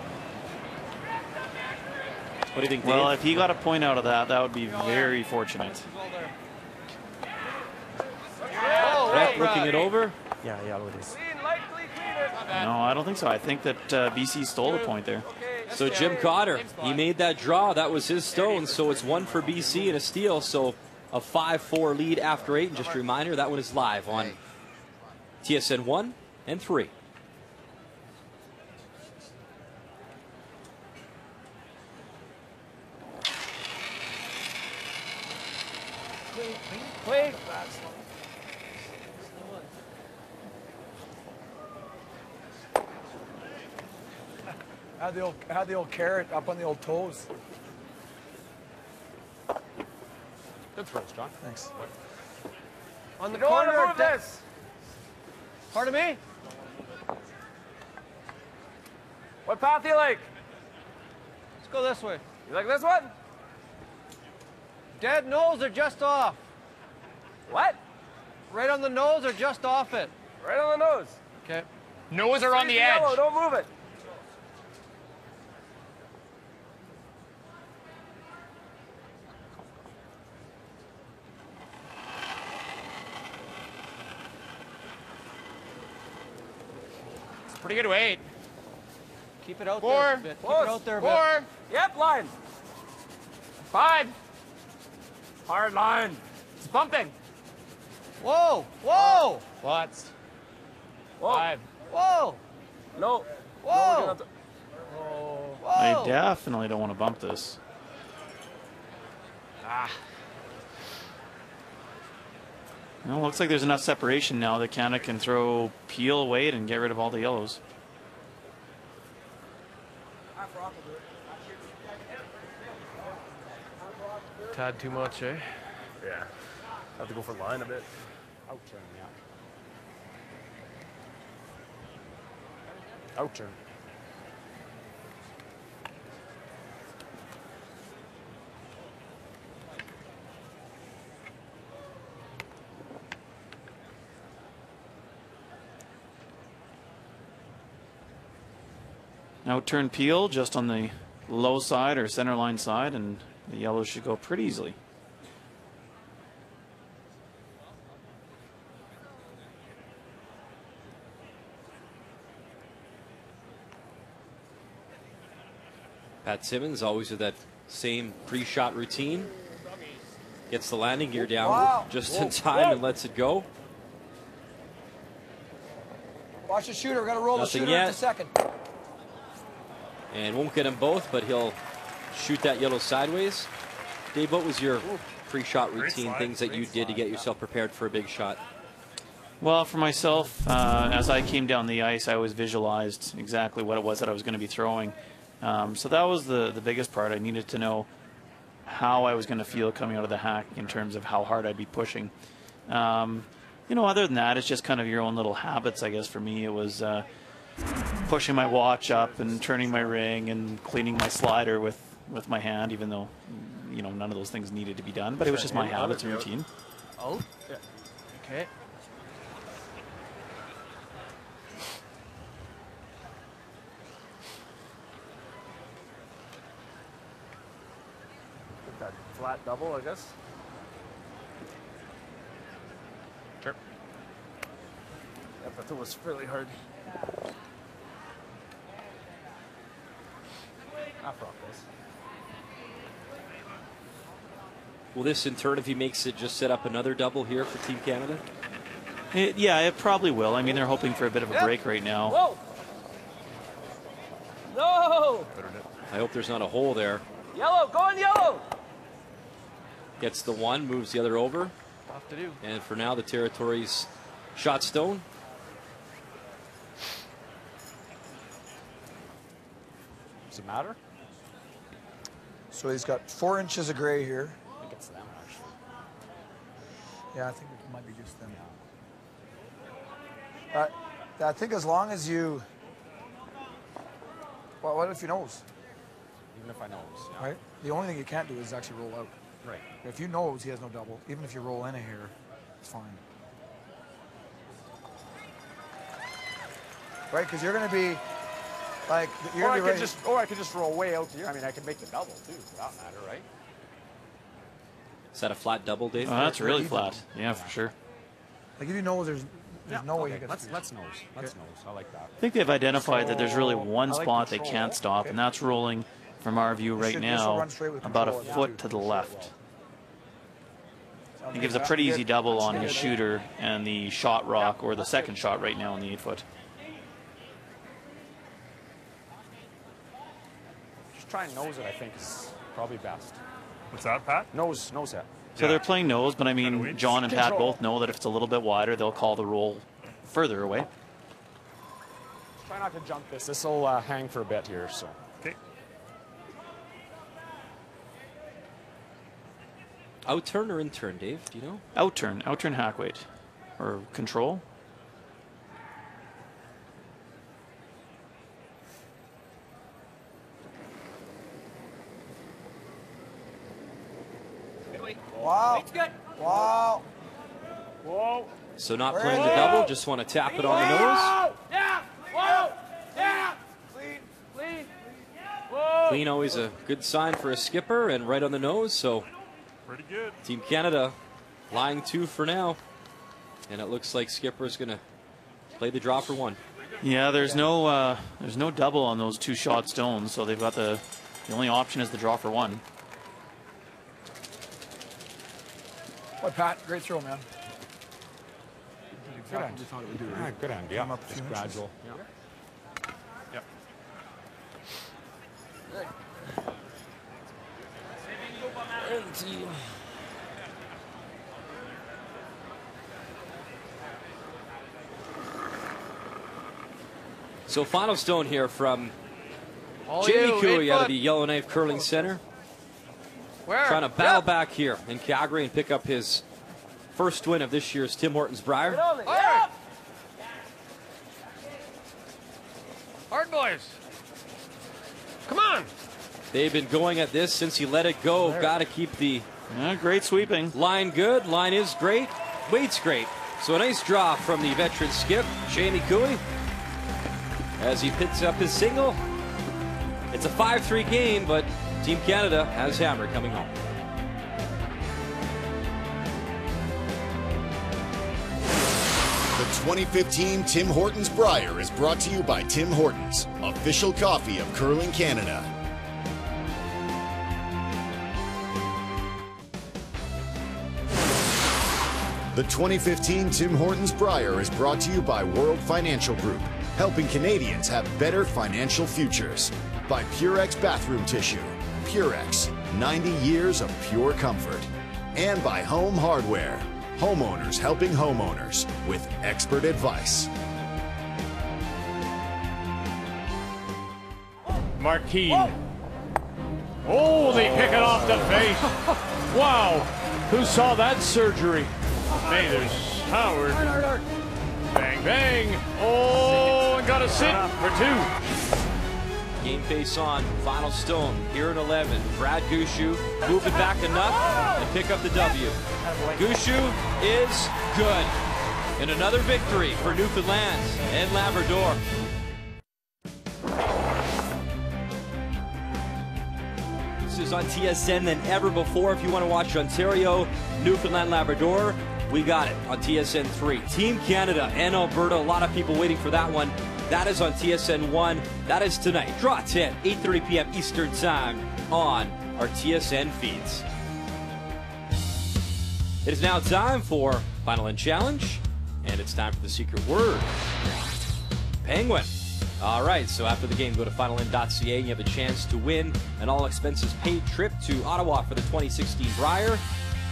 What do you think, Dave? Well, if he got a point out of that, that would be very fortunate. Brett looking it over. Yeah, yellow it is. No, I don't think so. I think that BC stole a point there. So Jim Cotter, he made that draw. That was his stone. So it's 1 for BC and a steal. So a 5-4 lead after 8. And just a reminder, that one is live on TSN 1 and 3. Had the old carrot up on the old toes. Good throws, John. Thanks. On the You don't want corner. to move this. Pardon me? What path do you like? Let's go this way. You like this one? Dead nose or just off? What? Right on the nose or just off it? Right on the nose. Okay. Nose are on the Straight to edge. yellow, don't move it. Pretty good weight. Keep it out Four. there a bit. Keep it out there a bit. 4. Yep, line. 5. Hard line. It's bumping. Whoa! Whoa! Lots. Whoa. 5. Whoa! No. Whoa! No, I definitely don't want to bump this. Well, looks like there's enough separation now that Canada can throw Peel away and get rid of all the yellows. Tad too much, eh? Yeah. Have to go for line a bit. Out turn, yeah. Out turn. Out turn Peel just on the low side or center line side, and the yellows should go pretty easily. Pat Simmons always with that same pre-shot routine. Gets the landing gear down just in time and lets it go. Watch the shooter. We're going to roll Nothing the shooter yet. into second. And won't get them both, but he'll shoot that yellow sideways. Dave, what was your pre-shot routine, things that you did to get yourself prepared for a big shot? Well, for myself, as I came down the ice, I always visualized exactly what it was that I was going to be throwing. So that was the biggest part. I needed to know how I was going to feel coming out of the hack in terms of how hard I'd be pushing. You know, other than that, it's just kind of your own little habits, I guess. For me, it was pushing my watch up and turning my ring and cleaning my slider with my hand, even though, you know, none of those things needed to be done. But it was just my habits and routine. Oh? Yeah. Okay. Get that flat double, I guess. Sure. Yep, I thought it was fairly hard. Not rock this. Will this, in turn, if he makes it, just set up another double here for Team Canada? Yeah, it probably will. I mean, they're hoping for a bit of a break right now. Whoa! No! I hope there's not a hole there. Yellow, go on yellow! Gets the one, moves the other over. Tough to do. And for now, the territory's shot stone. Does it matter? So he's got 4 inches of gray here. I think it's them, actually. Yeah, I think it might be just them. I think as long as you... Well, what if he knows? Even if I know. Yeah. Right? The only thing you can't do is actually roll out. Right. If you knows he has no double, even if you roll in a hair, it's fine. Right? Because you're going to be like... You're Or gonna be I could just roll way out here. I mean, I could make the double, too, for that matter, right? Is that a flat double, Dave? Oh, that's really flat. Yeah, for sure. Like if you know there's no way you get Let's nose. Let's nose. I like that. I think they've identified that there's really one I like spot they control. can't stop, and that's rolling, from our view right should now, run straight with about a control. foot to the left. He gives a pretty easy double on his shooter and the shot rock, or the second shot right now on the 8-foot. Just try and nose it, I think, is probably best. What's that, Pat? Nose it. So they're playing nose, but I mean, John and Pat both know that if it's a little bit wider, they'll call the roll further away. Try not to jump this. This will hang for a bit here. So. Okay. Out turn or in turn, Dave? Do you know? Out turn hack weight, or control. Wow. Wow. Whoa. So not playing the double, just want to tap it on the nose. Yeah. Whoa. Yeah. Clean. Clean. Whoa. Clean, always a good sign for a skipper, and right on the nose. So pretty good. Team Canada lying 2 for now, and it looks like skipper's going to play the draw for 1. Yeah, there's no double on those 2 shot stones, so they've got the only option is the draw for 1. Boy, Pat, great throw, man. Good end. Good end. Yeah. Up Just gradual. Yep. So final stone here from Jamie Cooey out of the Yellowknife Curling Center. Trying to battle back here in Calgary and pick up his first win of this year's Tim Hortons Brier. Hard boys. Come on. They've been going at this since he let it go. Got to keep the great sweeping. Line good. Line is great. Weight's great. So a nice draw from the veteran skip, Jamie Cooey, as he picks up his single. It's a 5-3 game, but Team Canada has hammer coming home. The 2015 Tim Hortons Brier is brought to you by Tim Hortons, official coffee of Curling Canada. The 2015 Tim Hortons Brier is brought to you by World Financial Group, helping Canadians have better financial futures. By Purex Bathroom Tissue. Purex, 90 years of pure comfort. And by Home Hardware. Homeowners helping homeowners with expert advice. Marquis. Oh, they pick it off the face. Wow. Who saw that surgery? Hey, there's Howard. Bang, bang. Oh, and got a sit for 2. Game face on, final stone, here in 11. Brad Gushu move it back enough and pick up the W. Gushu is good. And another victory for Newfoundland and Labrador. This is on TSN than ever before. If you want to watch Ontario, Newfoundland, Labrador, we got it on TSN 3. Team Canada and Alberta, a lot of people waiting for that one. That is on TSN 1. That is tonight. Draw 10, 8:30 p.m. Eastern Time on our TSN feeds. It is now time for Final End Challenge, and it's time for the secret word. Penguin. All right, so after the game, go to finalend.ca and you have a chance to win an all-expenses-paid trip to Ottawa for the 2016 Brier.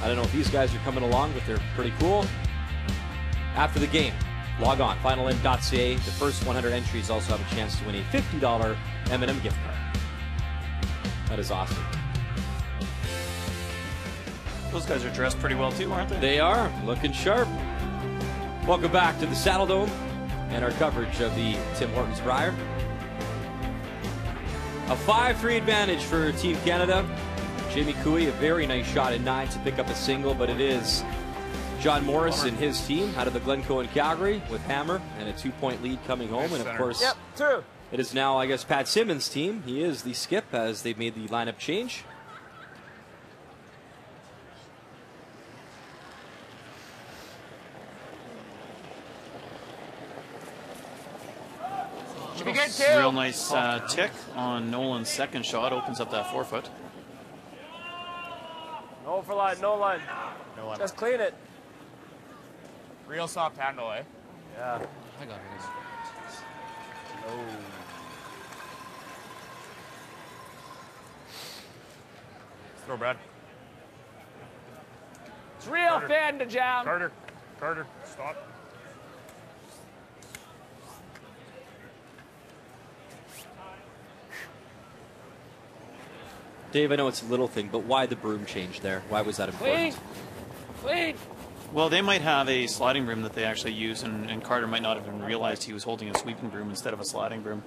I don't know if these guys are coming along, but they're pretty cool. After the game, log on, finalend.ca. The first 100 entries also have a chance to win a $50 M&M gift card. That is awesome. Those guys are dressed pretty well too, aren't they? They are, looking sharp. Welcome back to the Saddle Dome and our coverage of the Tim Hortons Brier. A 5-3 advantage for Team Canada. Jamie Cooey, a very nice shot at 9 to pick up a single, but it is John Morris and his team out of the Glencoe and Calgary with hammer and a 2-point lead coming home. And of course, it is now, I guess, Pat Simmons' team. He is the skip as they've made the lineup change. Should be good too. Real nice tick on Nolan's second shot. Opens up that 4-foot. No for line, no line. No line. Just clean it. Real soft handle, eh? Yeah. I got it. Oh. Throw, Brad. It's real thin to jam. Carter, stop. Dave, I know it's a little thing, but why the broom change there? Why was that important? Clean. Well, they might have a sliding broom that they actually use, and Carter might not have even realized he was holding a sweeping broom instead of a sliding broom.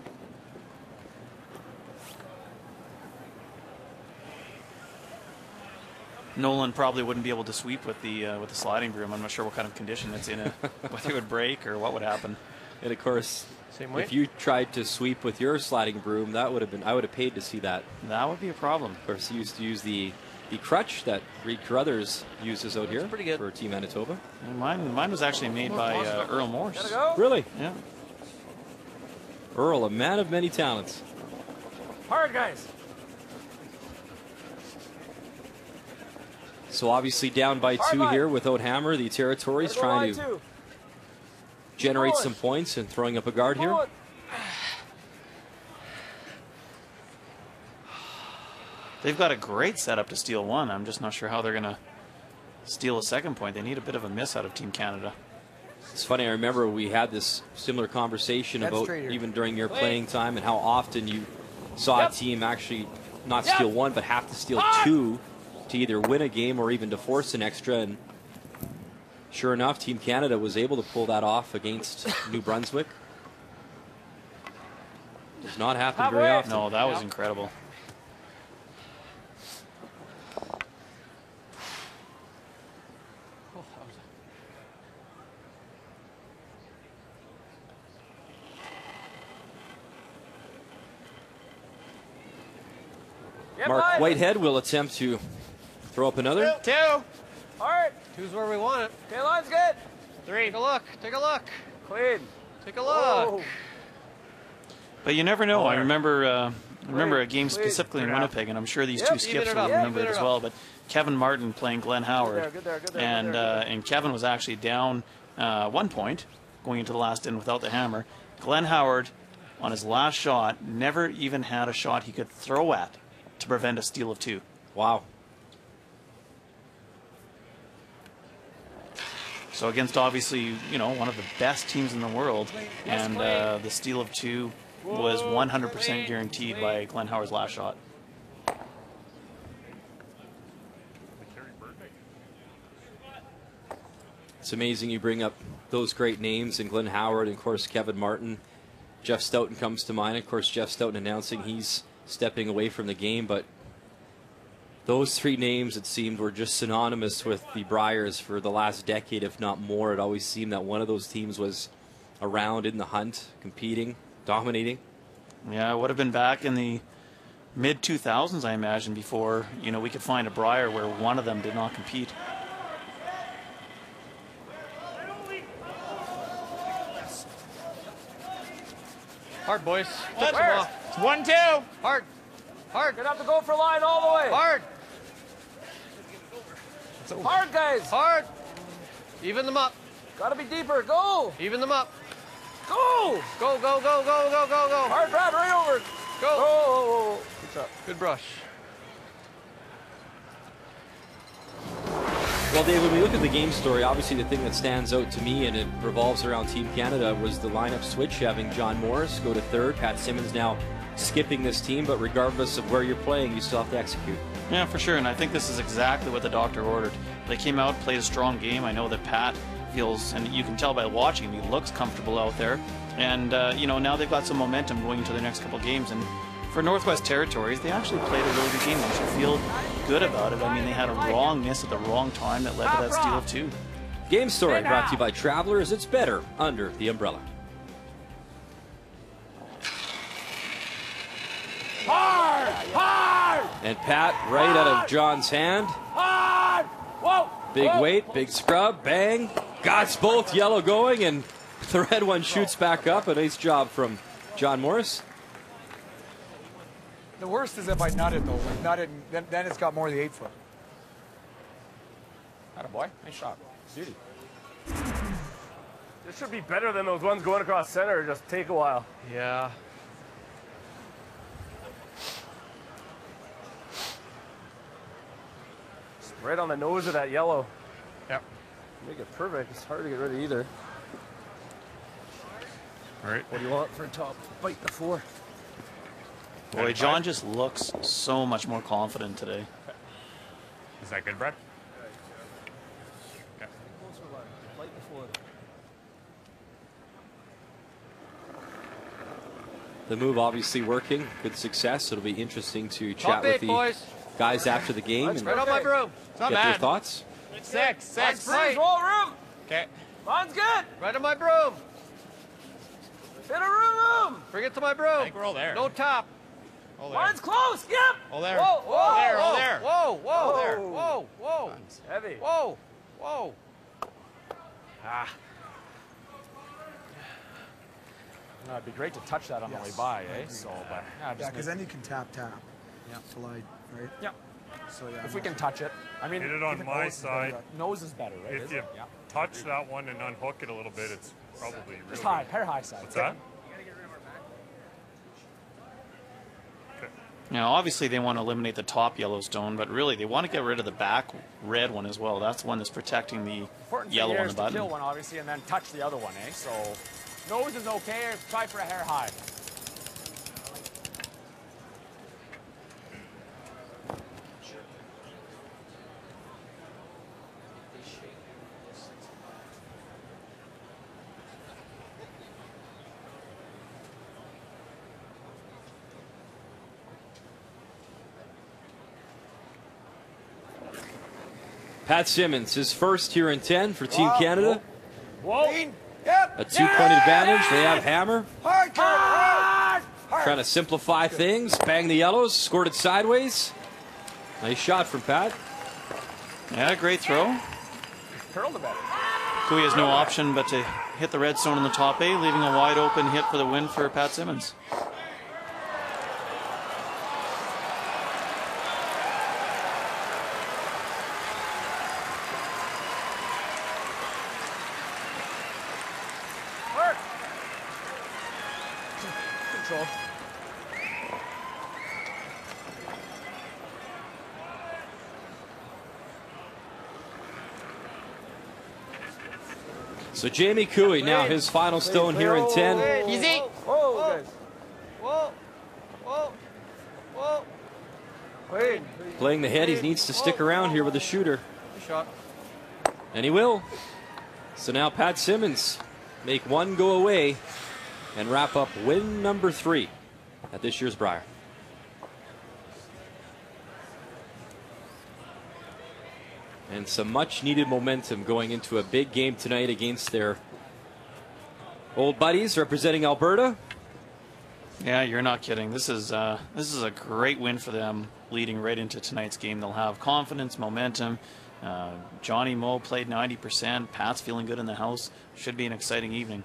Nolan probably wouldn't be able to sweep with the sliding broom. I'm not sure what kind of condition it's in, whether it would break or what would happen. And of course, same way. If you tried to sweep with your sliding broom, that would have been, I would have paid to see that. That would be a problem. Of course, you used to use the crutch that Reed Carruthers uses out here pretty good. for Team Manitoba. And mine was actually made by Earl Morse. Really? Yeah. Earl, a man of many talents. Hard, guys. So obviously down by 2 here without Hammer. The Territories trying to generate some points and throwing up a guard here. They've got a great setup to steal one. I'm just not sure how they're going to steal a second point. They need a bit of a miss out of Team Canada. It's funny, I remember we had this similar conversation about even during your playing time and how often you saw a team actually not steal one, but have to steal 2 to either win a game or even to force an extra. And sure enough, Team Canada was able to pull that off against New Brunswick. Does not happen very often. No, that was incredible. Mark Whitehead will attempt to throw up another. 2. Hard. 2's where we want it. Okay, line's good. 3. Take a look. Take a look. Clean. Take a look. Whoa. But you never know. I remember a game specifically in Winnipeg, and I'm sure these two skips will remember it as well. But Kevin Martin playing Glenn Howard, and Kevin was actually down 1 point going into the last end without the hammer. Glenn Howard, on his last shot, never even had a shot he could throw at to prevent a steal of 2. Wow. So against obviously, one of the best teams in the world, and the steal of 2 was 100% guaranteed by Glenn Howard's last shot. It's amazing you bring up those great names, and Glenn Howard, and of course Kevin Martin. Jeff Stoughton comes to mind. Of course, Jeff Stoughton announcing he's stepping away from the game, but those 3 names, it seemed, were just synonymous with the Briers for the last decade, if not more. It always seemed that one of those teams was around in the hunt, competing, dominating. Yeah, it would have been back in the mid-2000s, I imagine, before we could find a Brier where one of them did not compete. Hard, boys. It's 1-2. Hard. Hard. Gonna have to go for line all the way. Hard. Hard, guys. Hard. Even them up. Gotta be deeper. Go. Even them up. Go. Go, go, go, go, go, go, go. Hard, Brad, right over. Go. Oh. Good job. Good brush. Well, Dave, when we look at the game story, obviously the thing that stands out to me, and it revolves around Team Canada, was the lineup switch, having John Morris go to third. Pat Simmons now skipping this team, but regardless of where you're playing, you still have to execute. Yeah, for sure, and I think this is exactly what the doctor ordered. They came out, played a strong game. I know that Pat feels, and you can tell by watching him, he looks comfortable out there. And, now they've got some momentum going into their next couple games. And for Northwest Territories, they actually played a really good game. They should feel good about it. I mean, they had a wrong miss at the wrong time that led to that steal of 2. Game story brought to you by Travelers. It's better under the umbrella. Hard. Hard. And Pat right out of John's hand. Hard. Whoa. Big weight, big scrub, bang. Got both yellow going, and the red one shoots back up. A nice job from John Morris. The worst is if I nut it, though. Like nut it, then it's got more than the 8-foot. Attaboy. Nice shot. Beauty. This should be better than those ones going across center. Just take a while. Yeah. Right on the nose of that yellow. Yep. Make it perfect. It's hard to get rid of either. All right. What do you want for a top? Bite the 4. Boy, John just looks so much more confident today. Is that good, Brad? Yeah. The move obviously working. Good success. It'll be interesting to chat with the guys after the game and right on my broom. get their thoughts. Six. Bruce, roll room. Okay. Mine's good. Right on my broom. Hit a room. Bring it to my broom. I think we're all there. No top. All there. Mine's close. Skip. All there. Whoa, whoa, All there. whoa, All there. Whoa, whoa, All there. whoa, whoa. Heavy. Whoa, whoa. Ah. It'd be great to touch that on the way by, eh? So, but Yeah, because then you can tap. Yeah. Slide, right? Yeah. So yeah. If we can touch it, I mean, Hit it on even my nose is side. better. Nose is better, right? If you touch that one and unhook it a little bit, it's probably really Just high, pair high side. What's that? Now, obviously, they want to eliminate the top Yellowstone, but really, they want to get rid of the back red one as well. That's the one that's protecting the Important yellow thing here on the is to button. kill one, obviously, and then touch the other one, eh? So, nose is okay. Try for a hair high. Pat Simmons, his first here in 10 for Team Canada. Whoa. A 2-point advantage. They have hammer. Hard. Trying to simplify things. Bang the yellows. Scored it sideways. Nice shot from Pat. Yeah, great throw. Curled a bit. Cooey has no option but to hit the red stone in the top A, leaving a wide open hit for the win for Pat Simmons. Control. So Jamie Cooey now his final stone here in 10. Easy. Whoa, guys. Whoa. Whoa. Whoa. Clean. Playing the head, he needs to stick around here with the shooter. Good shot. And he will. So now Pat Simmons make one go away and wrap up win number 3 at this year's Brier. And some much needed momentum going into a big game tonight against their old buddies representing Alberta. Yeah, you're not kidding. This is a great win for them leading right into tonight's game. They'll have confidence, momentum. Johnny Moe played 90%. Pat's feeling good in the house. Should be an exciting evening.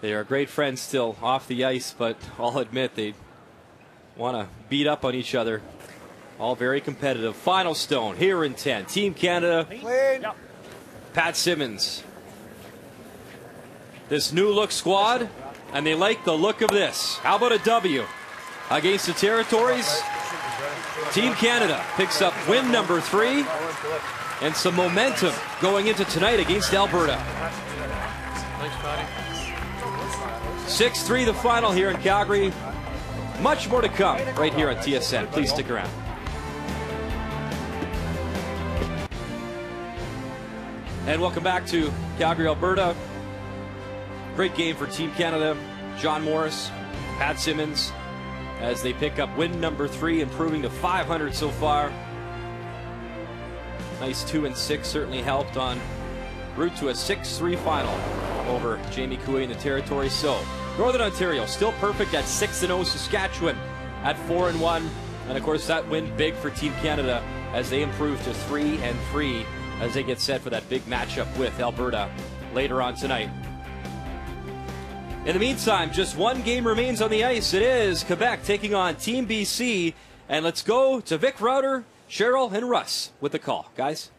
They are great friends still off the ice, but I'll admit they want to beat up on each other. All very competitive. Final stone here in 10. Team Canada. Clean. Pat Simmons. This new look squad, and they like the look of this. How about a W against the Territories? Team Canada picks up win number 3 and some momentum going into tonight against Alberta. Thanks, Patty. 6-3 the final here in Calgary. Much more to come right here on TSN. Please stick around. And welcome back to Calgary, Alberta. Great game for Team Canada. John Morris, Pat Simmons, as they pick up win number 3, improving to 500 so far. Nice 2-6 certainly helped on route to a 6-3 final over Jamie Cooey and the Territories. So Northern Ontario still perfect at 6-0. Saskatchewan at 4-1, and of course that win big for Team Canada as they improve to 3-3 as they get set for that big matchup with Alberta later on tonight. In the meantime, just one game remains on the ice. It is Quebec taking on Team BC. And let's go to Vic Rauter, Cheryl, and Russ with the call. Guys?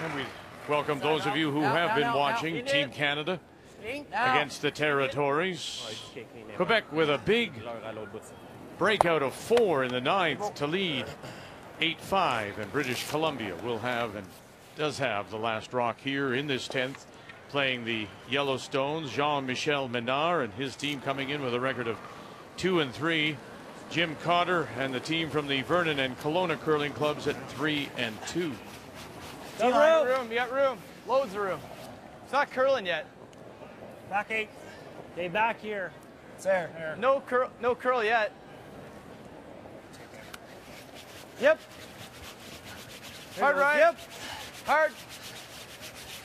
And we welcome those of you who have been watching Team Canada against the Territories. Quebec with a big breakout of 4 in the 9th to lead 8-5. And British Columbia will have and does have the last rock here in this 10th. playing the Yellowstones. Jean-Michel Menard and his team coming in with a record of 2-3. Jim Cotter and the team from the Vernon and Kelowna curling clubs at 3-2. Got room. You got room. Loads of room. It's not curling yet. Back 8. Stay back here. It's there. No curl yet. Yep. Hard, right? Yep. Hard.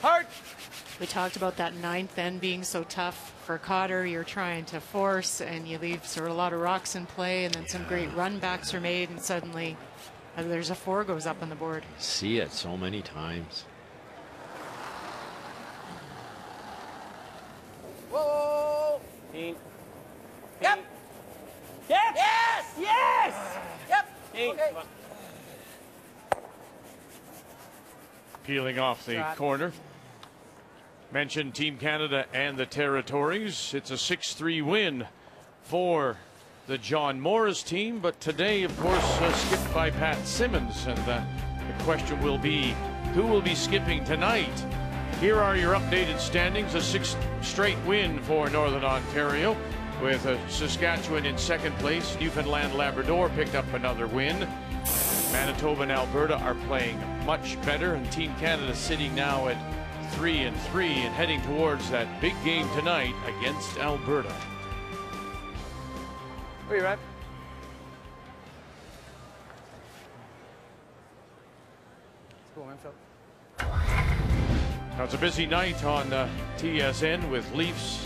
Hard. We talked about that 9th end being so tough for Cotter. You're trying to force, and you leave sort of a lot of rocks in play, and then some great run backs are made, and suddenly there's a 4 goes up on the board. See it so many times. Whoa. Yep. Yep. Yes. Yes. Yep. Okay. Peeling off the corner. Mentioned Team Canada and the Territories. It's a 6-3 win for the John Morris team, but today, of course, skipped by Pat Simmons, and the question will be, who will be skipping tonight? Here are your updated standings. A 6th straight win for Northern Ontario, with Saskatchewan in 2nd place. Newfoundland Labrador picked up another win. Manitoba and Alberta are playing much better, and Team Canada sitting now at 3-3 and heading towards that big game tonight against Alberta. Where you at? Let's go, man. Now it's a busy night on TSN with Leafs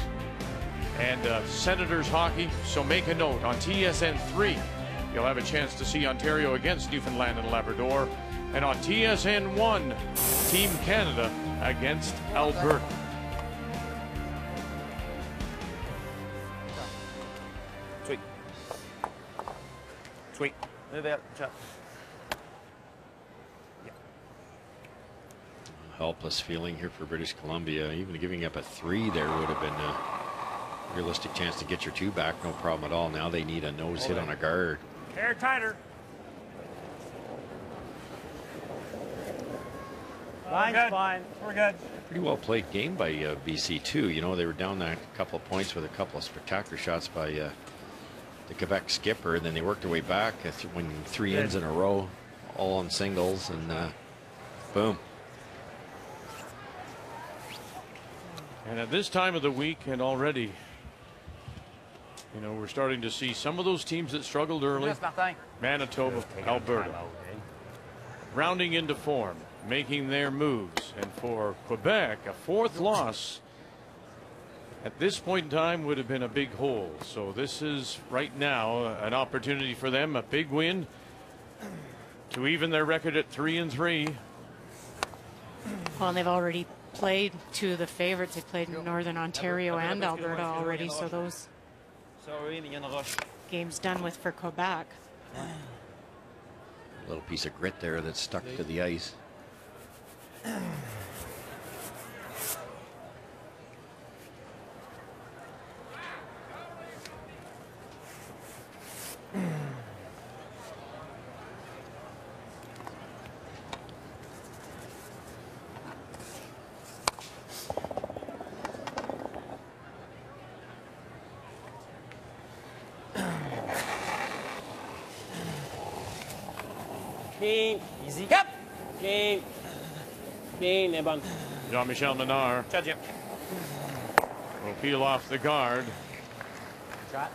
and Senators hockey, so make a note. On TSN 3, you'll have a chance to see Ontario against Newfoundland and Labrador. And on TSN 1, Team Canada against Alberta. Sweet. Sweet. Move out. Chop. Helpless feeling here for British Columbia. Even giving up a 3 there would have been a realistic chance to get your 2 back, no problem at all. Now they need a nose hit on a guard. Hair tighter. Line's fine. We're good. Pretty well played game by BC too. You know, they were down that couple of points with a couple of spectacular shots by the Quebec skipper, and then they worked their way back, winning 3 ends in a row, all on singles, and boom. And at this time of the week, and already, you know, we're starting to see some of those teams that struggled early. Manitoba, Alberta, rounding into form, making their moves. And for Quebec, a 4th loss at this point in time would have been a big hole. So this is right now an opportunity for them, a big win to even their record at 3-3. Well, and they've already played 2 of the favorites. They played in Northern Ontario and Alberta already, so those games done with for Quebec. A little piece of grit there that's stuck to the ice. Clean. Easy. Yep. Clean. Clean, Eban. Jean-Michel Menard will peel off the guard. Shot.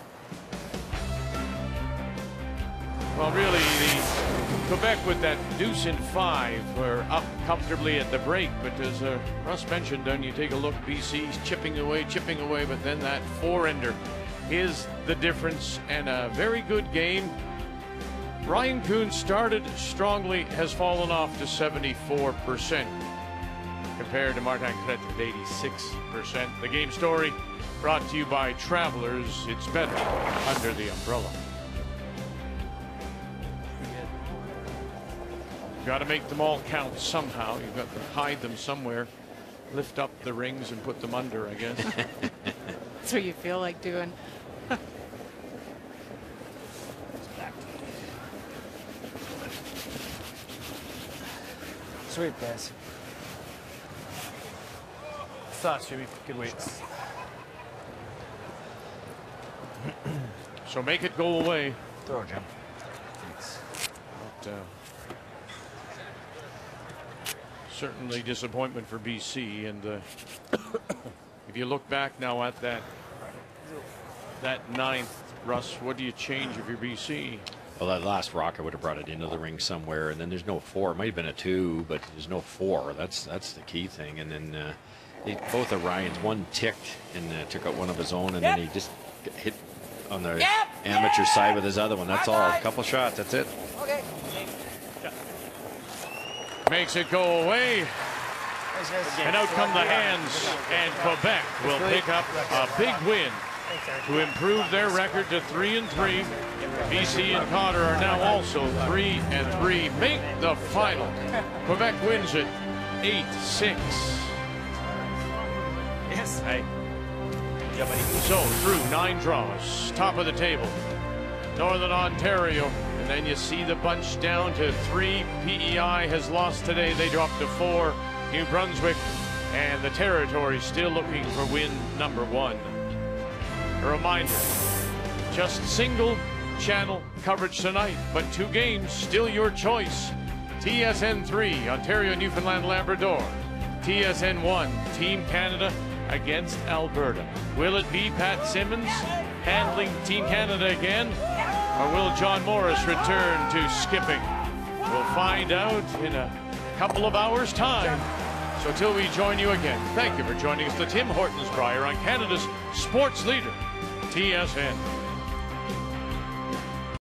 Well, really, the Quebec with that deuce in 5 were up comfortably at the break, but as Russ mentioned, then you take a look, BC's chipping away, but then that 4-ender is the difference, and a very good game. Ryan Kuhn started strongly, has fallen off to 74% compared to Martin Crête at 86%. The game story brought to you by Travelers. It's better under the umbrella. You've got to make them all count somehow. You've got to hide them somewhere, lift up the rings and put them under, I guess. That's what you feel like doing. Sweet, guys. thoughts, Jimmy? Good weights. So make it go away. Throw, Jim. But, certainly disappointment for BC, and if you look back now at that ninth, Russ, what do you change if you're BC? Well, that last rock, I would have brought it into the ring somewhere, and then there's no 4. It might have been a 2, but there's no 4. That's the key thing. And then both of Ryan's, one ticked and took out one of his own, and then he just hit on the amateur side with his other one. That's all. A couple shots. That's it. Okay. Makes it go away. And out come the hands, and Quebec will pick up a big win to improve their record to 3-3. BC and Cotter are now also 3-3. Make the final. Quebec wins it 8-6. Yes. Hey. So through 9 draws, top of the table, Northern Ontario, and then you see the bunch down to 3. PEI has lost today. They dropped to 4. New Brunswick and the Territory still looking for win number 1. A reminder, just single channel coverage tonight, but 2 games, still your choice. TSN 3, Ontario, Newfoundland, Labrador. TSN 1, Team Canada against Alberta. Will it be Pat Simmons handling Team Canada again, or will John Morris return to skipping? We'll find out in a couple of hours' time. So till we join you again, thank you for joining us, the Tim Hortons Brier on Canada's sports leader, TSN.